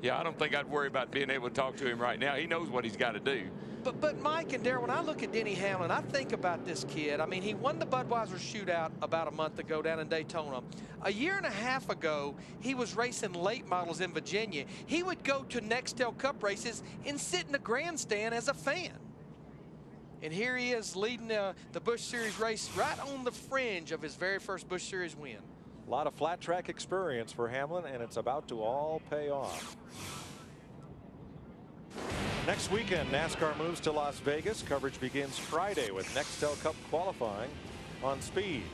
Yeah, I don't think I'd worry about being able to talk to him right now. He knows what he's got to do. But Mike and Darrell, when I look at Denny Hamlin, I think about this kid. I mean, he won the Budweiser Shootout about a month ago down in Daytona. A year and a half ago, he was racing late models in Virginia. He would go to Nextel Cup races and sit in the grandstand as a fan. And here he is leading the Busch Series race right on the fringe of his very first Busch Series win. A lot of flat track experience for Hamlin, and it's about to all pay off. Next weekend, NASCAR moves to Las Vegas. Coverage begins Friday with Nextel Cup qualifying on speed.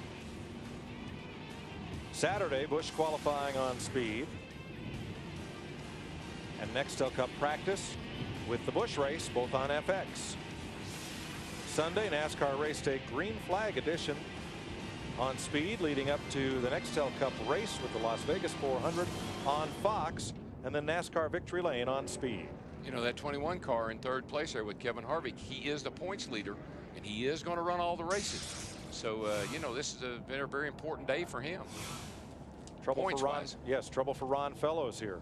Saturday, Busch qualifying on speed. And Nextel Cup practice with the Busch race, both on FX. Sunday, NASCAR race day green flag edition on speed, leading up to the Nextel Cup race with the Las Vegas 400 on Fox, and then NASCAR Victory Lane on speed. You know, that 21 car in third place there with Kevin Harvick, he is the points leader, and he is going to run all the races. So, you know, this has been a very important day for him. Trouble for Ron. Yes, trouble for Ron Fellows here.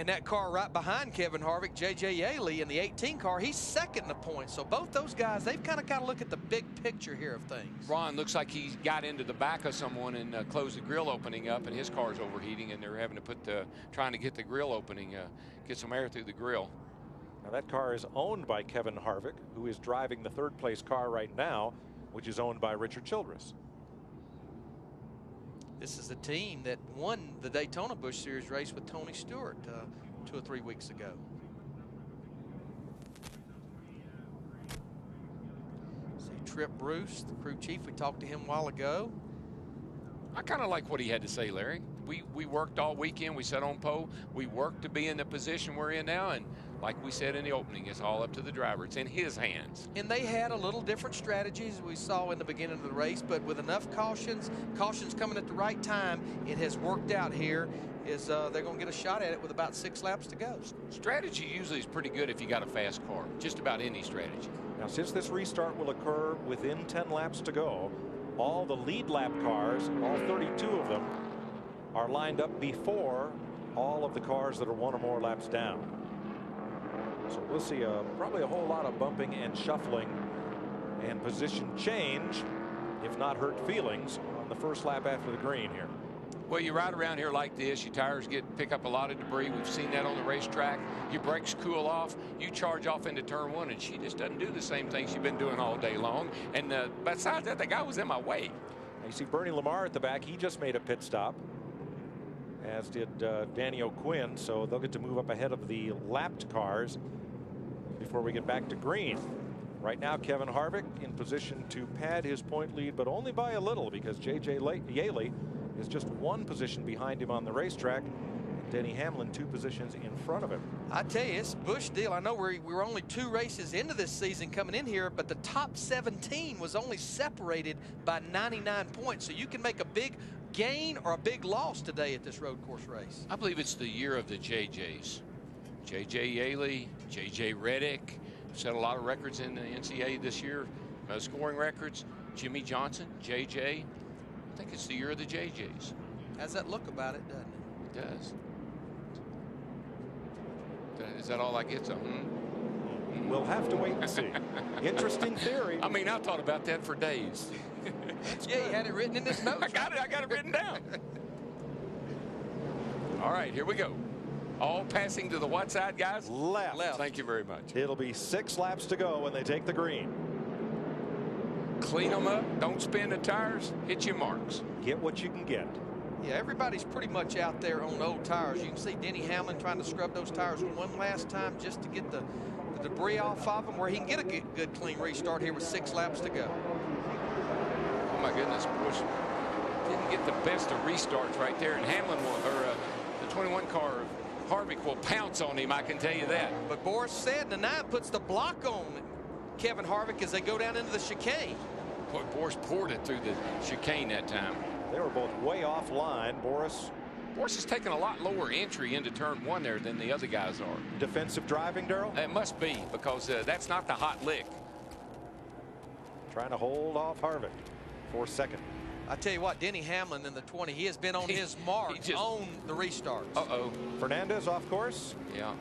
And that car right behind Kevin Harvick, J.J. Yaley, in the 18 car, he's second in the points. So both those guys, they've kind of got to look at the big picture here of things. Ron looks like he got into the back of someone and closed the grill opening up, and his car's overheating, and they're having to put trying to get the grill opening, get some air through the grill. Now that car is owned by Kevin Harvick, who is driving the third place car right now, which is owned by Richard Childress. This is the team that won the Daytona Busch Series race with Tony Stewart 2 or 3 weeks ago. See Trip Bruce, the crew chief, we talked to him a while ago. I kind of like what he had to say, Larry. We worked all weekend. We sat on pole. We worked to be in the position we're in now, and like we said in the opening, it's all up to the driver. It's in his hands. And they had a little different strategies we saw in the beginning of the race, but with enough cautions coming at the right time, it has worked out here. They're going to get a shot at it with about 6 laps to go. Strategy usually is pretty good if you got a fast car, just about any strategy. Now, since this restart will occur within 10 laps to go, all the lead lap cars, all 32 of them, are lined up before all of the cars that are 1 or more laps down. So we'll see probably a whole lot of bumping and shuffling and position change, if not hurt feelings, on the first lap after the green here. Well, you ride around here like this, your tires pick up a lot of debris. We've seen that on the racetrack. Your brakes cool off. You charge off into turn 1, and she just doesn't do the same thing she's been doing all day long. And besides that, the guy was in my way. Now you see Bernie Lamar at the back. He just made a pit stop, as did Danny O'Quinn. So they'll get to move up ahead of the lapped cars before we get back to green. Right now, Kevin Harvick in position to pad his point lead, but only by a little, because J.J. Yaley is just 1 position behind him on the racetrack. Denny Hamlin 2 positions in front of him. I tell you, it's Busch deal. I know we were only 2 races into this season coming in here, but the top 17 was only separated by 99 points. So you can make a big gain or a big loss today at this road course race. I believe it's the year of the JJs. J.J. Yaley, J.J. Reddick set a lot of records in the NCAA this year, scoring records. Jimmy Johnson, J.J. I think it's the year of the JJs. Has that look about it, doesn't it? It does. Is that all I get? So, We'll have to wait and see. Interesting theory. I mean, I thought about that for days. Yeah, you had it written in this note. I got it written down. All right, here we go. All passing to the what side, guys? Left. Thank you very much. It'll be 6 laps to go when they take the green. Clean them up. Don't spin the tires. Hit your marks. Get what you can get. Yeah, everybody's pretty much out there on old tires. You can see Denny Hamlin trying to scrub those tires one last time just to get the debris off of them, where he can get a good clean restart here with 6 laps to go. Oh my goodness, Busch didn't get the best of restarts right there, and Hamlin will, or the 21 car of Harvick will pounce on him, I can tell you that. But Boris said the 9 puts the block on Kevin Harvick as they go down into the chicane. Boy, Boris poured it through the chicane that time. They were both way offline. Boris has taken a lot lower entry into turn 1 there than the other guys are. Defensive driving, Darrell? It must be, because that's not the hot lick. Trying to hold off Harvick for second. I tell you what, Denny Hamlin in the 20, he has been on his mark on the restarts. Uh-oh. Fernandez off course? Yeah.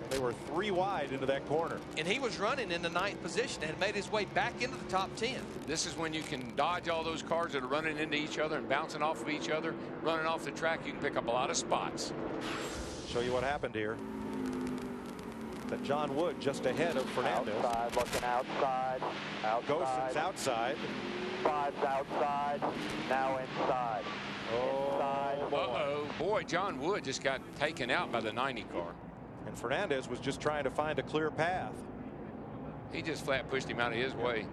They were 3 wide into that corner. And he was running in the 9th position and made his way back into the top 10. This is when you can dodge all those cars that are running into each other and bouncing off of each other, running off the track. You can pick up a lot of spots. Show you what happened here. That John Wood just ahead of Fernandez. Outside, looking outside. Ghoston's outside. 5's outside, now inside. Inside. Uh-oh. Boy, John Wood just got taken out by the 90 car. And Fernandez was just trying to find a clear path. He just flat pushed him out of his way.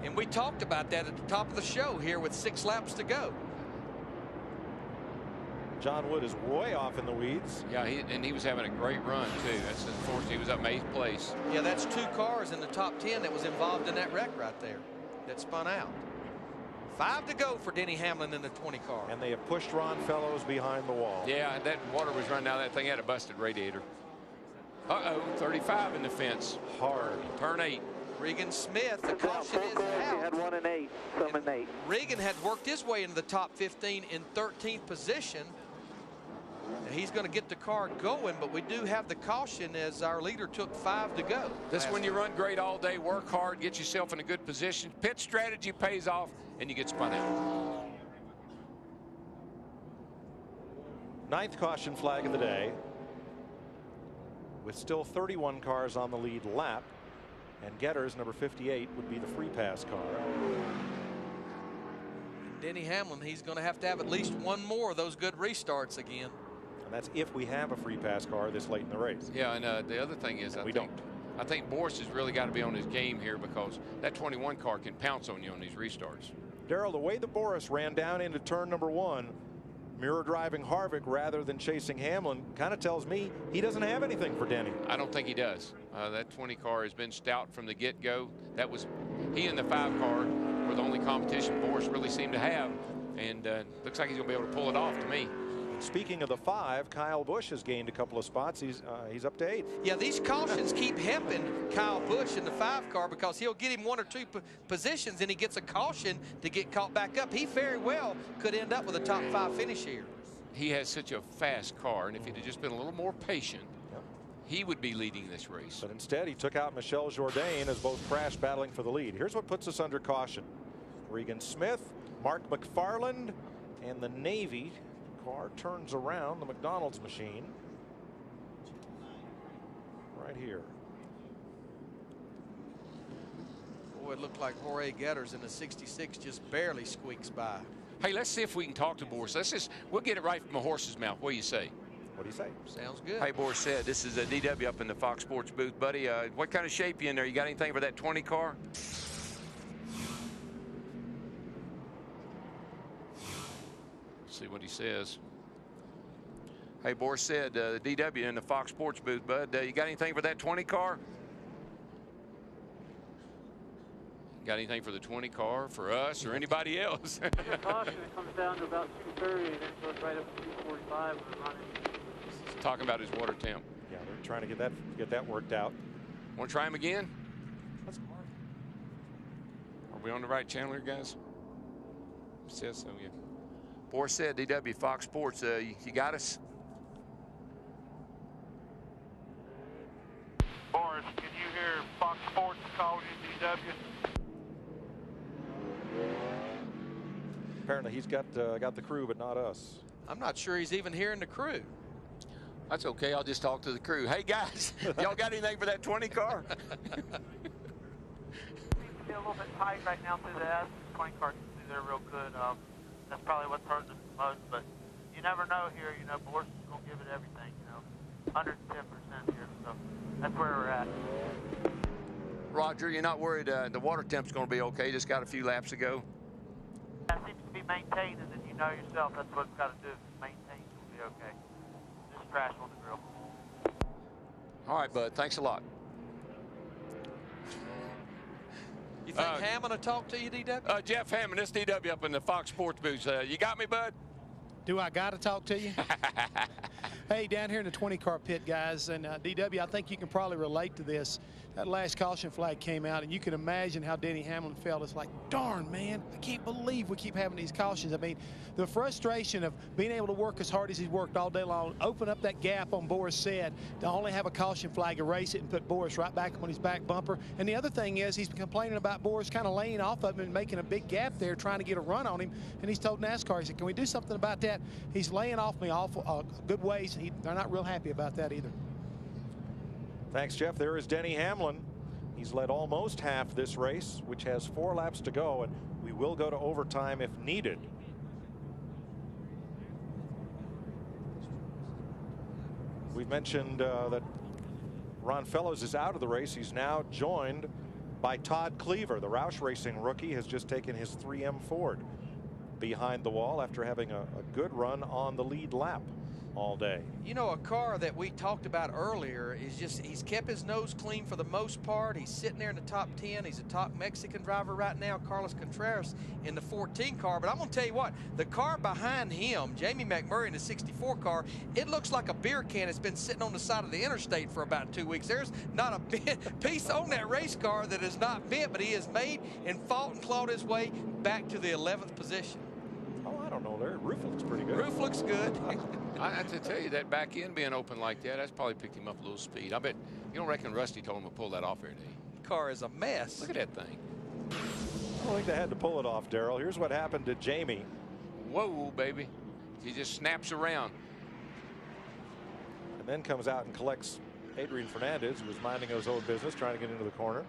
And we talked about that at the top of the show here with 6 laps to go. John Wood is way off in the weeds. Yeah, he was having a great run, too. That's unfortunate. He was up in 8th place. Yeah, that's 2 cars in the top 10 that was involved in that wreck right there that spun out. 5 to go for Denny Hamlin in the 20 car. And they have pushed Ron Fellows behind the wall. Yeah, that water was running out of that thing. Had a busted radiator. Uh-oh, 35 in the fence. Hard. Turn 8. Regan Smith, the caution is out. He had 1 and 8, some in 8. Regan had worked his way into the top 15 in 13th position. Now he's going to get the car going, but we do have the caution as our leader took 5 to go. This when you run great all day, work hard, get yourself in a good position. Pit strategy pays off, and you get spun out. 9th caution flag of the day. With still 31 cars on the lead lap. And Getter's number 58 would be the free pass car. Denny Hamlin, he's going to have at least 1 more of those good restarts again. And that's if we have a free pass car this late in the race. Yeah, and the other thing is, I think Boris has really got to be on his game here, because that 21 car can pounce on you on these restarts. Darrell, the way that Boris ran down into turn number 1, mirror driving Harvick rather than chasing Hamlin, kind of tells me he doesn't have anything for Denny. I don't think he does. That 20 car has been stout from the get-go. That was he and the 5 car were the only competition Boris really seemed to have, and looks like he's going to be able to pull it off to me. Speaking of the 5, Kyle Busch has gained a couple of spots. He's up to 8. Yeah, these cautions keep helping Kyle Busch in the 5 car, because he'll get him 1 or 2 positions and he gets a caution to get caught back up. He very well could end up with a top 5 finish here. He has such a fast car, and if he'd have just been a little more patient, he would be leading this race. But instead, he took out Michel Jourdain as both crashed battling for the lead. Here's what puts us under caution. Regan Smith, Mark McFarland, and the Navy car turns around the McDonald's machine right here. Boy, it looked like Jorge Getters in the 66 just barely squeaks by. Hey, let's see if we can talk to Boris. We'll get it right from a horse's mouth. What do you say? What do you say? Sounds good. Hey, Boris said, this is a DW up in the Fox Sports booth, buddy. What kind of shape you in there? You got anything for that 20 car? Let's see what he says. Hey, Boris said, DW in the Fox Sports booth, bud. You got anything for that 20 car? Got anything for the 20 car, for us, or anybody else? Under caution, it comes down to about 230, and then goes right up to 245 when we're running. He's talking about his water temp. Yeah, they're trying to get that worked out. Want to try him again? Are we on the right channel here, guys? Says so, yeah. Boris said, DW Fox Sports, you got us? Boris, can you hear Fox Sports call you DW? Apparently he's got the crew, but not us. I'm not sure he's even hearing the crew. That's okay. I'll just talk to the crew. Hey, guys, y'all got anything for that 20 car? Seems to be a little bit tight right now through the S. 20 car seems to be there real good. That's probably what's hurting us the most, but you never know here. You know, Boris is going to give it everything, you know, 110% here. So that's where we're at. Roger, you're not worried the water temp's going to be okay? Just got a few laps to go? I seem maintain, and then you know yourself that's what it's got to do. Maintain, will be okay. Just trash on the grill. All right, bud. Thanks a lot. You think Hammond will talk to you, DW? Jeff Hammond, this DW up in the Fox Sports booth. You got me, bud? Do I got to talk to you? Hey, down here in the 20-car pit, guys, and DW, I think you can probably relate to this. That last caution flag came out, and you can imagine how Denny Hamlin felt. It's like, darn, man, I can't believe we keep having these cautions. I mean, the frustration of being able to work as hard as he's worked all day long, open up that gap on Boris Said, to only have a caution flag, erase it, and put Boris right back on his back bumper. And the other thing is he's been complaining about Boris kind of laying off of him and making a big gap there, trying to get a run on him. And he's told NASCAR, he said, can we do something about that? He's laying off me awful good ways, and they're not real happy about that either. Thanks, Jeff. There is Denny Hamlin. He's led almost half this race, which has 4 laps to go, and we will go to overtime if needed. We've mentioned that Ron Fellows is out of the race. He's now joined by Todd Cleaver. The Roush Racing rookie has just taken his 3M Ford behind the wall after having a good run on the lead lap all day. You know, a car that we talked about earlier is just, he's kept his nose clean for the most part. He's sitting there in the top 10. He's a top Mexican driver right now, Carlos Contreras, in the 14 car. But I'm going to tell you what, the car behind him, Jamie McMurray in the 64 car, it looks like a beer can that's been sitting on the side of the interstate for about 2 weeks. There's not a piece on that race car that is not bent, but he has made and fought and clawed his way back to the 11th position. Oh, I don't know. Their roof looks pretty good. Roof looks good. I have to tell you, that back end being open like that, that's probably picked him up a little speed. I bet, you don't reckon Rusty told him to pull that off here today? Car is a mess. Look at that thing. I don't think they had to pull it off, Darrell. Here's what happened to Jamie. Whoa, baby. He just snaps around. And then comes out and collects Adrian Fernandez, who was minding his own business, trying to get into the corner,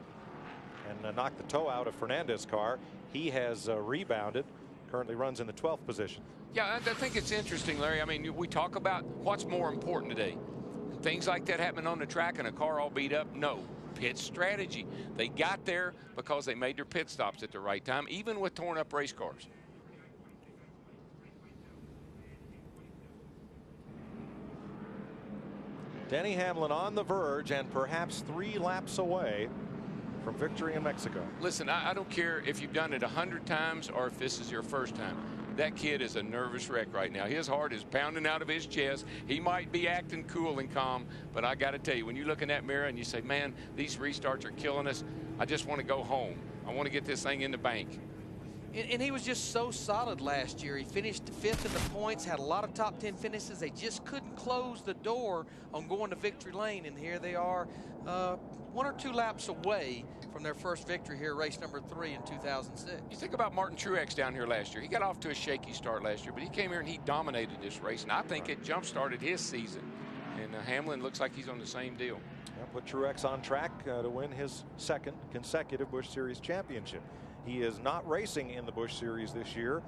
and knocked the toe out of Fernandez's car. He has rebounded, currently runs in the 12th position. Yeah, I think it's interesting, Larry. I mean, we talk about what's more important today. Things like that happening on the track and a car all beat up? No. Pit strategy. They got there because they made their pit stops at the right time, even with torn up race cars. Denny Hamlin on the verge and perhaps 3 laps away from victory in Mexico. Listen, I don't care if you've done it 100 times or if this is your first time. That kid is a nervous wreck right now. His heart is pounding out of his chest. He might be acting cool and calm, but I got to tell you, when you look in that mirror and you say, man, these restarts are killing us, I just want to go home. I want to get this thing in the bank. And he was just so solid last year. He finished 5th in the points, had a lot of top 10 finishes. They just couldn't close the door on going to victory lane. And here they are 1 or 2 laps away from their first victory here, race number 3 in 2006. You think about Martin Truex down here last year. He got off to a shaky start last year, but he came here and he dominated this race. And I think it jump-started his season. And Hamlin looks like he's on the same deal. Put Truex on track to win his 2nd consecutive Busch Series championship. He is not racing in the Busch Series this year.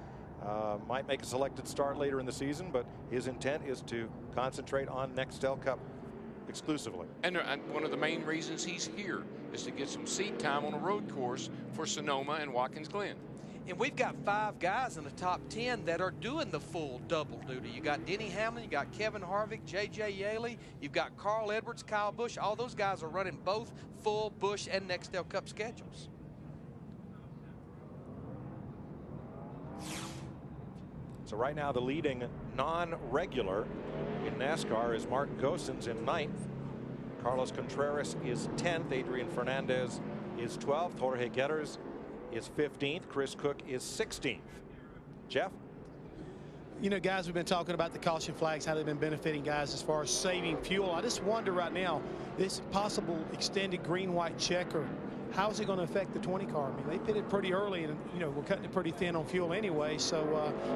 Might make a selected start later in the season, but his intent is to concentrate on Nextel Cup exclusively. And one of the main reasons he's here is to get some seat time on a road course for Sonoma and Watkins Glen. And we've got 5 guys in the top 10 that are doing the full double duty. You got Denny Hamlin, you got Kevin Harvick, J.J. Yaley, you've got Carl Edwards, Kyle Busch. All those guys are running both full Busch and Nextel Cup schedules. So right now the leading non-regular in NASCAR is Mark Gosens in 9th. Carlos Contreras is 10th. Adrian Fernandez is 12th. Jorge Guerrero is 15th. Chris Cook is 16th. Jeff? You know, guys, we've been talking about the caution flags, how they've been benefiting guys as far as saving fuel. I just wonder right now, this possible extended green-white checker, how is it going to affect the 20 car? I mean, they pitted pretty early, and you know, we're cutting it pretty thin on fuel anyway. So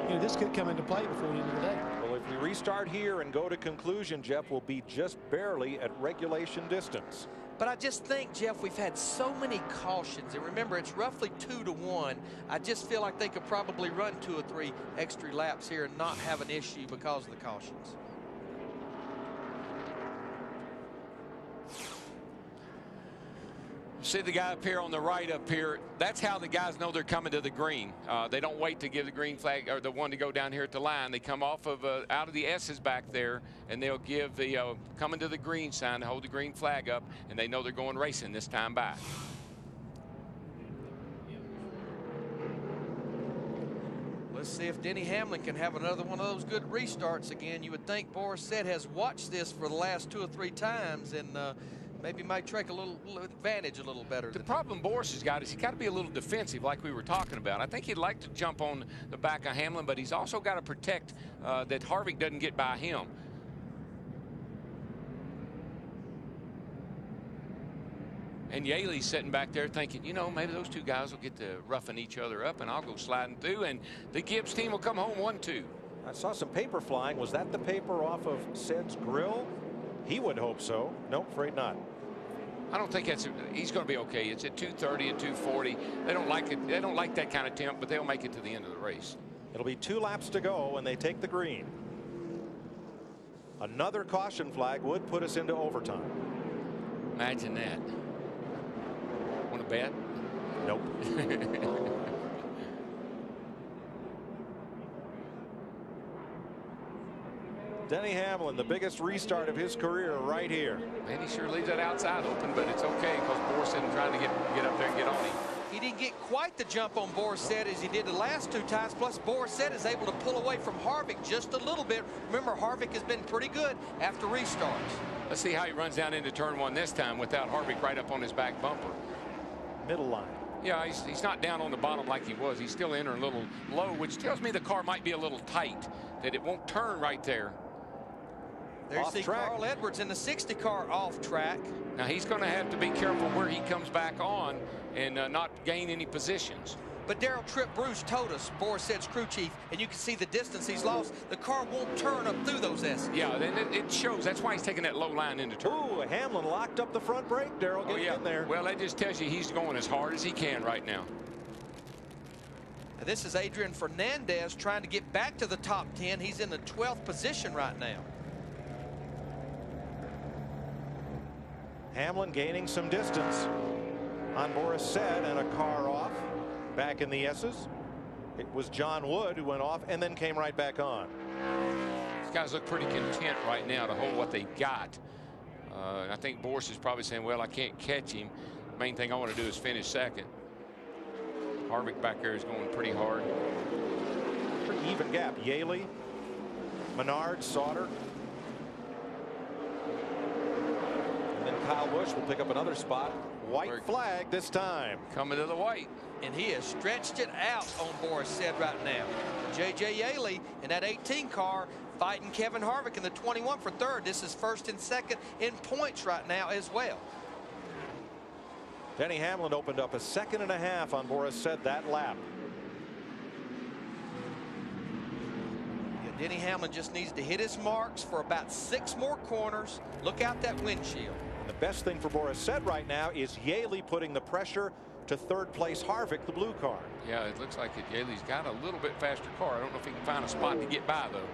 you know, this could come into play before the end of the day. Well, if we restart here and go to conclusion, Jeff, will be just barely at regulation distance. But I just think, Jeff, we've had so many cautions, and remember, it's roughly 2-1. I just feel like they could probably run 2 or 3 extra laps here and not have an issue because of the cautions. See the guy up here on the right up here. That's how the guys know they're coming to the green. They don't wait to give the green flag or the one to go down here at the line. They come off of out of the S's back there, and they'll give the coming to the green sign to hold the green flag up, and they know they're going racing this time by. Let's see if Denny Hamlin can have another one of those good restarts again. You would think Boris Said has watched this for the last 2 or 3 times and maybe might take a little advantage a little better. The problem Boris has got is he's got to be a little defensive like we were talking about. I think he'd like to jump on the back of Hamlin, but he's also got to protect that Harvick doesn't get by him. And Yaley's sitting back there thinking, you know, maybe those two guys will get to roughing each other up and I'll go sliding through and the Gibbs team will come home 1-2. I saw some paper flying. Was that the paper off of Said's grill? He would hope so. Nope, afraid not. I don't think he's going to be okay. It's at 230 and 240. They don't like it. They don't like that kind of temp, but they'll make it to the end of the race. It'll be 2 laps to go when they take the green. Another caution flag would put us into overtime. Imagine that. Want to bet? Nope. Denny Hamlin, the biggest restart of his career right here. Man, he sure leaves that outside open, but it's okay because Boris isn't trying to get up there and get on him. He didn't get quite the jump on Boris Said as he did the last 2 times. Plus, Boris Said is able to pull away from Harvick just a little bit. Remember, Harvick has been pretty good after restarts. Let's see how he runs down into turn 1 this time without Harvick right up on his back bumper. Middle line. Yeah, he's not down on the bottom like he was. He's still entering a little low, which tells me the car might be a little tight, that it won't turn right there. There's the Carl Edwards in the 60 car off track. Now he's going to have to be careful where he comes back on and not gain any positions. But Darrell Tripp Bruce told us, Boris Said's crew chief, and you can see the distance he's lost. The car won't turn up through those S's. Yeah, then it shows. That's why he's taking that low line into turn. Ooh, Hamlin locked up the front brake. Darrell getting in there. Well, that just tells you he's going as hard as he can right now. And this is Adrian Fernandez trying to get back to the top 10. He's in the 12th position right now. Hamlin gaining some distance on Boris Said and a car off back in the S's. It was John Wood who went off and then came right back on. These guys look pretty content right now to hold what they got. I think Boris is probably saying, well, I can't catch him. Main thing I want to do is finish second. Harvick back there is going pretty hard. Pretty even gap. Yaley, Menard, Sauter. And then Kyle Busch will pick up another spot. White flag this time. Coming to the white. And he has stretched it out on Boris Said right now. J.J. Yaley in that 18 car fighting Kevin Harvick in the 21 for third. This is first and second in points right now as well. Denny Hamlin opened up a 2.5 seconds on Boris Said that lap. Yeah, Denny Hamlin just needs to hit his marks for about 6 more corners. Look out that windshield. And the best thing for Boris Said right now is Yaley putting the pressure to third place Harvick, the blue car. Yeah, it looks like Yaley's got a little bit faster car. I don't know if he can find a spot to get by, though.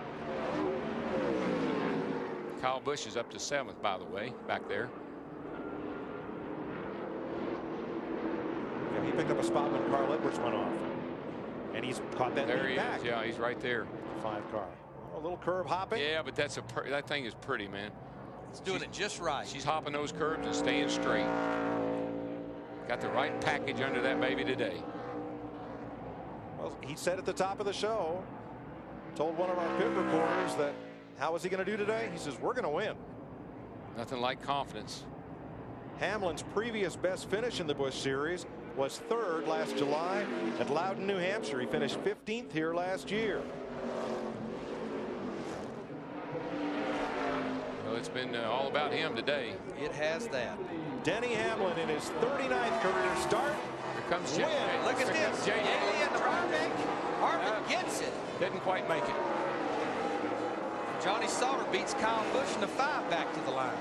Kyle Busch is up to 7th, by the way, back there. Yeah, he picked up a spot when Carl Edwards went off. And he's caught that there he back. is. Yeah, he's right there. 5 car. A little curve hopping. Yeah, but that thing is pretty, man. It's doing it just right. She's hopping those curves and staying straight. Got the right package under that baby today. Well, he said at the top of the show, told one of our pit reporters that how is he going to do today? He says, we're going to win. Nothing like confidence. Hamlin's previous best finish in the Busch Series was 3rd last July at Loudon, New Hampshire. He finished 15th here last year. Well, it's been all about him today. It has that. Denny Hamlin in his 39th career start. Here comes Jay. Look at this. Yaley and Harvick. Harvick gets it. Didn't quite make it. Johnny Sauter beats Kyle Busch in the 5 back to the line.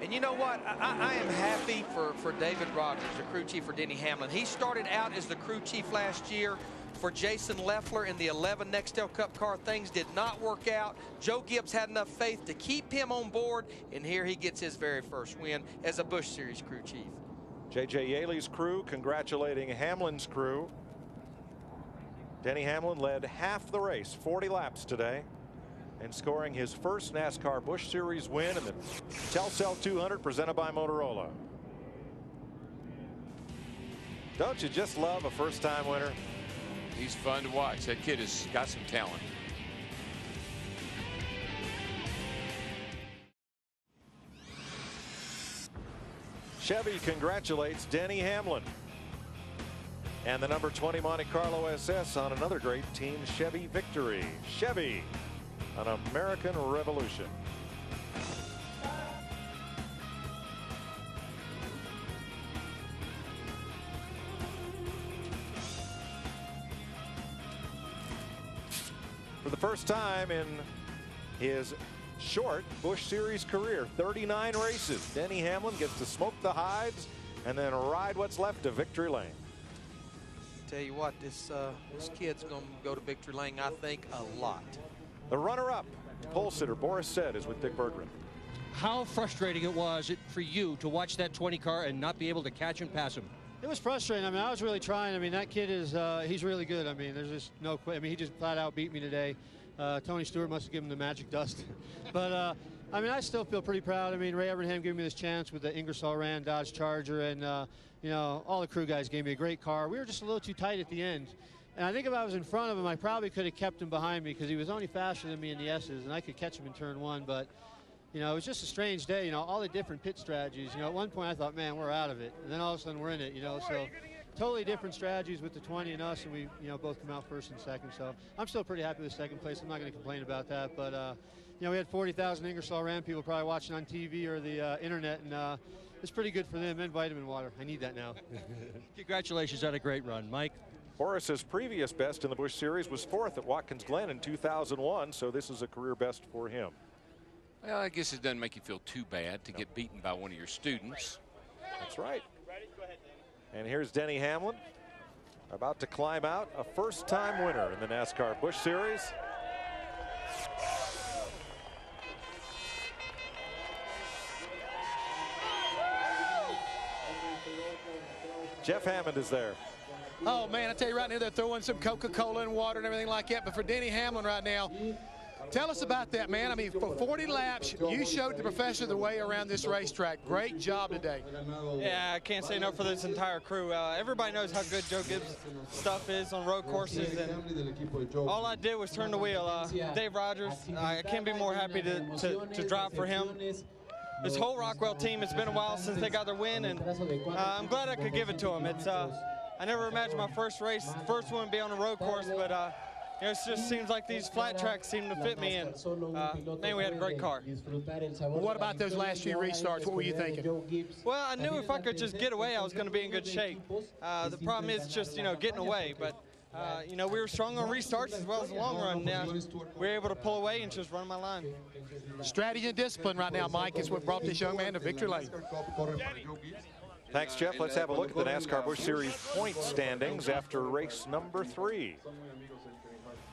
And you know what? I am happy for David Rogers, the crew chief for Denny Hamlin. He started out as the crew chief last year, for Jason Leffler in the 11 Nextel Cup car. Things did not work out. Joe Gibbs had enough faith to keep him on board, and here he gets his very first win as a Busch Series crew chief. J.J. Yaley's crew congratulating Hamlin's crew. Denny Hamlin led half the race, 40 laps today, and scoring his first NASCAR Busch Series win in the Telcel 200 presented by Motorola. Don't you just love a first-time winner? He's fun to watch. That kid has got some talent. Chevy congratulates Denny Hamlin and the number 20 Monte Carlo SS on another great Team Chevy victory. Chevy, an American revolution. For the first time in his short Busch Series career, 39 races, Denny Hamlin gets to smoke the hides and then ride what's left of victory lane. Tell you what, this kid's going to go to victory lane, I think, a lot. The runner-up, pole sitter Boris Said, is with Dick Berggren. How frustrating it was for you to watch that 20 car and not be able to catch and pass him? It was frustrating. I mean, I was really trying. I mean, that kid is, he's really good. I mean, there's just no question. I mean, he just flat out beat me today. Tony Stewart must have given him the magic dust. But, I mean, I still feel pretty proud. I mean, Ray Evernham gave me this chance with the Ingersoll Rand Dodge Charger, and, you know, all the crew guys gave me a great car. We were just a little too tight at the end. And I think if I was in front of him, I probably could have kept him behind me because he was only faster than me in the S's, and I could catch him in turn one. But, you know, it was just a strange day, you know, all the different pit strategies. You know, at one point I thought, man, we're out of it. And then all of a sudden we're in it, you know, so totally different strategies with the 20 and us, and we, you know, both come out first and second. So I'm still pretty happy with second place. I'm not going to complain about that. But, you know, we had 40,000 Ingersoll Rand people probably watching on TV or the internet, and it's pretty good for them, and vitamin water. I need that now. Congratulations on a great run, Mike. Boris's previous best in the Busch Series was 4th at Watkins Glen in 2001, so this is a career best for him. Well, I guess it doesn't make you feel too bad to get beaten by one of your students. That's right. And here's Denny Hamlin about to climb out, a first-time winner in the NASCAR Busch Series. Jeff Hammond is there. Oh, man, I tell you right now, they're throwing some Coca-Cola and water and everything like that. But for Denny Hamlin right now, tell us about that, man. I mean, for 40 laps, you showed the professor the way around this racetrack. Great job today. Yeah, I can't say no for this entire crew. Everybody knows how good Joe Gibbs' stuff is on road courses, and all I did was turn the wheel. Dave Rogers, I can't be more happy to drive for him. This whole Rockwell team, it's been a while since they got their win, and I'm glad I could give it to him. It's I never imagined my first one be on a road course, but you know, it just seems like these flat tracks seem to fit me, and man, we had a great car. What about those last few restarts? What were you thinking? Well, I knew if I could just get away, I was going to be in good shape. The problem is just, you know, getting away, but you know, we were strong on restarts as well as the long run. Now we were able to pull away and just run my line. Strategy and discipline right now, Mike, is what brought this young man to victory lane. Thanks, Jeff. Let's have a look at the NASCAR Busch Series point standings after race number 3.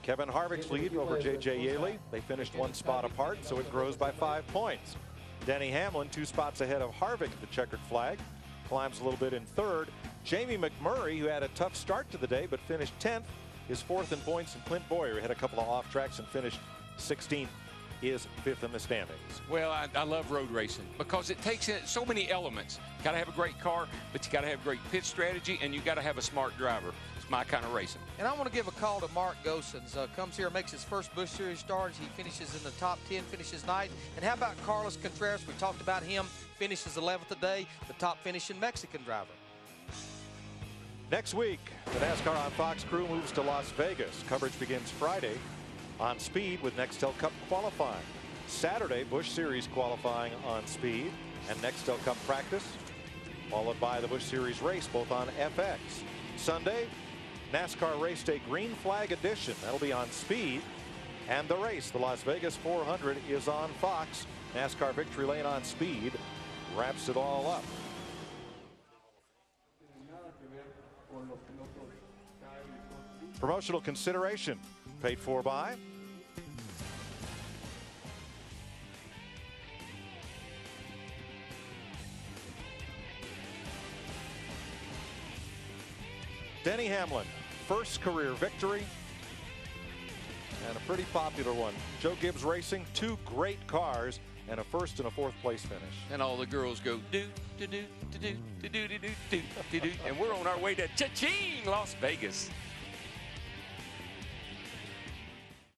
Kevin Harvick's lead over J.J. Yaley. They finished 1 spot apart, so it grows by 5 points. Denny Hamlin 2 spots ahead of Harvick at the checkered flag. Climbs a little bit in 3rd. Jamie McMurray, who had a tough start to the day but finished 10th, is 4th in points. And Clint Boyer, who had a couple of off tracks and finished 16th, is 5th in the standings. Well, I love road racing because it takes in so many elements. You got to have a great car, but you got to have great pit strategy, and you got to have a smart driver. It's my kind of racing. And I want to give a call to Mark Gosens. Comes here, makes his first Busch Series start. He finishes in the top 10, finishes 9th. And how about Carlos Contreras? We talked about him. Finishes 11th today, the top finishing Mexican driver. Next week, the NASCAR on Fox crew moves to Las Vegas. Coverage begins Friday on Speed with Nextel Cup qualifying. Saturday, Busch Series qualifying on Speed and Nextel Cup practice, followed by the Busch Series race, both on FX. Sunday, NASCAR Race Day Green Flag Edition. That'll be on Speed. And the race, the Las Vegas 400, is on Fox. NASCAR Victory Lane on Speed wraps it all up. Promotional consideration paid for by Denny Hamlin, first career victory, and a pretty popular one. Joe Gibbs Racing, 2 great cars, and a first and a 4th place finish. And all the girls go do do do do do do do do do do do, and we're on our way to Cha-ching, Las Vegas.